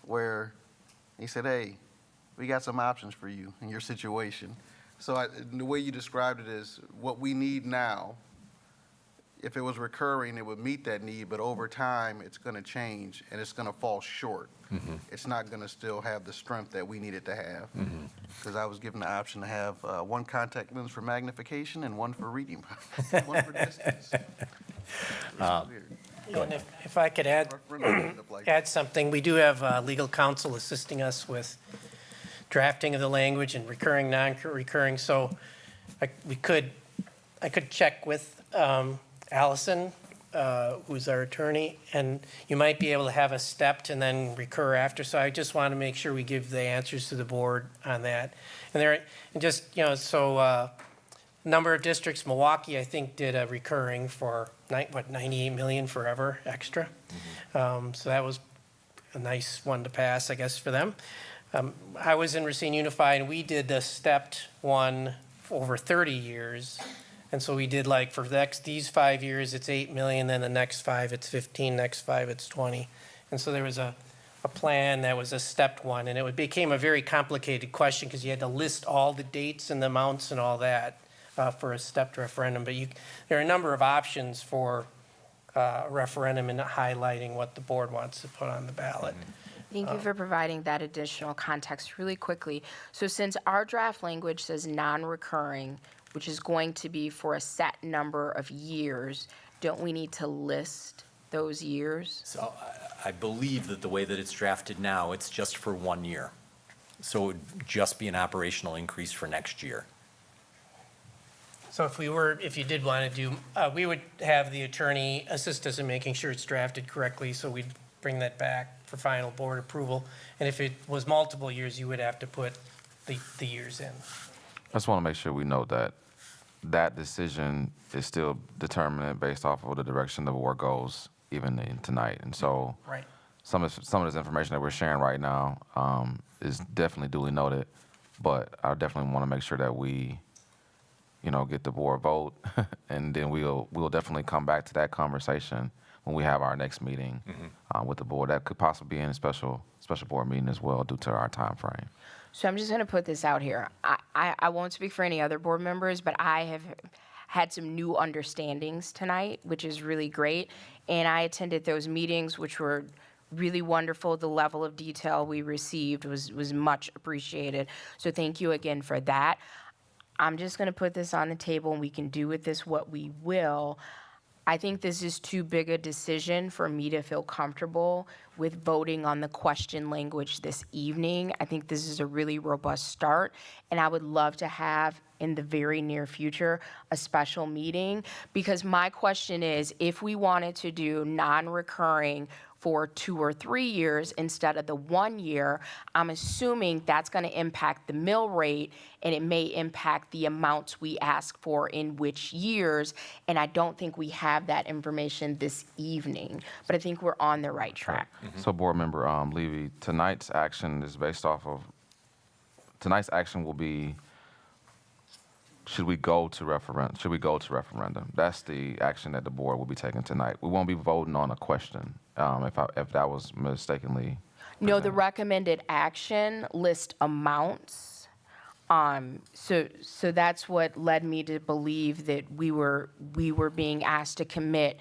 S6: where he said, hey, we got some options for you in your situation. So the way you described it is what we need now. If it was recurring, it would meet that need, but over time, it's going to change and it's going to fall short. It's not going to still have the strength that we need it to have. Because I was given the option to have 1 contact lens for magnification and 1 for reading, 1 for distance.
S5: And if I could add something, we do have legal counsel assisting us with drafting of the language and recurring, non-recurring. So I could check with Allison, who's our attorney, and you might be able to have a stepped and then recur after. So I just want to make sure we give the answers to the board on that. Number of districts, Milwaukee, I think, did a recurring for 98 million forever extra. So that was a nice one to pass, I guess, for them. I was in Racine Unified, and we did the stepped one for over 30 years. And so we did for these 5 years, it's 8 million, then the next 5, it's 15, next 5, it's 20. And so there was a plan that was a stepped one, and it became a very complicated question because you had to list all the dates and the amounts and all that for a stepped referendum. But there are a number of options for a referendum and highlighting what the board wants to put on the ballot.
S8: Thank you for providing that additional context really quickly. So since our draft language says non-recurring, which is going to be for a set number of years, don't we need to list those years?
S11: So I believe that the way that it's drafted now, it's just for 1 year. So it would just be an operational increase for next year.
S5: So if you did want to do, we would have the attorney assist us in making sure it's drafted correctly, so we'd bring that back for final board approval. And if it was multiple years, you would have to put the years in.
S4: I just want to make sure we know that decision is still determined based off of the direction the board goes, even in tonight. And so,
S5: Right.
S4: some of this information that we're sharing right now is definitely duly noted, but I definitely want to make sure that we, get the board vote, and then we'll definitely come back to that conversation when we have our next meeting with the board. That could possibly be in a special board meeting as well due to our time frame.
S8: So I'm just going to put this out here. I won't speak for any other board members, but I have had some new understandings tonight, which is really great. And I attended those meetings, which were really wonderful. The level of detail we received was much appreciated. So thank you again for that. I'm just going to put this on the table, and we can do with this what we will. I think this is too big a decision for me to feel comfortable with voting on the question language this evening. I think this is a really robust start, and I would love to have in the very near future a special meeting, because my question is, if we wanted to do non-recurring for 2 or 3 years instead of the 1 year, I'm assuming that's going to impact the mill rate, and it may impact the amounts we ask for in which years, and I don't think we have that information this evening, but I think we're on the right track.
S4: So Board Member Levy, tonight's action is based off of, tonight's action will be, should we go to referendum? That's the action that the board will be taking tonight. We won't be voting on a question, if that was mistakenly.
S8: No, the recommended action list amounts. So that's what led me to believe that we were being asked to commit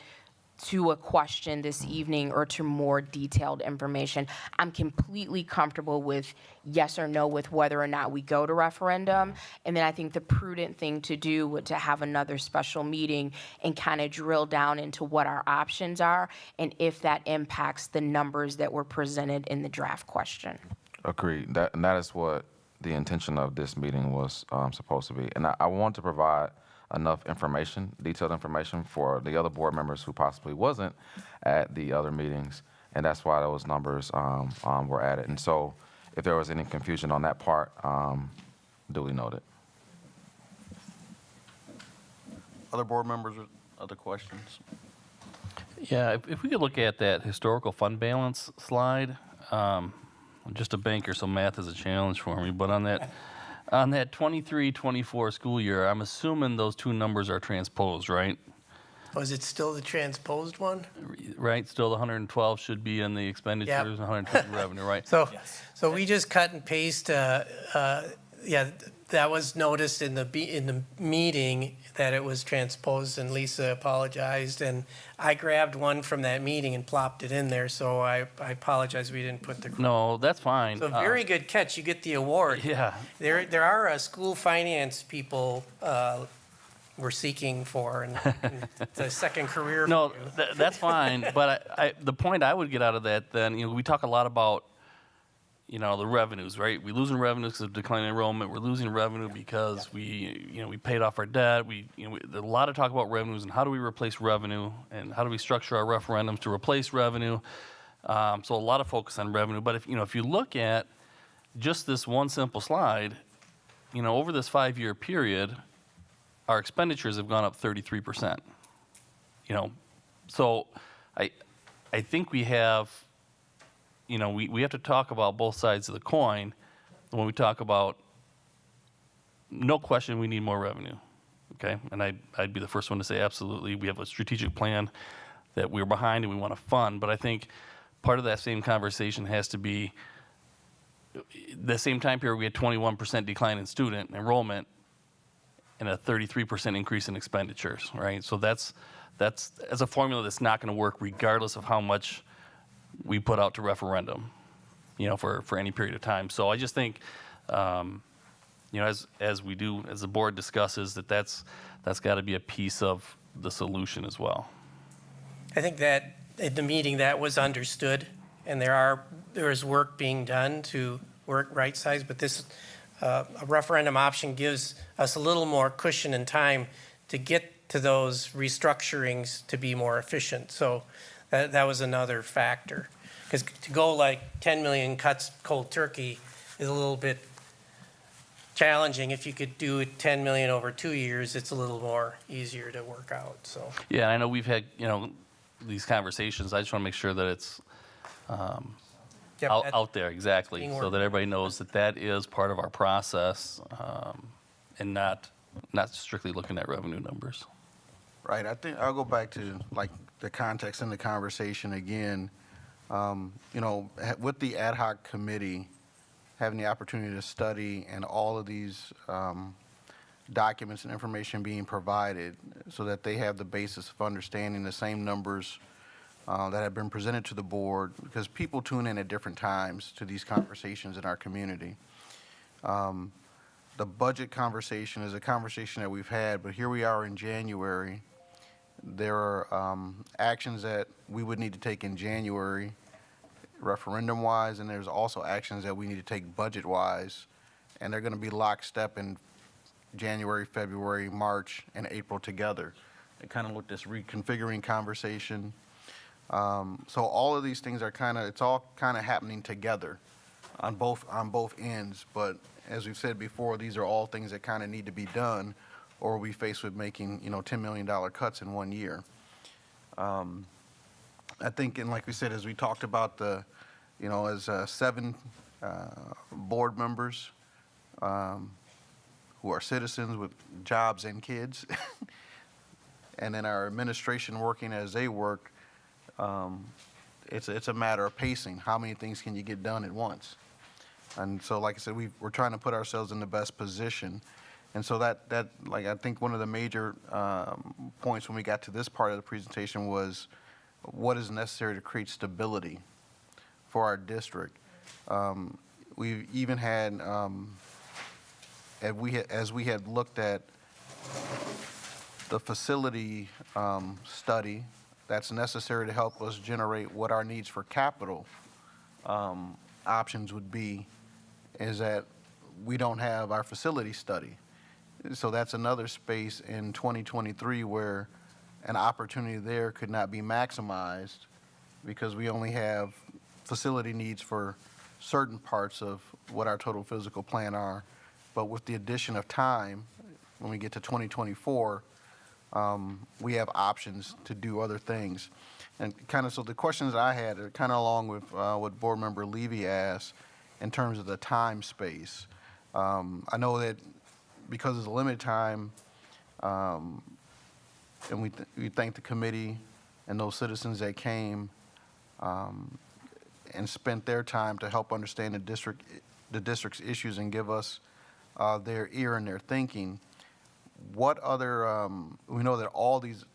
S8: to a question this evening or to more detailed information. I'm completely comfortable with yes or no with whether or not we go to referendum. And then I think the prudent thing to do would to have another special meeting and kind of drill down into what our options are and if that impacts the numbers that were presented in the draft question.
S4: Agreed. That is what the intention of this meeting was supposed to be. And I want to provide enough information, detailed information for the other board members who possibly wasn't at the other meetings, and that's why those numbers were added. And so if there was any confusion on that part, duly noted.
S3: Other board members with other questions?
S1: Yeah,
S3: If we could look at that historical fund balance slide, I'm just a banker, so math is a challenge for me, but on that 23-24 school year, I'm assuming those two numbers are transposed, right?
S5: Was it still the transposed one?
S3: Right, still the 112 should be in the expenditures, and 120 revenue, right?
S5: So we just cut and paste, that was noticed in the meeting that it was transposed, and Lisa apologized, and I grabbed one from that meeting and plopped it in there, so I apologize we didn't put the.
S3: No, that's fine.
S5: So very good catch, you get the award.
S3: Yeah.
S5: There are school finance people we're seeking for, and it's a second career
S3: No,
S5: for you.
S3: that's fine, but the point I would get out of that then, we talk a lot about, the revenues, right? We're losing revenues because of declining enrollment. We're losing revenue because we paid off our debt. There's a lot of talk about revenues and how do we replace revenue and how do we structure our referendums to replace revenue. So a lot of focus on revenue. But if you look at just this one simple slide, over this 5-year period, our expenditures have gone up 33%. So I think we have. We have to talk about both sides of the coin when we talk about, no question, we need more revenue, okay? And I'd be the first one to say absolutely. We have a strategic plan that we're behind and we want to fund, but I think part of that same conversation has to be the same time period we had 21% decline in student enrollment and a 33% increase in expenditures, right? So that's as a formula that's not going to work regardless of how much we put out to referendum, for any period of time. So I just think, as the board discusses, that's got to be a piece of the solution as well.
S5: I think that at the meeting that was understood, and there is work being done to work right size, but this a referendum option gives us a little more cushion and time to get to those restructurings to be more efficient. So that was another factor. Because to go like 10 million cuts cold turkey is a little bit challenging. If you could do 10 million over 2 years, it's a little more easier to work out. So
S3: Yeah, I know we've had these conversations. I just want to make sure that it's
S5: Yep,
S3: out there, exactly,
S5: being
S3: so
S5: worked
S3: that
S5: on.
S3: everybody knows that that is part of our process, and not strictly looking at revenue numbers.
S6: Right, I think I'll go back to like the context in the conversation again. With the ad hoc committee, having the opportunity to study and all of these documents and information being provided so that they have the basis of understanding the same numbers that have been presented to the board, because people tune in at different times to these conversations in our community. The budget conversation is a conversation that we've had, but here we are in January. There are actions that we would need to take in January, referendum-wise, and there's also actions that we need to take budget-wise, and they're going to be lockstep in January, February, March, and April together. It kind of looked this reconfiguring conversation. So all of these things are it's all kind of happening together on both ends. But as we've said before, these are all things that kind of need to be done, or we face with making, $10 million cuts in 1 year. I think, and like we said, as we talked about as 7 board members who are citizens with jobs and kids, and then our administration working as they work, it's a matter of pacing. How many things can you get done at once? And so, like I said, we're trying to put ourselves in the best position. And so that I think one of the major points when we got to this part of the presentation was what is necessary to create stability for our district. We even had, as we had looked at the facility study that's necessary to help us generate what our needs for capital options would be, is that we don't have our facility study. So that's another space in 2023 where an opportunity there could not be maximized because we only have facility needs for certain parts of what our total physical plan are. But with the addition of time, when we get to 2024, we have options to do other things. And so the questions I had are kind of along with what Board Member Levy asked in terms of the time space. I know that because it's a limited time, and we thank the committee and those citizens that came and spent their time to help understand the district's issues and give us their ear and their thinking. What other, we know that all these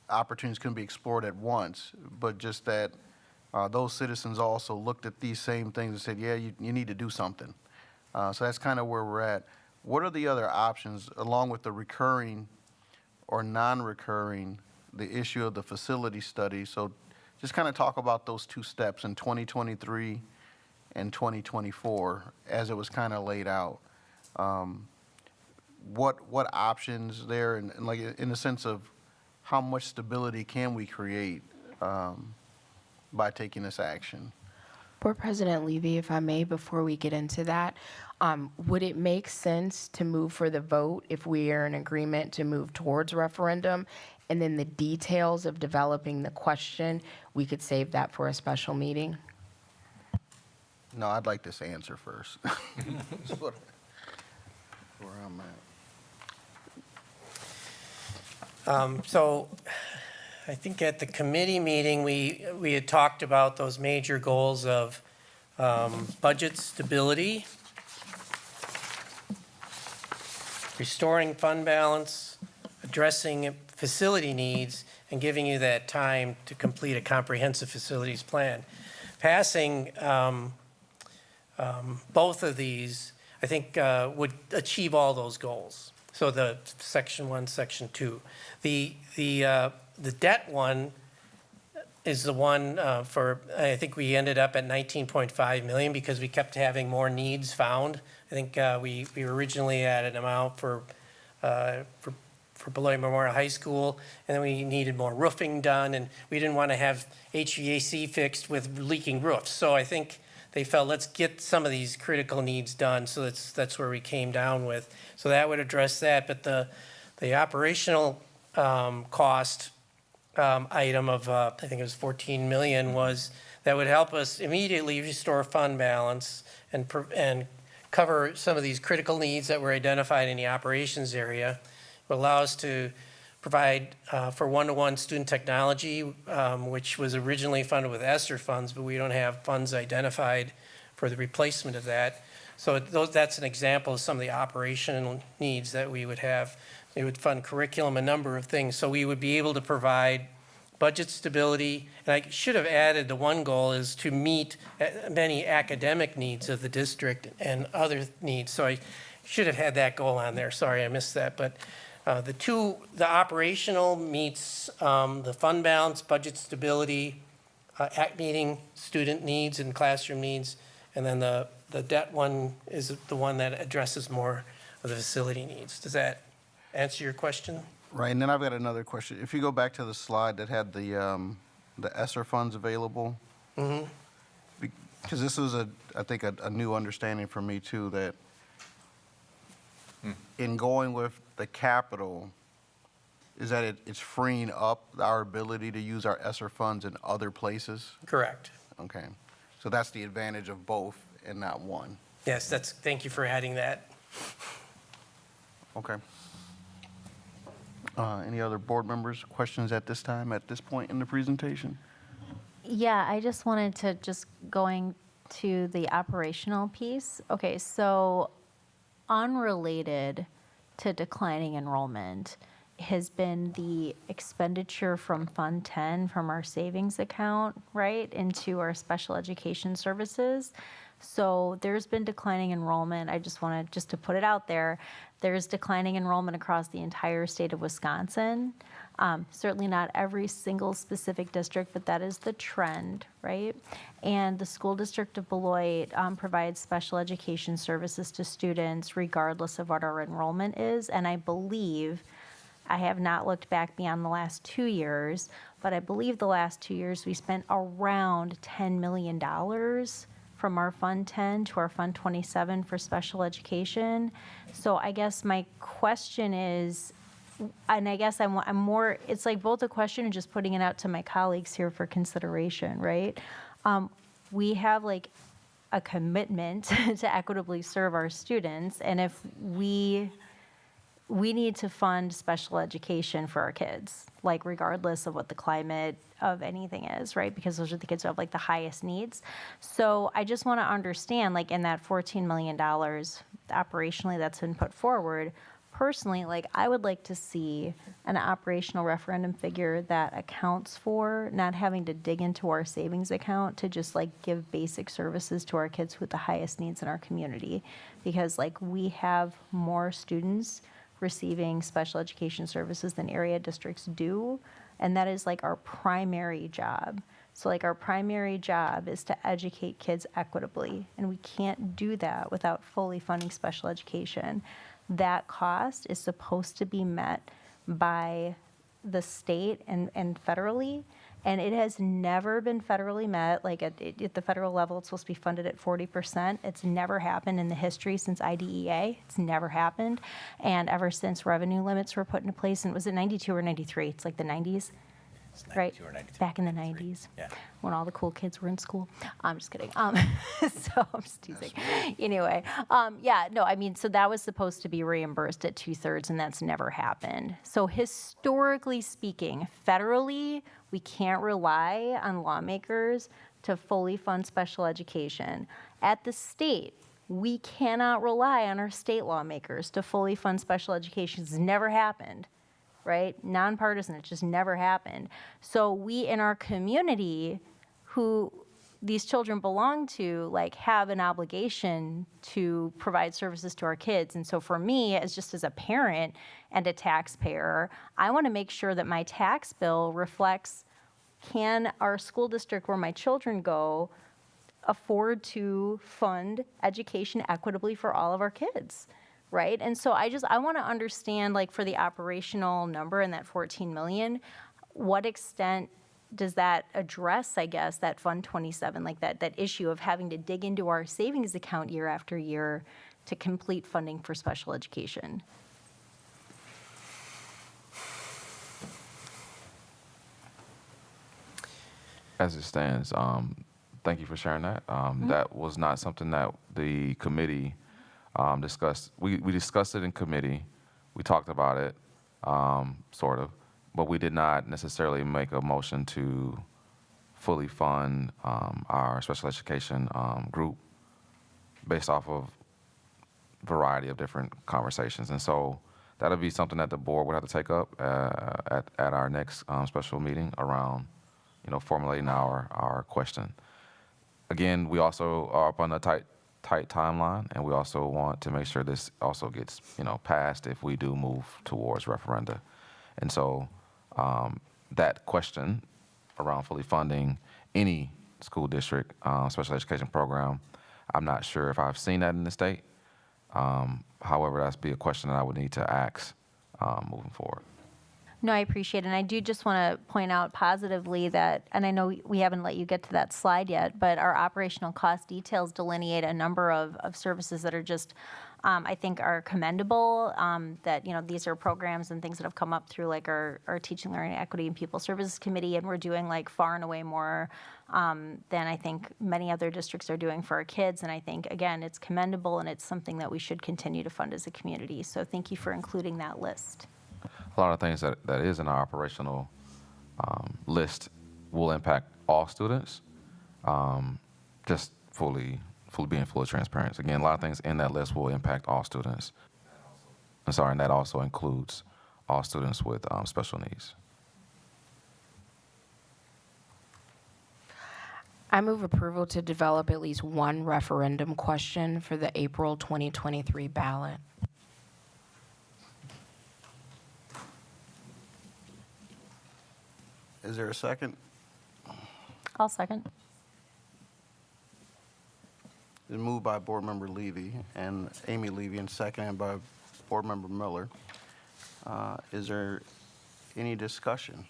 S6: opportunities can be explored at once, but just that those citizens also looked at these same things and said, yeah, you need to do something. So that's kind of where we're at. What are the other options, along with the recurring or non-recurring, the issue of the facility study? So just kind of talk about those two steps in 2023 and 2024 as it was kind of laid out. What options there, and like in the sense of how much stability can we create by taking this action?
S8: Board President Levy, if I may, before we get into that, would it make sense to move for the vote if we are in agreement to move towards referendum? And then the details of developing the question, we could save that for a special meeting?
S6: No, I'd like this answer first. That's where I'm at.
S5: So I think at the committee meeting, we had talked about those major goals of budget stability, restoring fund balance, addressing facility needs, and giving you that time to complete a comprehensive facilities plan. Passing both of these, I think, would achieve all those goals. So the section 1, section 2. The debt one is the one for, I think we ended up at 19.5 million because we kept having more needs found. I think we were originally at an amount for Beloit Memorial High School, and then we needed more roofing done, and we didn't want to have HVAC fixed with leaking roofs. So I think they felt, let's get some of these critical needs done. So that's where we came down with. So that would address that. But the operational cost item of, I think it was 14 million, was that would help us immediately restore fund balance and cover some of these critical needs that were identified in the operations area. It would allow us to provide for one-to-one student technology, which was originally funded with ESSER funds, but we don't have funds identified for the replacement of that. So that's an example of some of the operational needs that we would have. It would fund curriculum, a number of things. So we would be able to provide budget stability. And I should have added the one goal is to meet many academic needs of the district and other needs. So I should have had that goal on there. Sorry, I missed that. But the operational meets the fund balance, budget stability, meeting student needs and classroom needs. And then the debt one is the one that addresses more of the facility needs. Does that answer your question?
S6: Right, and then I've got another question. If you go back to the slide that had the ESSER funds available, because this was I think a new understanding for me too, that in going with the capital, is that it's freeing up our ability to use our ESSER funds in other places?
S5: Correct.
S6: Okay, so that's the advantage of both and not one.
S5: Yes, thank you for adding that.
S6: Okay. Any other board members, questions at this time, at this point in the presentation?
S7: Yeah, I just wanted to going to the operational piece. Okay, so unrelated to declining enrollment has been the expenditure from Fund 10 from our savings account, right, into our special education services. So there's been declining enrollment. I just wanted to put it out there. There's declining enrollment across the entire state of Wisconsin. Certainly not every single specific district, but that is the trend, right? And the school district of Beloit provides special education services to students regardless of what our enrollment is. And I believe, I have not looked back beyond the last 2 years, but I believe the last 2 years we spent around $10 million from our Fund 10 to our Fund 27 for special education. So I guess my question is, and I guess I'm more, it's like both a question and just putting it out to my colleagues here for consideration, right? We have like a commitment to equitably serve our students, and if we need to fund special education for our kids, like regardless of what the climate of anything is, right? Because those are the kids who have like the highest needs. So I just want to understand, like in that $14 million operationally that's been put forward, personally, like I would like to see an operational referendum figure that accounts for not having to dig into our savings account to just like give basic services to our kids with the highest needs in our community. Because like we have more students receiving special education services than area districts do, and that is like our primary job. So like our primary job is to educate kids equitably, and we can't do that without fully funding special education. That cost is supposed to be met by the state and federally, and it has never been federally met. Like at the federal level, it's supposed to be funded at 40%. It's never happened in the history since IDEA. It's never happened. And ever since revenue limits were put into place, and was it 92 or 93? It's like the 90s. Right, back in the 90s,
S11: Yeah.
S7: when all the cool kids were in school. I'm just kidding. So I'm just teasing. Anyway, yeah, no, I mean, so that was supposed to be reimbursed at 2/3, and that's never happened. So historically speaking, federally, we can't rely on lawmakers to fully fund special education. At the state, we cannot rely on our state lawmakers to fully fund special education. It's never happened. Right? Nonpartisan, it just never happened. So we in our community who these children belong to, like, have an obligation to provide services to our kids. And so for me, as a parent and a taxpayer, I want to make sure that my tax bill reflects, can our school district where my children go afford to fund education equitably for all of our kids? Right? And so I want to understand, like, for the operational number in that 14 million, what extent does that address, I guess, that Fund 27, like that issue of having to dig into our savings account year after year to complete funding for special education?
S4: As it stands, thank you for sharing that. That was not something that the committee discussed. We discussed it in committee. We talked about it, sort of, but we did not necessarily make a motion to fully fund our special education group based off of variety of different conversations. And so that'll be something that the board would have to take up at our next special meeting around, formulating our question. Again, we also are up on a tight timeline, and we also want to make sure this also gets, passed if we do move towards referenda. And so that question around fully funding any school district special education program, I'm not sure if I've seen that in the state. However, that's be a question that I would need to ask moving forward.
S7: No, I appreciate it. And I do just want to point out positively that, and I know we haven't let you get to that slide yet, but our operational cost details delineate a number of services that are just, I think, are commendable, that, these are programs and things that have come up through like our Teaching, Learning, Equity, and People Services Committee, and we're doing like far and away more than I think many other districts are doing for our kids. And I think, again, it's commendable and it's something that we should continue to fund as a community. So thank you for including that list.
S4: A lot of things that is in our operational list will impact all students, just being fully transparent. Again, a lot of things in that list will impact all students. And that also includes all students with special needs.
S8: I move approval to develop at least one referendum question for the April 2023 ballot.
S6: Is there a second?
S7: I'll second.
S6: It's moved by Board Member Levy and Amy Levy, and seconded by Board Member Miller. Is there any discussion?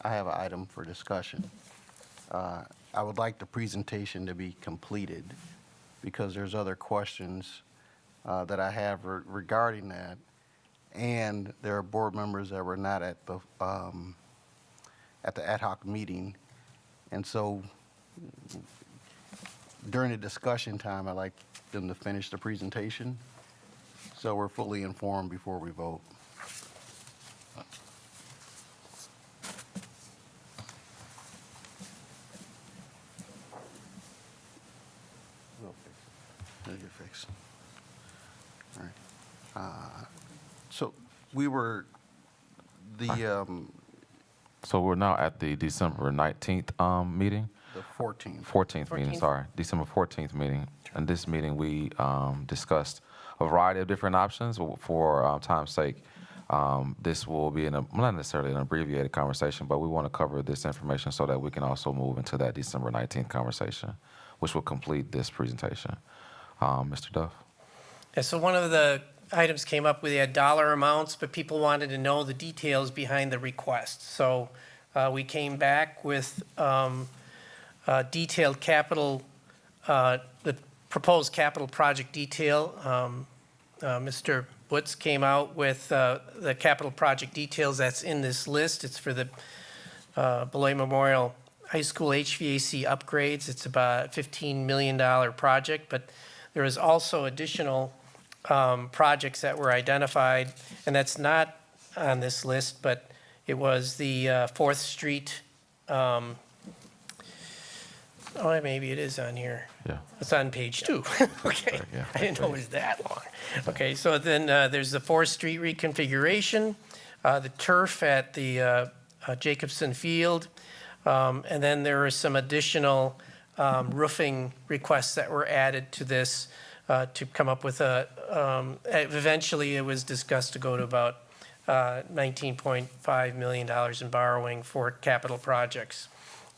S6: I have an item for discussion. I would like the presentation to be completed because there's other questions that I have regarding that, and there are board members that were not at the ad hoc meeting, and so during the discussion time, I'd like them to finish the presentation so we're fully informed before we vote. It'll get fixed. All right. So we were
S4: So we're now at the December 19th meeting.
S6: the 14th.
S4: 14th meeting,
S7: 14th.
S4: sorry, December 14th meeting. And this meeting, we discussed a variety of different options. For time's sake, this will be not necessarily an abbreviated conversation, but we want to cover this information so that we can also move into that December 19th conversation, which will complete this presentation. Mr. Duff?
S5: Yeah, so one of the items came up with had dollar amounts, but people wanted to know the details behind the request. So we came back with detailed capital, the proposed capital project detail. Mr. Woods came out with the capital project details that's in this list. It's for the Beloit Memorial High School HVAC upgrades. It's about a $15 million project, but there is also additional projects that were identified, and that's not on this list, but it was the 4th Street, maybe it is on here.
S4: Yeah.
S5: It's on page 2. Okay,
S4: Yeah.
S5: I didn't know it was that long. Okay, so then there's the 4th Street reconfiguration, the turf at the Jacobson Field, and then there are some additional roofing requests that were added to this to come up with eventually it was discussed to go to about $19.5 million in borrowing for capital projects.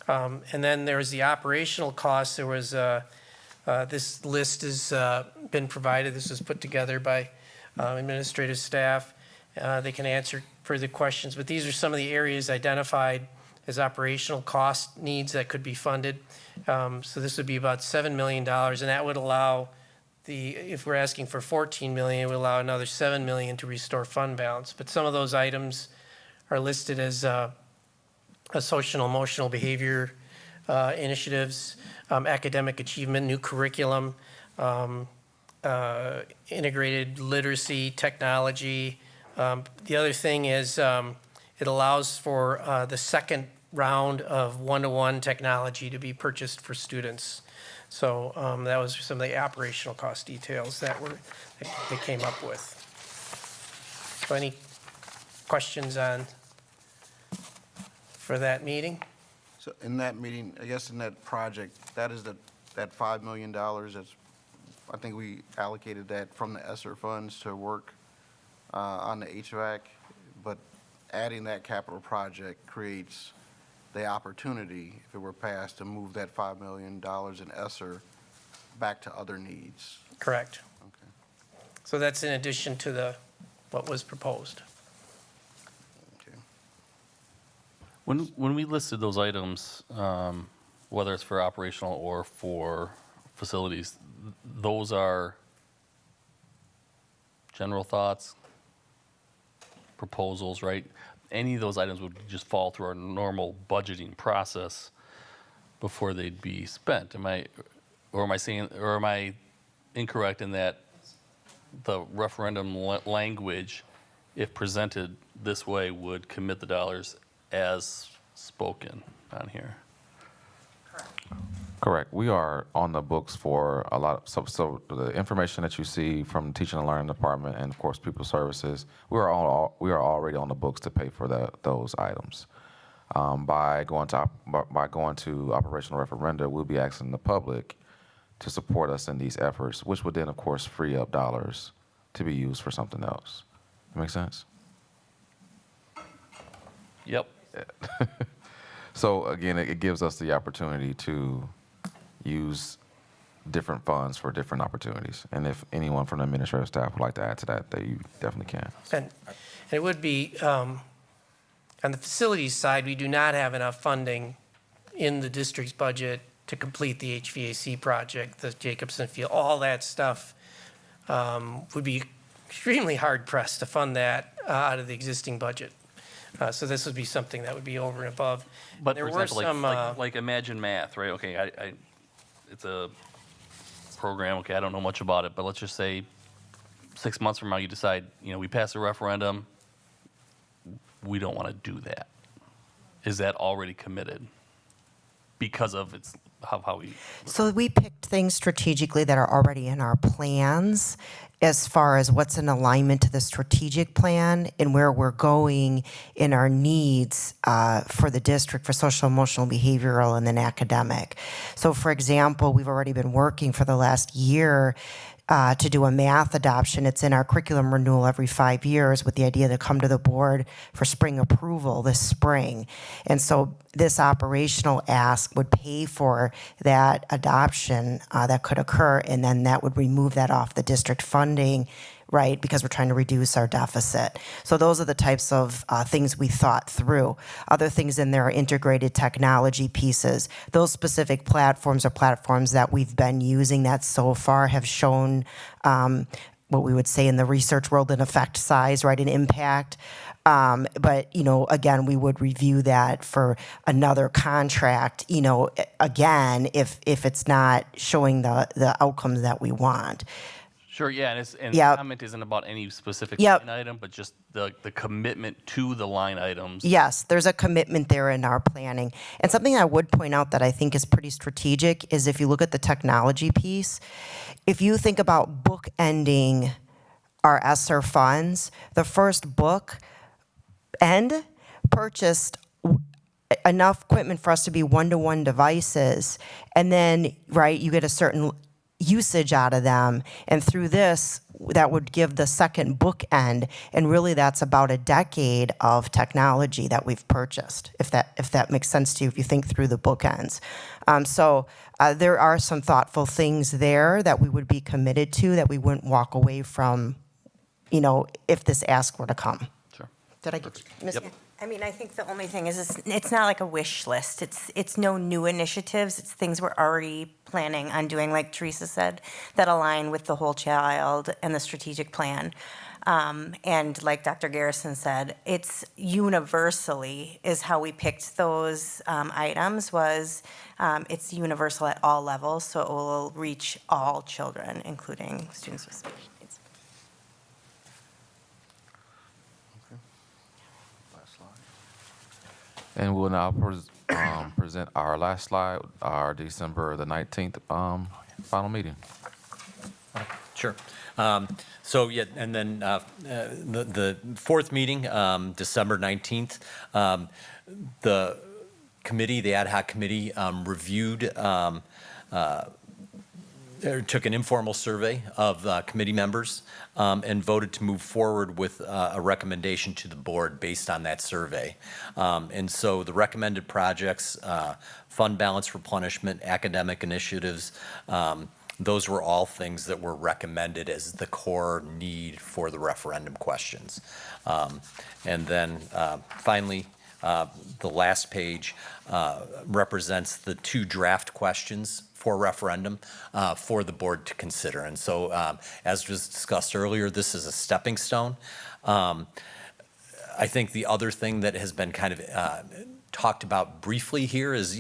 S5: And then there's the operational costs. There was, this list has been provided. This was put together by administrative staff. They can answer further questions, but these are some of the areas identified as operational cost needs that could be funded. So this would be about $7 million, and that would allow if we're asking for $14 million, it would allow another $7 million to restore fund balance. But some of those items are listed as social and emotional behavior initiatives, academic achievement, new curriculum, integrated literacy, technology. The other thing is it allows for the second round of one-to-one technology to be purchased for students. So that was some of the operational cost details that they came up with. So any questions for that meeting?
S6: So in that meeting, I guess in that project, that is that $5 million, that's, I think we allocated that from the ESSER funds to work on the HVAC, but adding that capital project creates the opportunity, if it were passed, to move that $5 million in ESSER back to other needs.
S5: Correct.
S6: Okay.
S5: So that's in addition to what was proposed.
S6: Okay.
S3: When we listed those items, whether it's for operational or for facilities, those are general thoughts, proposals, right? Any of those items would just fall through our normal budgeting process before they'd be spent. Am I incorrect in that the referendum language, if presented this way, would commit the dollars as spoken on here?
S4: Correct. We are on the books for a lot of, so the information that you see from the Teaching and Learning Department and of course People Services, we are already on the books to pay for those items. By going to operational referenda, we'll be asking the public to support us in these efforts, which would then of course free up dollars to be used for something else. That make sense?
S3: Yep.
S4: So again, it gives us the opportunity to use different funds for different opportunities. And if anyone from the administrative staff would like to add to that, you definitely can.
S5: And it would be, on the facilities side, we do not have enough funding in the district's budget to complete the HVAC project, the Jacobson Field, all that stuff would be extremely hard pressed to fund that out of the existing budget. So this would be something that would be over and above.
S3: But
S5: There
S3: for
S5: were
S3: example,
S5: some,
S3: like Imagine Math, right? Okay, it's a program. Okay, I don't know much about it, but let's just say 6 months from now you decide, we pass a referendum, we don't want to do that. Is that already committed because of how we?
S12: So we picked things strategically that are already in our plans as far as what's in alignment to the strategic plan and where we're going in our needs for the district for social, emotional, behavioral, and then academic. So for example, we've already been working for the last year to do a math adoption. It's in our curriculum renewal every 5 years with the idea to come to the board for spring approval this spring. And so this operational ask would pay for that adoption that could occur, and then that would remove that off the district funding, right, because we're trying to reduce our deficit. So those are the types of things we thought through. Other things in there are integrated technology pieces. Those specific platforms are platforms that we've been using that so far have shown what we would say in the research world an effect size, right, an impact. But, again, we would review that for another contract, again, if it's not showing the outcomes that we want.
S3: Sure, yeah, and
S12: Yep.
S3: the comment isn't about any specific
S12: Yep.
S3: line item, but just the commitment to the line items.
S12: Yes, there's a commitment there in our planning. And something I would point out that I think is pretty strategic is if you look at the technology piece, if you think about bookending our ESSER funds, the first book end purchased enough equipment for us to be one-to-one devices. And then, right, you get a certain usage out of them, and through this, that would give the second bookend, and really that's about a decade of technology that we've purchased, if that makes sense to you, if you think through the bookends. So there are some thoughtful things there that we would be committed to, that we wouldn't walk away from, if this ask were to come.
S3: Sure.
S12: Did I get Ms.
S3: Yep.
S13: I mean, I think the only thing is it's not like a wish list. It's no new initiatives. It's things we're already planning on doing, like Teresa said, that align with the whole child and the strategic plan. And like Dr. Garrison said, it's universally is how we picked those items was it's universal at all levels, so it will reach all children, including students with special needs.
S6: Last slide.
S4: And we'll now present our last slide, our December the 19th final meeting.
S11: Sure. So, yeah, and then the fourth meeting, December 19th, the committee, the ad hoc committee, reviewed, took an informal survey of committee members and voted to move forward with a recommendation to the board based on that survey. And so the recommended projects, fund balance replenishment, academic initiatives, those were all things that were recommended as the core need for the referendum questions. And then finally, the last page represents the 2 draft questions for referendum for the board to consider. And so, as was discussed earlier, this is a stepping stone. I think the other thing that has been kind of talked about briefly here is,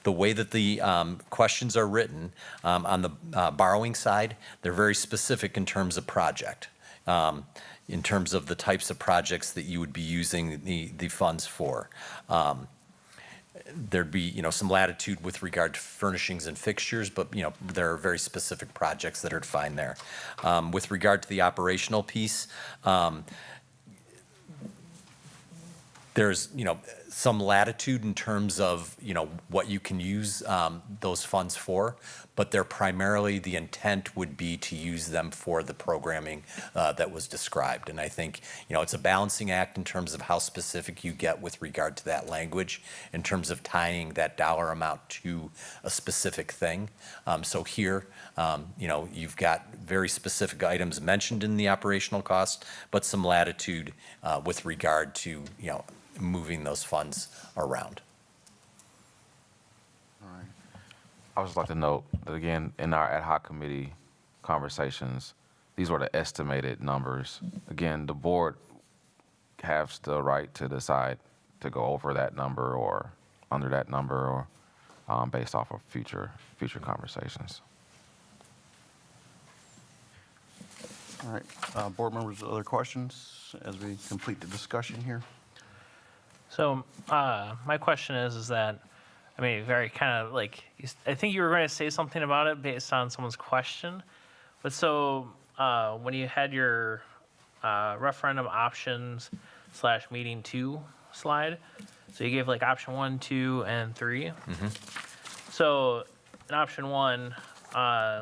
S11: the way that the questions are written on the borrowing side, they're very specific in terms of project, in terms of the types of projects that you would be using the funds for. There'd be, some latitude with regard to furnishings and fixtures, but, there are very specific projects that are defined there. With regard to the operational piece, there's, some latitude in terms of, what you can use those funds for, but they're primarily, the intent would be to use them for the programming that was described. And I think, it's a balancing act in terms of how specific you get with regard to that language, in terms of tying that dollar amount to a specific thing. So here, you've got very specific items mentioned in the operational cost, but some latitude with regard to, moving those funds around.
S6: All right.
S4: I would just like to note that, again, in our ad hoc committee conversations, these were the estimated numbers. Again, the board has the right to decide to go over that number or under that number, or based off of future conversations.
S6: All right. Board members, other questions as we complete the discussion here?
S1: So my question is that, very kind of like, I think you were going to say something about it based on someone's question. But so when you had your referendum options / meeting 2 slide, so you gave like option 1, 2, and 3.
S11: Mm-hmm.
S1: So in option 1,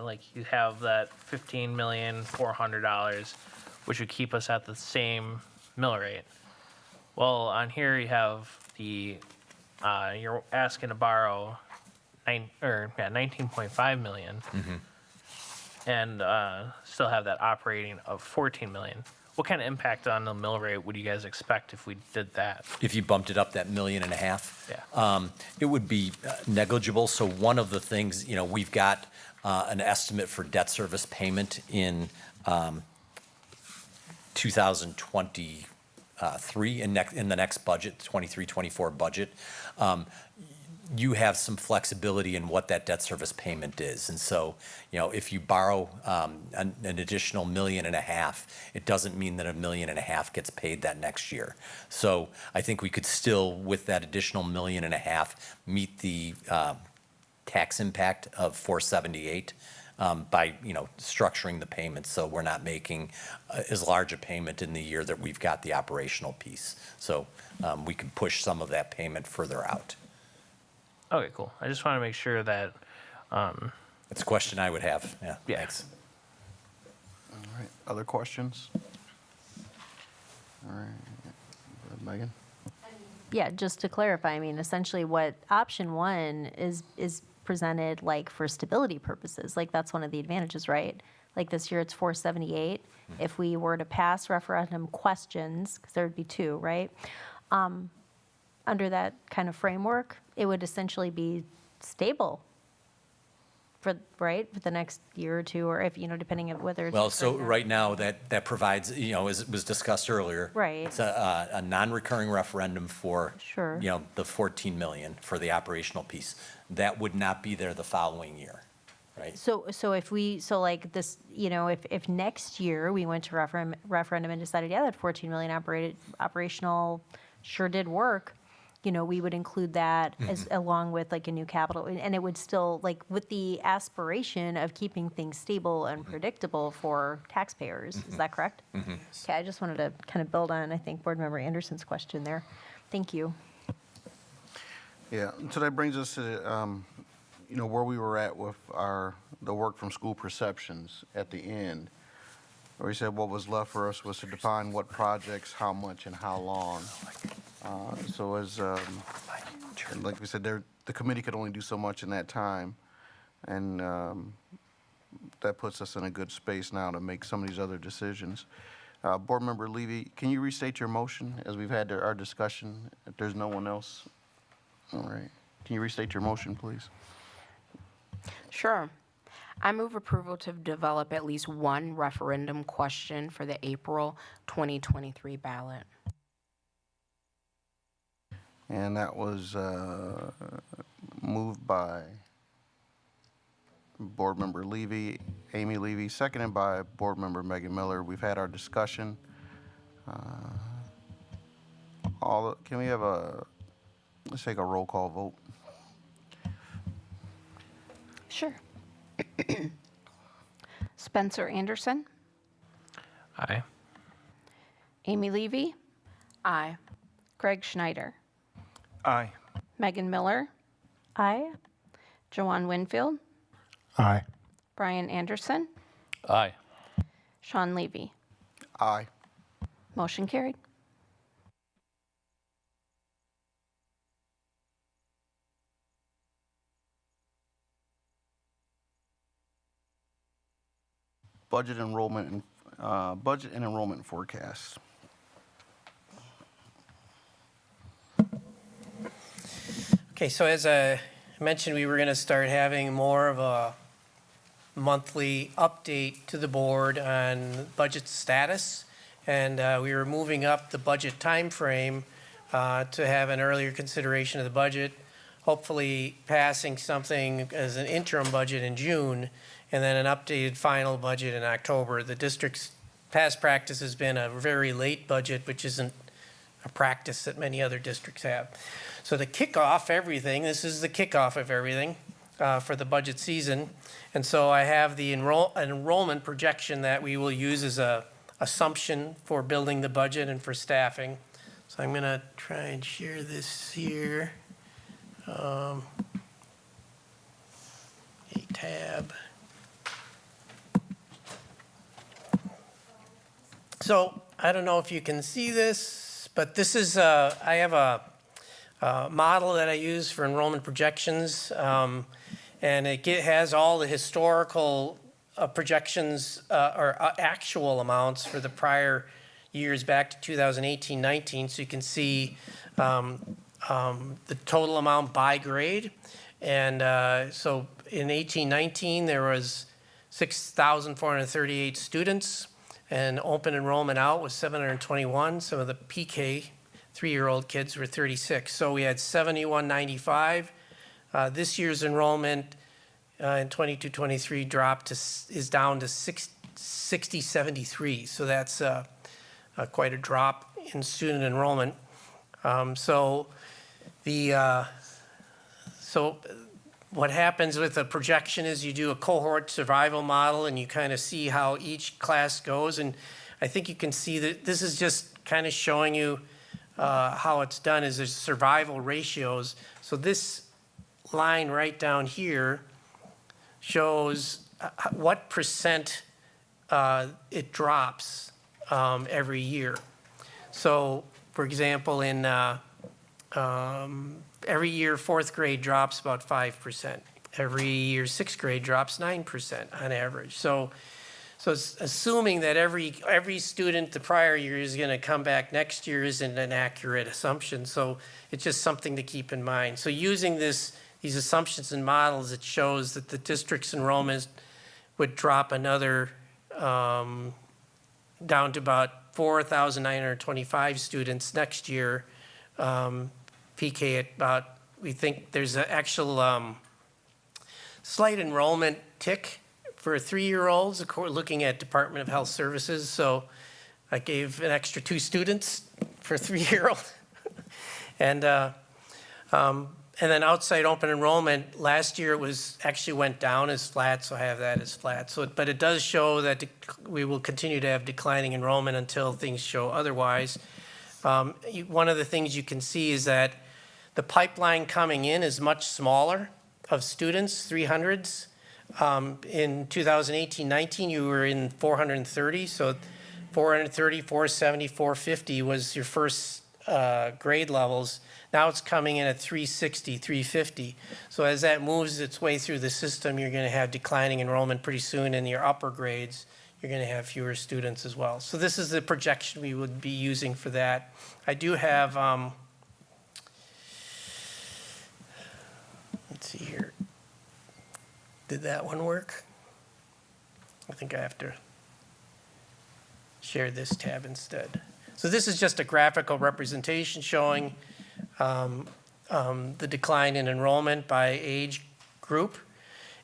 S1: like you have that $15,400,000, which would keep us at the same mill rate. Well, on here you have the you're asking to borrow 19.5 million, and still have that operating of 14 million. What kind of impact on the mill rate would you guys expect if we did that?
S11: If you bumped it up that $1.5 million,
S1: Yeah.
S11: it would be negligible. So one of the things, we've got an estimate for debt service payment in 2023 in the next budget, 23-24 budget. You have some flexibility in what that debt service payment is. And so, if you borrow an additional $1.5 million, it doesn't mean that $1.5 million gets paid that next year. So I think we could still, with that additional $1.5 million, meet the tax impact of 478 by, structuring the payments so we're not making as large a payment in the year that we've got the operational piece. So we can push some of that payment further out.
S1: Okay, cool. I just want to make sure that.
S11: It's a question I would have. Yeah.
S1: Yeah.
S11: Thanks.
S6: All right. Other questions? All right. Megan?
S7: Yeah, just to clarify, essentially what option 1 is presented like for stability purposes, like that's one of the advantages, right? Like this year it's 478. If we were to pass referendum questions, because there would be 2, right? Under that kind of framework, it would essentially be stable for the next year or two, or if, depending on whether it's.
S11: Well,
S7: just
S11: so
S7: now.
S11: right now, that provides, as was discussed earlier.
S7: Right.
S11: It's a non-recurring referendum for.
S7: Sure.
S11: The 14 million for the operational piece. That would not be there the following year, right?
S7: So like this, if next year we went to referendum and decided, yeah, that 14 million operational sure did work, we would include that as along with like a new capital, and it would still, like, with the aspiration of keeping things stable and predictable for taxpayers. Is that correct? Okay, I just wanted to kind of build on, I think, Board Member Anderson's question there. Thank you.
S6: Yeah, so that brings us to, where we were at with the work from school perceptions at the end, where we said what was left for us was to define what projects, how much, and how long. So as, like we said, the committee could only do so much in that time, and that puts us in a good space now to make some of these other decisions. Board Member Levy, can you restate your motion as we've had our discussion? If there's no one else. All right. Can you restate your motion, please?
S8: Sure. I move approval to develop at least one referendum question for the April 2023 ballot.
S6: And that was moved by Board Member Levy, Amy Levy, seconded by Board Member Megan Miller. We've had our discussion. Can we have let's take a roll call vote.
S2: Sure. Spencer Anderson,
S1: Aye.
S2: Amy Levy,
S8: Aye.
S2: Greg Schneider,
S9: Aye.
S2: Megan Miller,
S7: Aye.
S2: Joanne Winfield,
S9: Aye.
S2: Brian Anderson,
S3: Aye.
S2: Sean Levy.
S6: Aye.
S2: Motion carried.
S6: Budget and enrollment forecasts.
S5: Okay, so as I mentioned, we were going to start having more of a monthly update to the board on budget status, and we were moving up the budget timeframe to have an earlier consideration of the budget, hopefully passing something as an interim budget in June, and then an updated final budget in October. The district's past practice has been a very late budget, which isn't a practice that many other districts have. So to kick off everything, this is the kickoff of everything for the budget season. And so I have the enrollment projection that we will use as a assumption for building the budget and for staffing. So I'm gonna try and share this here. A tab. So I don't know if you can see this, but this is, I have a model that I use for enrollment projections, and it has all the historical projections or actual amounts for the prior years back to 2018-19, so you can see the total amount by grade. And so in 18-19, there was 6,438 students, and open enrollment out was 721. Some of the PK 3-year-old kids were 36. So we had 7195. This year's enrollment in 22-23 is down to 6073. So that's quite a drop in student enrollment. So what happens with a projection is you do a cohort survival model and you kind of see how each class goes. And I think you can see that this is just kind of showing you how it's done is there's survival ratios. So this line right down here shows what percent it drops every year. So for example, in every year, 4th grade drops about 5%. Every year, 6th grade drops 9% on average. So it's assuming that every student the prior year is going to come back next year isn't an accurate assumption. So it's just something to keep in mind. So using this these assumptions and models, it shows that the district's enrollment would drop another, down to about 4,925 students next year. PK at about, we think there's an actual slight enrollment tick for 3-year-olds, looking at Department of Health Services. So I gave an extra 2 students for 3-year-old. And then outside open enrollment, last year it was, actually went down as flat, so I have that as flat. So, but it does show that we will continue to have declining enrollment until things show otherwise. One of the things you can see is that the pipeline coming in is much smaller of students, 300s. In 2018-19, you were in 430, so 430, 470, 450 was your first grade levels. Now it's coming in at 360, 350. So as that moves its way through the system, you're going to have declining enrollment pretty soon in your upper grades. You're going to have fewer students as well. So this is the projection we would be using for that. I do have, let's see here. Did that one work? I think I have to share this tab instead. So this is just a graphical representation showing the decline in enrollment by age group.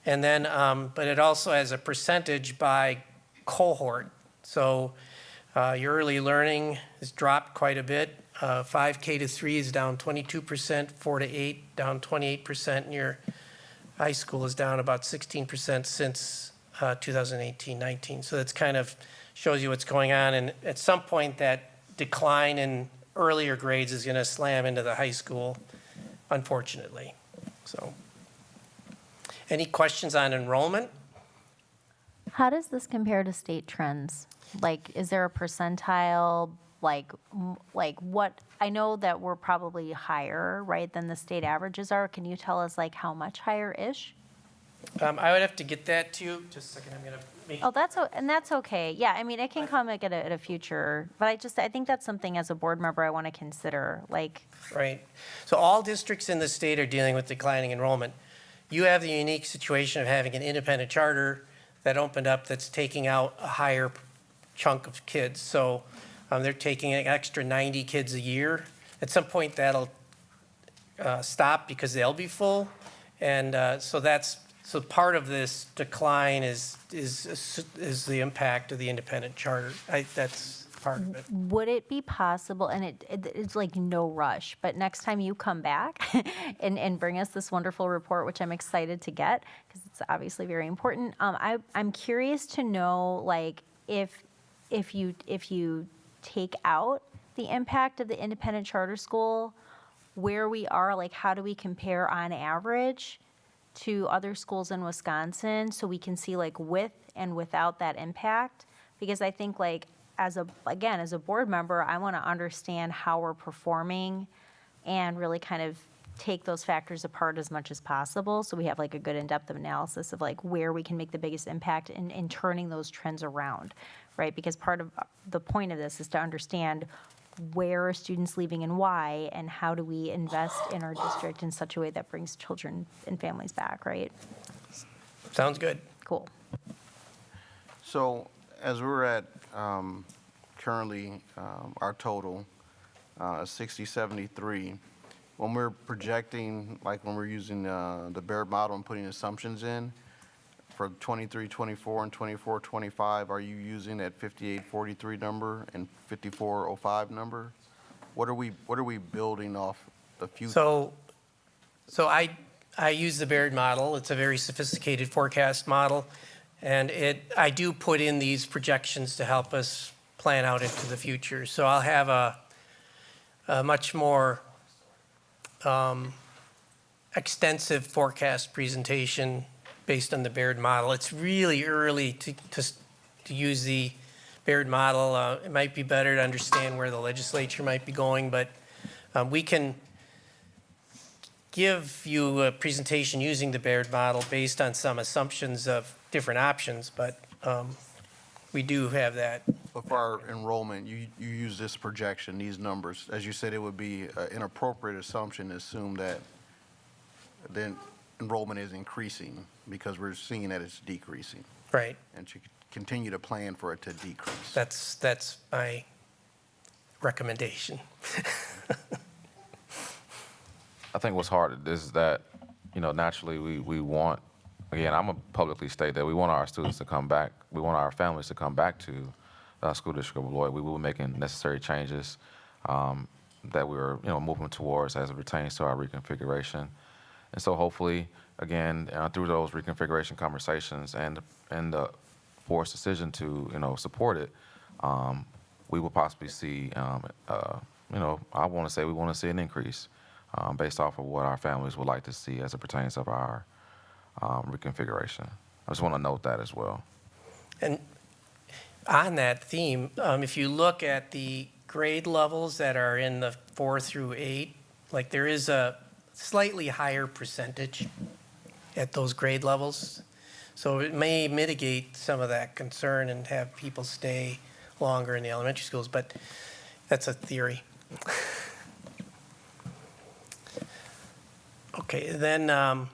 S5: And then, but it also has a percentage by cohort. So your early learning has dropped quite a bit. 5K to 3 is down 22%, 4 to 8 down 28%, and your high school is down about 16% since 2018-19. So that's kind of shows you what's going on. And at some point, that decline in earlier grades is going to slam into the high school, unfortunately. So, any questions on enrollment?
S7: How does this compare to state trends? Like, is there a percentile, like what, I know that we're probably higher, right, than the state averages are. Can you tell us like how much higher-ish?
S5: I would have to get that to you. Just a second, I'm going to make.
S7: Oh, that's okay. Yeah, I mean, it can come like at a future, but I think that's something as a board member I want to consider, like.
S5: Right. So all districts in the state are dealing with declining enrollment. You have the unique situation of having an independent charter that opened up that's taking out a higher chunk of kids. So they're taking an extra 90 kids a year. At some point that'll stop because they'll be full. And so part of this decline is the impact of the independent charter. That's part of it.
S7: Would it be possible, and it's like no rush, but next time you come back and bring us this wonderful report, which I'm excited to get, because it's obviously very important. I'm curious to know, like, if you take out the impact of the independent charter school, where we are, like, how do we compare on average to other schools in Wisconsin, so we can see like with and without that impact? Because I think, like, as a board member, I want to understand how we're performing and really kind of take those factors apart as much as possible, so we have like a good in-depth analysis of like where we can make the biggest impact in turning those trends around, right? Because part of the point of this is to understand where are students leaving and why, and how do we invest in our district in such a way that brings children and families back, right?
S5: Sounds good.
S7: Cool.
S6: So as we're at currently, our total is 6073. When we're projecting, like when we're using the Baird model and putting assumptions in for 23-24 and 24-25, are you using that 5843 number and 5405 number? What are we building off the future?
S5: So I use the Baird model. It's a very sophisticated forecast model, and I do put in these projections to help us plan out into the future. So I'll have a much more extensive forecast presentation based on the Baird model. It's really early to use the Baird model. It might be better to understand where the legislature might be going, but we can give you a presentation using the Baird model based on some assumptions of different options, but we do have that.
S6: But for our enrollment, you use this projection, these numbers. As you said, it would be an appropriate assumption to assume that then enrollment is increasing because we're seeing that it's decreasing.
S5: Right.
S6: And should continue to plan for it to decrease.
S5: That's my recommendation.
S4: I think what's hard is that, naturally we want, again, I'm gonna publicly state that we want our students to come back. We want our families to come back to School District of Beloit. We will be making necessary changes that we're, moving towards as it pertains to our reconfiguration. And so hopefully, again, through those reconfiguration conversations and the board's decision to, support it, we will possibly see, I want to say we want to see an increase based off of what our families would like to see as it pertains of our reconfiguration. I just want to note that as well.
S5: And on that theme, if you look at the grade levels that are in the 4 through 8, like there is a slightly higher percentage at those grade levels. So it may mitigate some of that concern and have people stay longer in the elementary schools, but that's a theory. Okay, then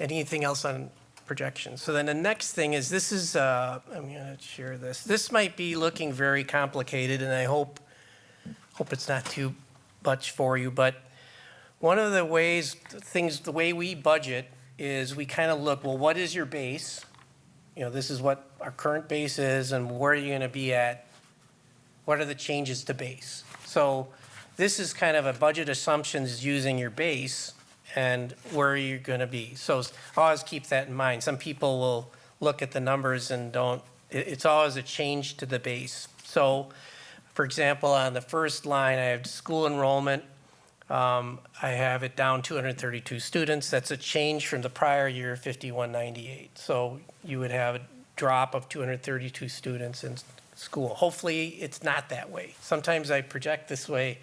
S5: anything else on projections? So then the next thing is, this is, I'm gonna share this. This might be looking very complicated, and I hope it's not too much for you, but one of the ways, the way we budget is we kind of look, well, what is your base? This is what our current base is, and where are you gonna be at? What are the changes to base? So this is kind of a budget assumptions using your base and where you're gonna be. So always keep that in mind. Some people will look at the numbers and it's always a change to the base. So, for example, on the first line, I have school enrollment. I have it down 232 students. That's a change from the prior year, 5198. So you would have a drop of 232 students in school. Hopefully, it's not that way. Sometimes I project this way,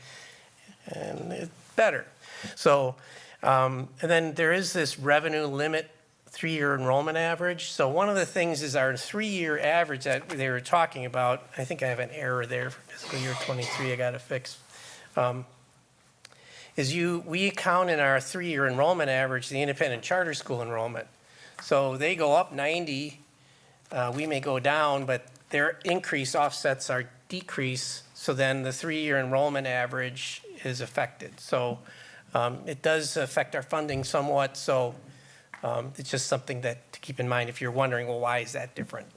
S5: and it's better. So, and then there is this revenue limit 3-year enrollment average. So one of the things is our 3-year average that they were talking about. I think I have an error there for fiscal year 23. I got to fix. We count in our 3-year enrollment average the independent charter school enrollment. So they go up 90, we may go down, but their increase offsets our decrease, so then the 3-year enrollment average is affected. So it does affect our funding somewhat, so it's just something to keep in mind if you're wondering, well, why is that different?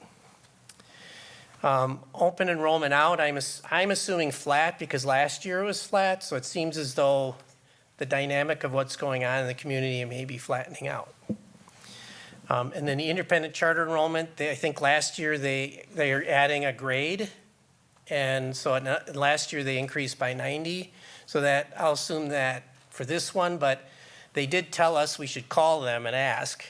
S5: Open enrollment out, I'm assuming flat because last year it was flat, so it seems as though the dynamic of what's going on in the community may be flattening out. And then the independent charter enrollment, I think last year they are adding a grade. And so last year they increased by 90. So that I'll assume that for this one, but they did tell us we should call them and ask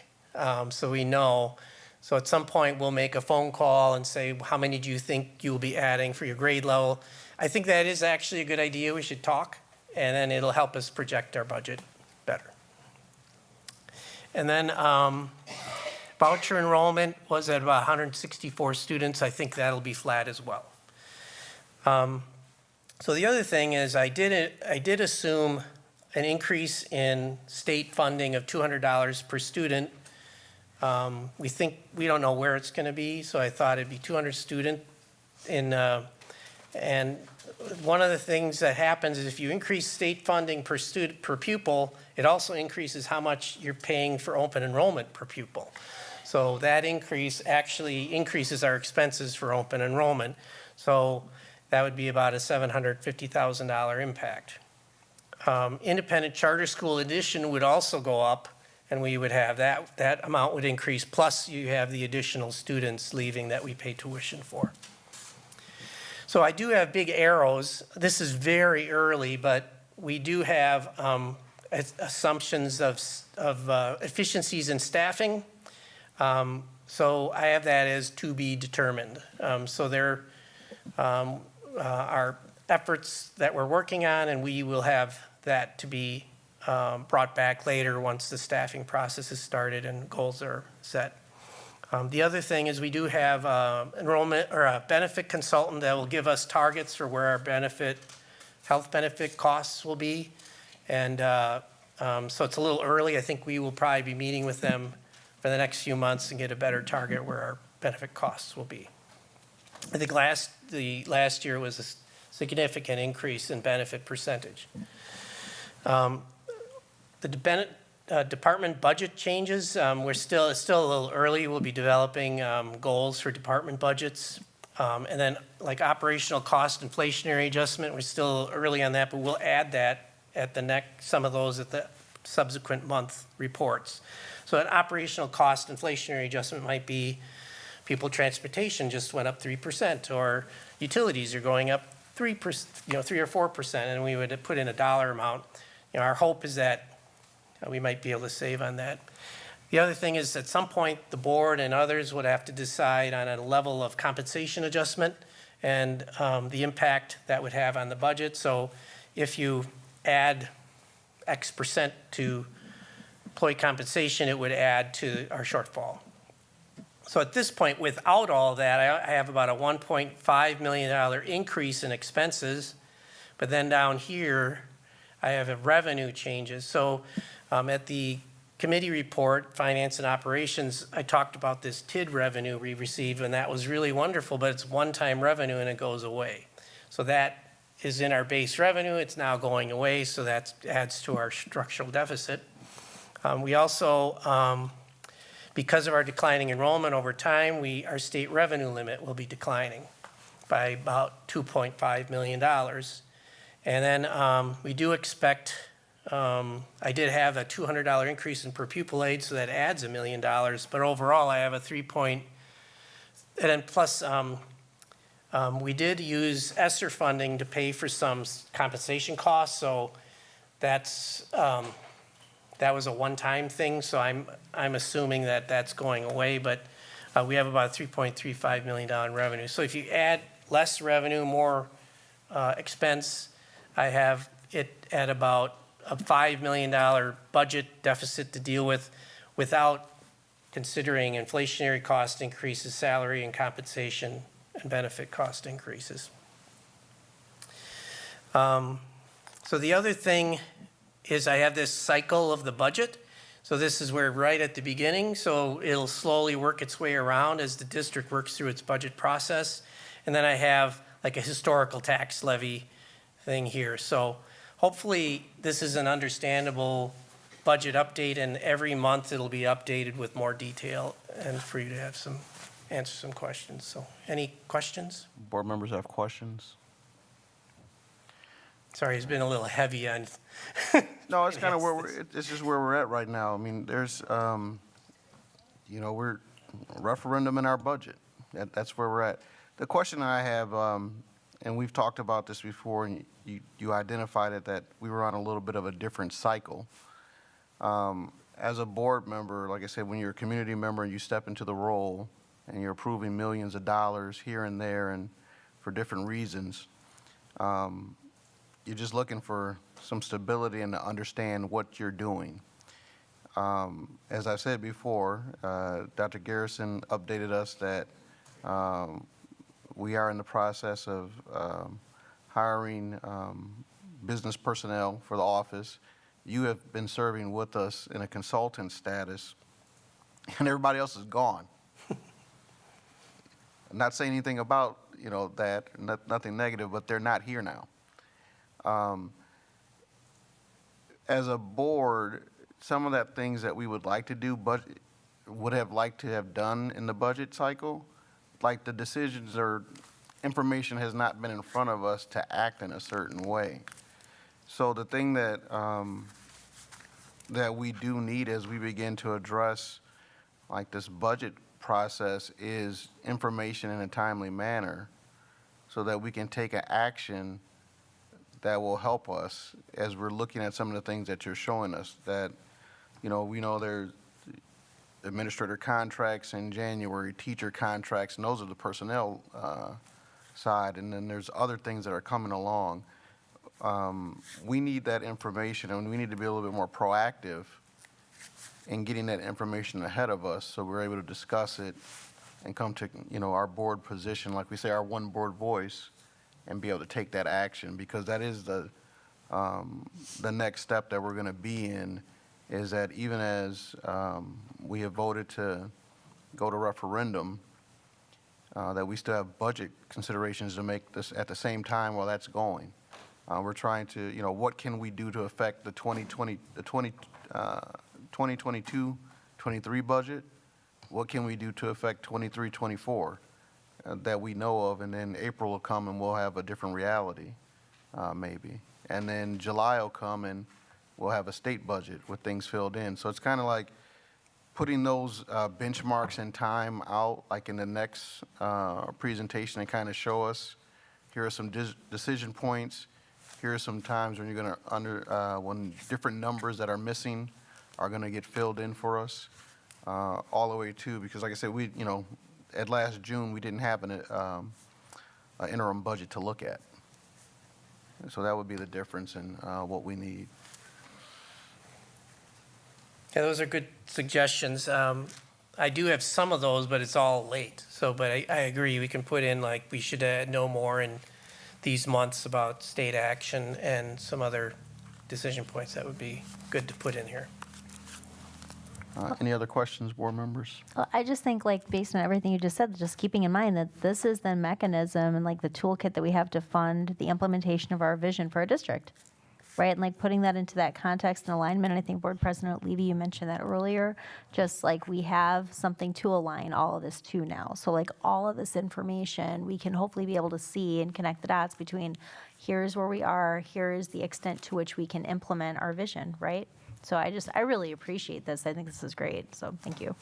S5: so we know. So at some point we'll make a phone call and say, how many do you think you will be adding for your grade level? I think that is actually a good idea. We should talk, and then it'll help us project our budget better. And then voucher enrollment was at about 164 students. I think that'll be flat as well. So the other thing is I did assume an increase in state funding of $200 per student. We don't know where it's going to be, so I thought it'd be 200 student. And one of the things that happens is if you increase state funding per pupil, it also increases how much you're paying for open enrollment per pupil. So that increase actually increases our expenses for open enrollment. So that would be about a $750,000 impact. Independent charter school addition would also go up, and we would have that amount would increase, plus you have the additional students leaving that we pay tuition for. So I do have big arrows. This is very early, but we do have assumptions of efficiencies in staffing. So I have that as to be determined. So there are efforts that we're working on, and we will have that to be brought back later once the staffing process is started and goals are set. The other thing is we do have enrollment or a benefit consultant that will give us targets for where our health benefit costs will be. And So it's a little early. I think we will probably be meeting with them for the next few months and get a better target where our benefit costs will be. I think the last year was a significant increase in benefit percentage. The department budget changes, it's still a little early. We'll be developing goals for department budgets. And then like operational cost inflationary adjustment, we're still early on that, but we'll add that at some of those at the subsequent month reports. So an operational cost inflationary adjustment might be people transportation just went up 3%, or utilities are going up 3%, 3 or 4%, and we would put in a dollar amount. Our hope is that we might be able to save on that. The other thing is at some point, the board and others would have to decide on a level of compensation adjustment and the impact that would have on the budget. So if you add X percent to employee compensation, it would add to our shortfall. So at this point, without all that, I have about a $1.5 million increase in expenses. But then down here, I have a revenue changes. So at the committee report, Finance and Operations, I talked about this TID revenue we received, and that was really wonderful, but it's one-time revenue and it goes away. So that is in our base revenue. It's now going away, so that adds to our structural deficit. We also, because of our declining enrollment over time, our state revenue limit will be declining by about $2.5 million. And then we do expect, I did have a $200 increase in per pupil aid, so that adds $1 million. But overall, I have a and then plus, we did use ESSER funding to pay for some compensation costs, so that was a one-time thing. So I'm assuming that that's going away, but we have about $3.35 million in revenue. So if you add less revenue, more expense, I have it at about a $5 million budget deficit to deal with without considering inflationary cost increases, salary and compensation, and benefit cost increases. So the other thing is I have this cycle of the budget. So this is where right at the beginning, so it'll slowly work its way around as the district works through its budget process. And then I have like a historical tax levy thing here. So hopefully this is an understandable budget update, and every month it'll be updated with more detail and for you to have answer some questions. So any questions?
S6: Board members have questions?
S5: Sorry, it's been a little heavy on.
S6: No, it's kind of it's just where we're at right now. I mean, there's, we're referendum in our budget. That's where we're at. The question I have, and we've talked about this before, and you identified it, that we were on a little bit of a different cycle. As a board member, like I said, when you're a community member and you step into the role and you're approving millions of dollars here and there and for different reasons, you're just looking for some stability and to understand what you're doing. As I said before, Dr. Garrison updated us that we are in the process of hiring business personnel for the office. You have been serving with us in a consultant status, and everybody else is gone. I'm not saying anything about that, nothing negative, but they're not here now. As a board, some of that things that we would like to do, but would have liked to have done in the budget cycle, like the decisions or information has not been in front of us to act in a certain way. So the thing that that we do need as we begin to address like this budget process is information in a timely manner so that we can take an action that will help us as we're looking at some of the things that you're showing us, that, we know there's administrator contracts in January, teacher contracts, and those are the personnel side, and then there's other things that are coming along. We need that information, and we need to be a little bit more proactive in getting that information ahead of us so we're able to discuss it and come to, our board position, like we say, our one board voice, and be able to take that action, because that is the the next step that we're going to be in is that even as we have voted to go to referendum, that we still have budget considerations to make this at the same time while that's going. We're trying to, what can we do to affect the 2022-23 budget? What can we do to affect 23-24 that we know of? And then April will come and we'll have a different reality, maybe. And then July will come and we'll have a state budget with things filled in. So it's kind of like putting those benchmarks in time out, like in the next presentation, and kind of show us, here are some decision points. Here are some times when you're going to when different numbers that are missing are going to get filled in for us, all the way to, because like I said, we, at last June, we didn't have an interim budget to look at. So that would be the difference in what we need.
S5: Yeah, those are good suggestions. I do have some of those, but it's all late. So, but I agree, we can put in, like, we should know more in these months about state action and some other decision points. That would be good to put in here.
S6: Any other questions, board members?
S7: Well, I just think, like, based on everything you just said, just keeping in mind that this is the mechanism and like the toolkit that we have to fund the implementation of our vision for our district, right? And like putting that into that context and alignment. And I think Board President Levy, you mentioned that earlier, just like we have something to align all of this to now. So like all of this information, we can hopefully be able to see and connect the dots between here's where we are, here's the extent to which we can implement our vision, right? So I really appreciate this. I think this is great. So thank you.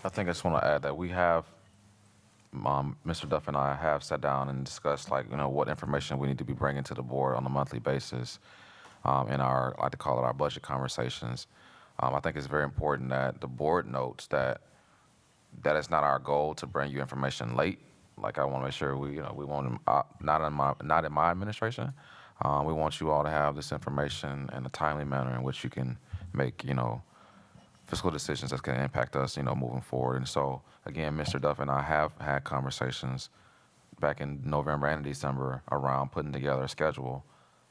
S4: I think I just want to add that we have, Mr. Duff and I have sat down and discussed, like, what information we need to be bringing to the board on a monthly basis in our, I like to call it our budget conversations. I think it's very important that the board notes that it's not our goal to bring you information late. Like, I want to make sure we want not in my administration. We want you all to have this information in a timely manner in which you can make, fiscal decisions that can impact us, moving forward. And so, again, Mr. Duff and I have had conversations back in November and December around putting together a schedule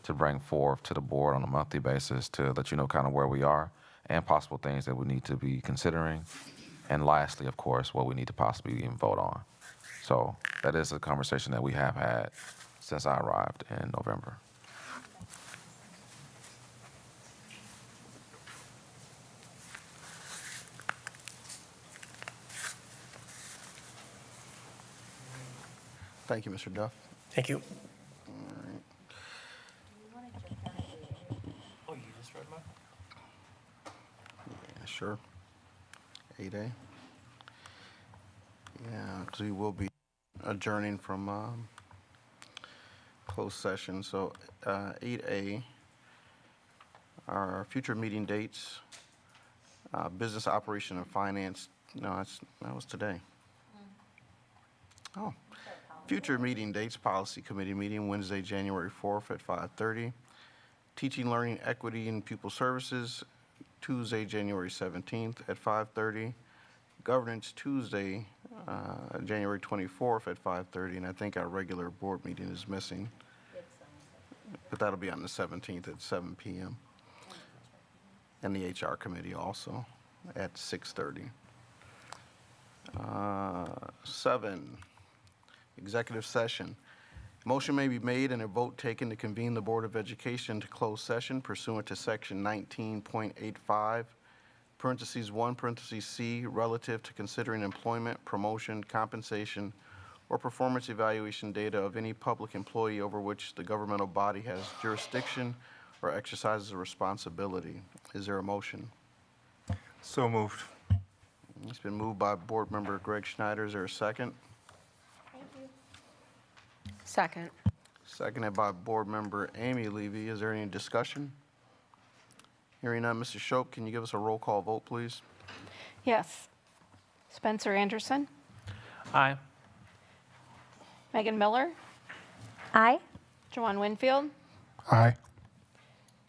S4: to bring forth to the board on a monthly basis to let you know kind of where we are and possible things that we need to be considering. And lastly, of course, what we need to possibly even vote on. So that is a conversation that we have had since I arrived in November.
S6: Thank you, Mr. Duff.
S5: Thank you.
S1: Oh, you just read mine?
S6: Yeah, sure. 8A. Yeah, because we will be adjourning from closed session. So 8A, our future meeting dates, business operation and finance. No, that was today. Oh. Future meeting dates, policy committee meeting, Wednesday, January 4th at 5:30. Teaching, learning, equity, and pupil services, Tuesday, January 17th at 5:30. Governance, Tuesday, January 24th at 5:30. And I think our regular board meeting is missing. But that'll be on the 17th at 7 p.m. And the HR committee also at 6:30. 7. Executive session. Motion may be made and a vote taken to convene the Board of Education to close session pursuant to Section 19.85, parentheses 1, parentheses C, relative to considering employment, promotion, compensation, or performance evaluation data of any public employee over which the governmental body has jurisdiction or exercises a responsibility. Is there a motion?
S9: So moved.
S6: It's been moved by Board Member Greg Schneider. Is there a second?
S8: Second.
S6: Seconded by Board Member Amy Levy. Is there any discussion? Hearing none, Mr. Shope, can you give us a roll call vote, please?
S2: Yes. Spencer Anderson,
S1: Aye.
S2: Megan Miller,
S7: Aye.
S2: Joanne Winfield,
S9: Aye.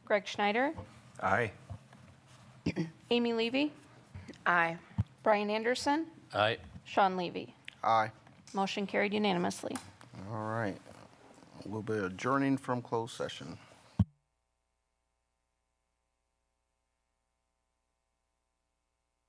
S2: Greg Schneider,
S9: Aye.
S2: Amy Levy,
S8: Aye.
S2: Brian Anderson,
S3: Aye.
S2: Sean Levy.
S6: Aye.
S2: Motion carried unanimously.
S6: All right. We'll be adjourning from closed session.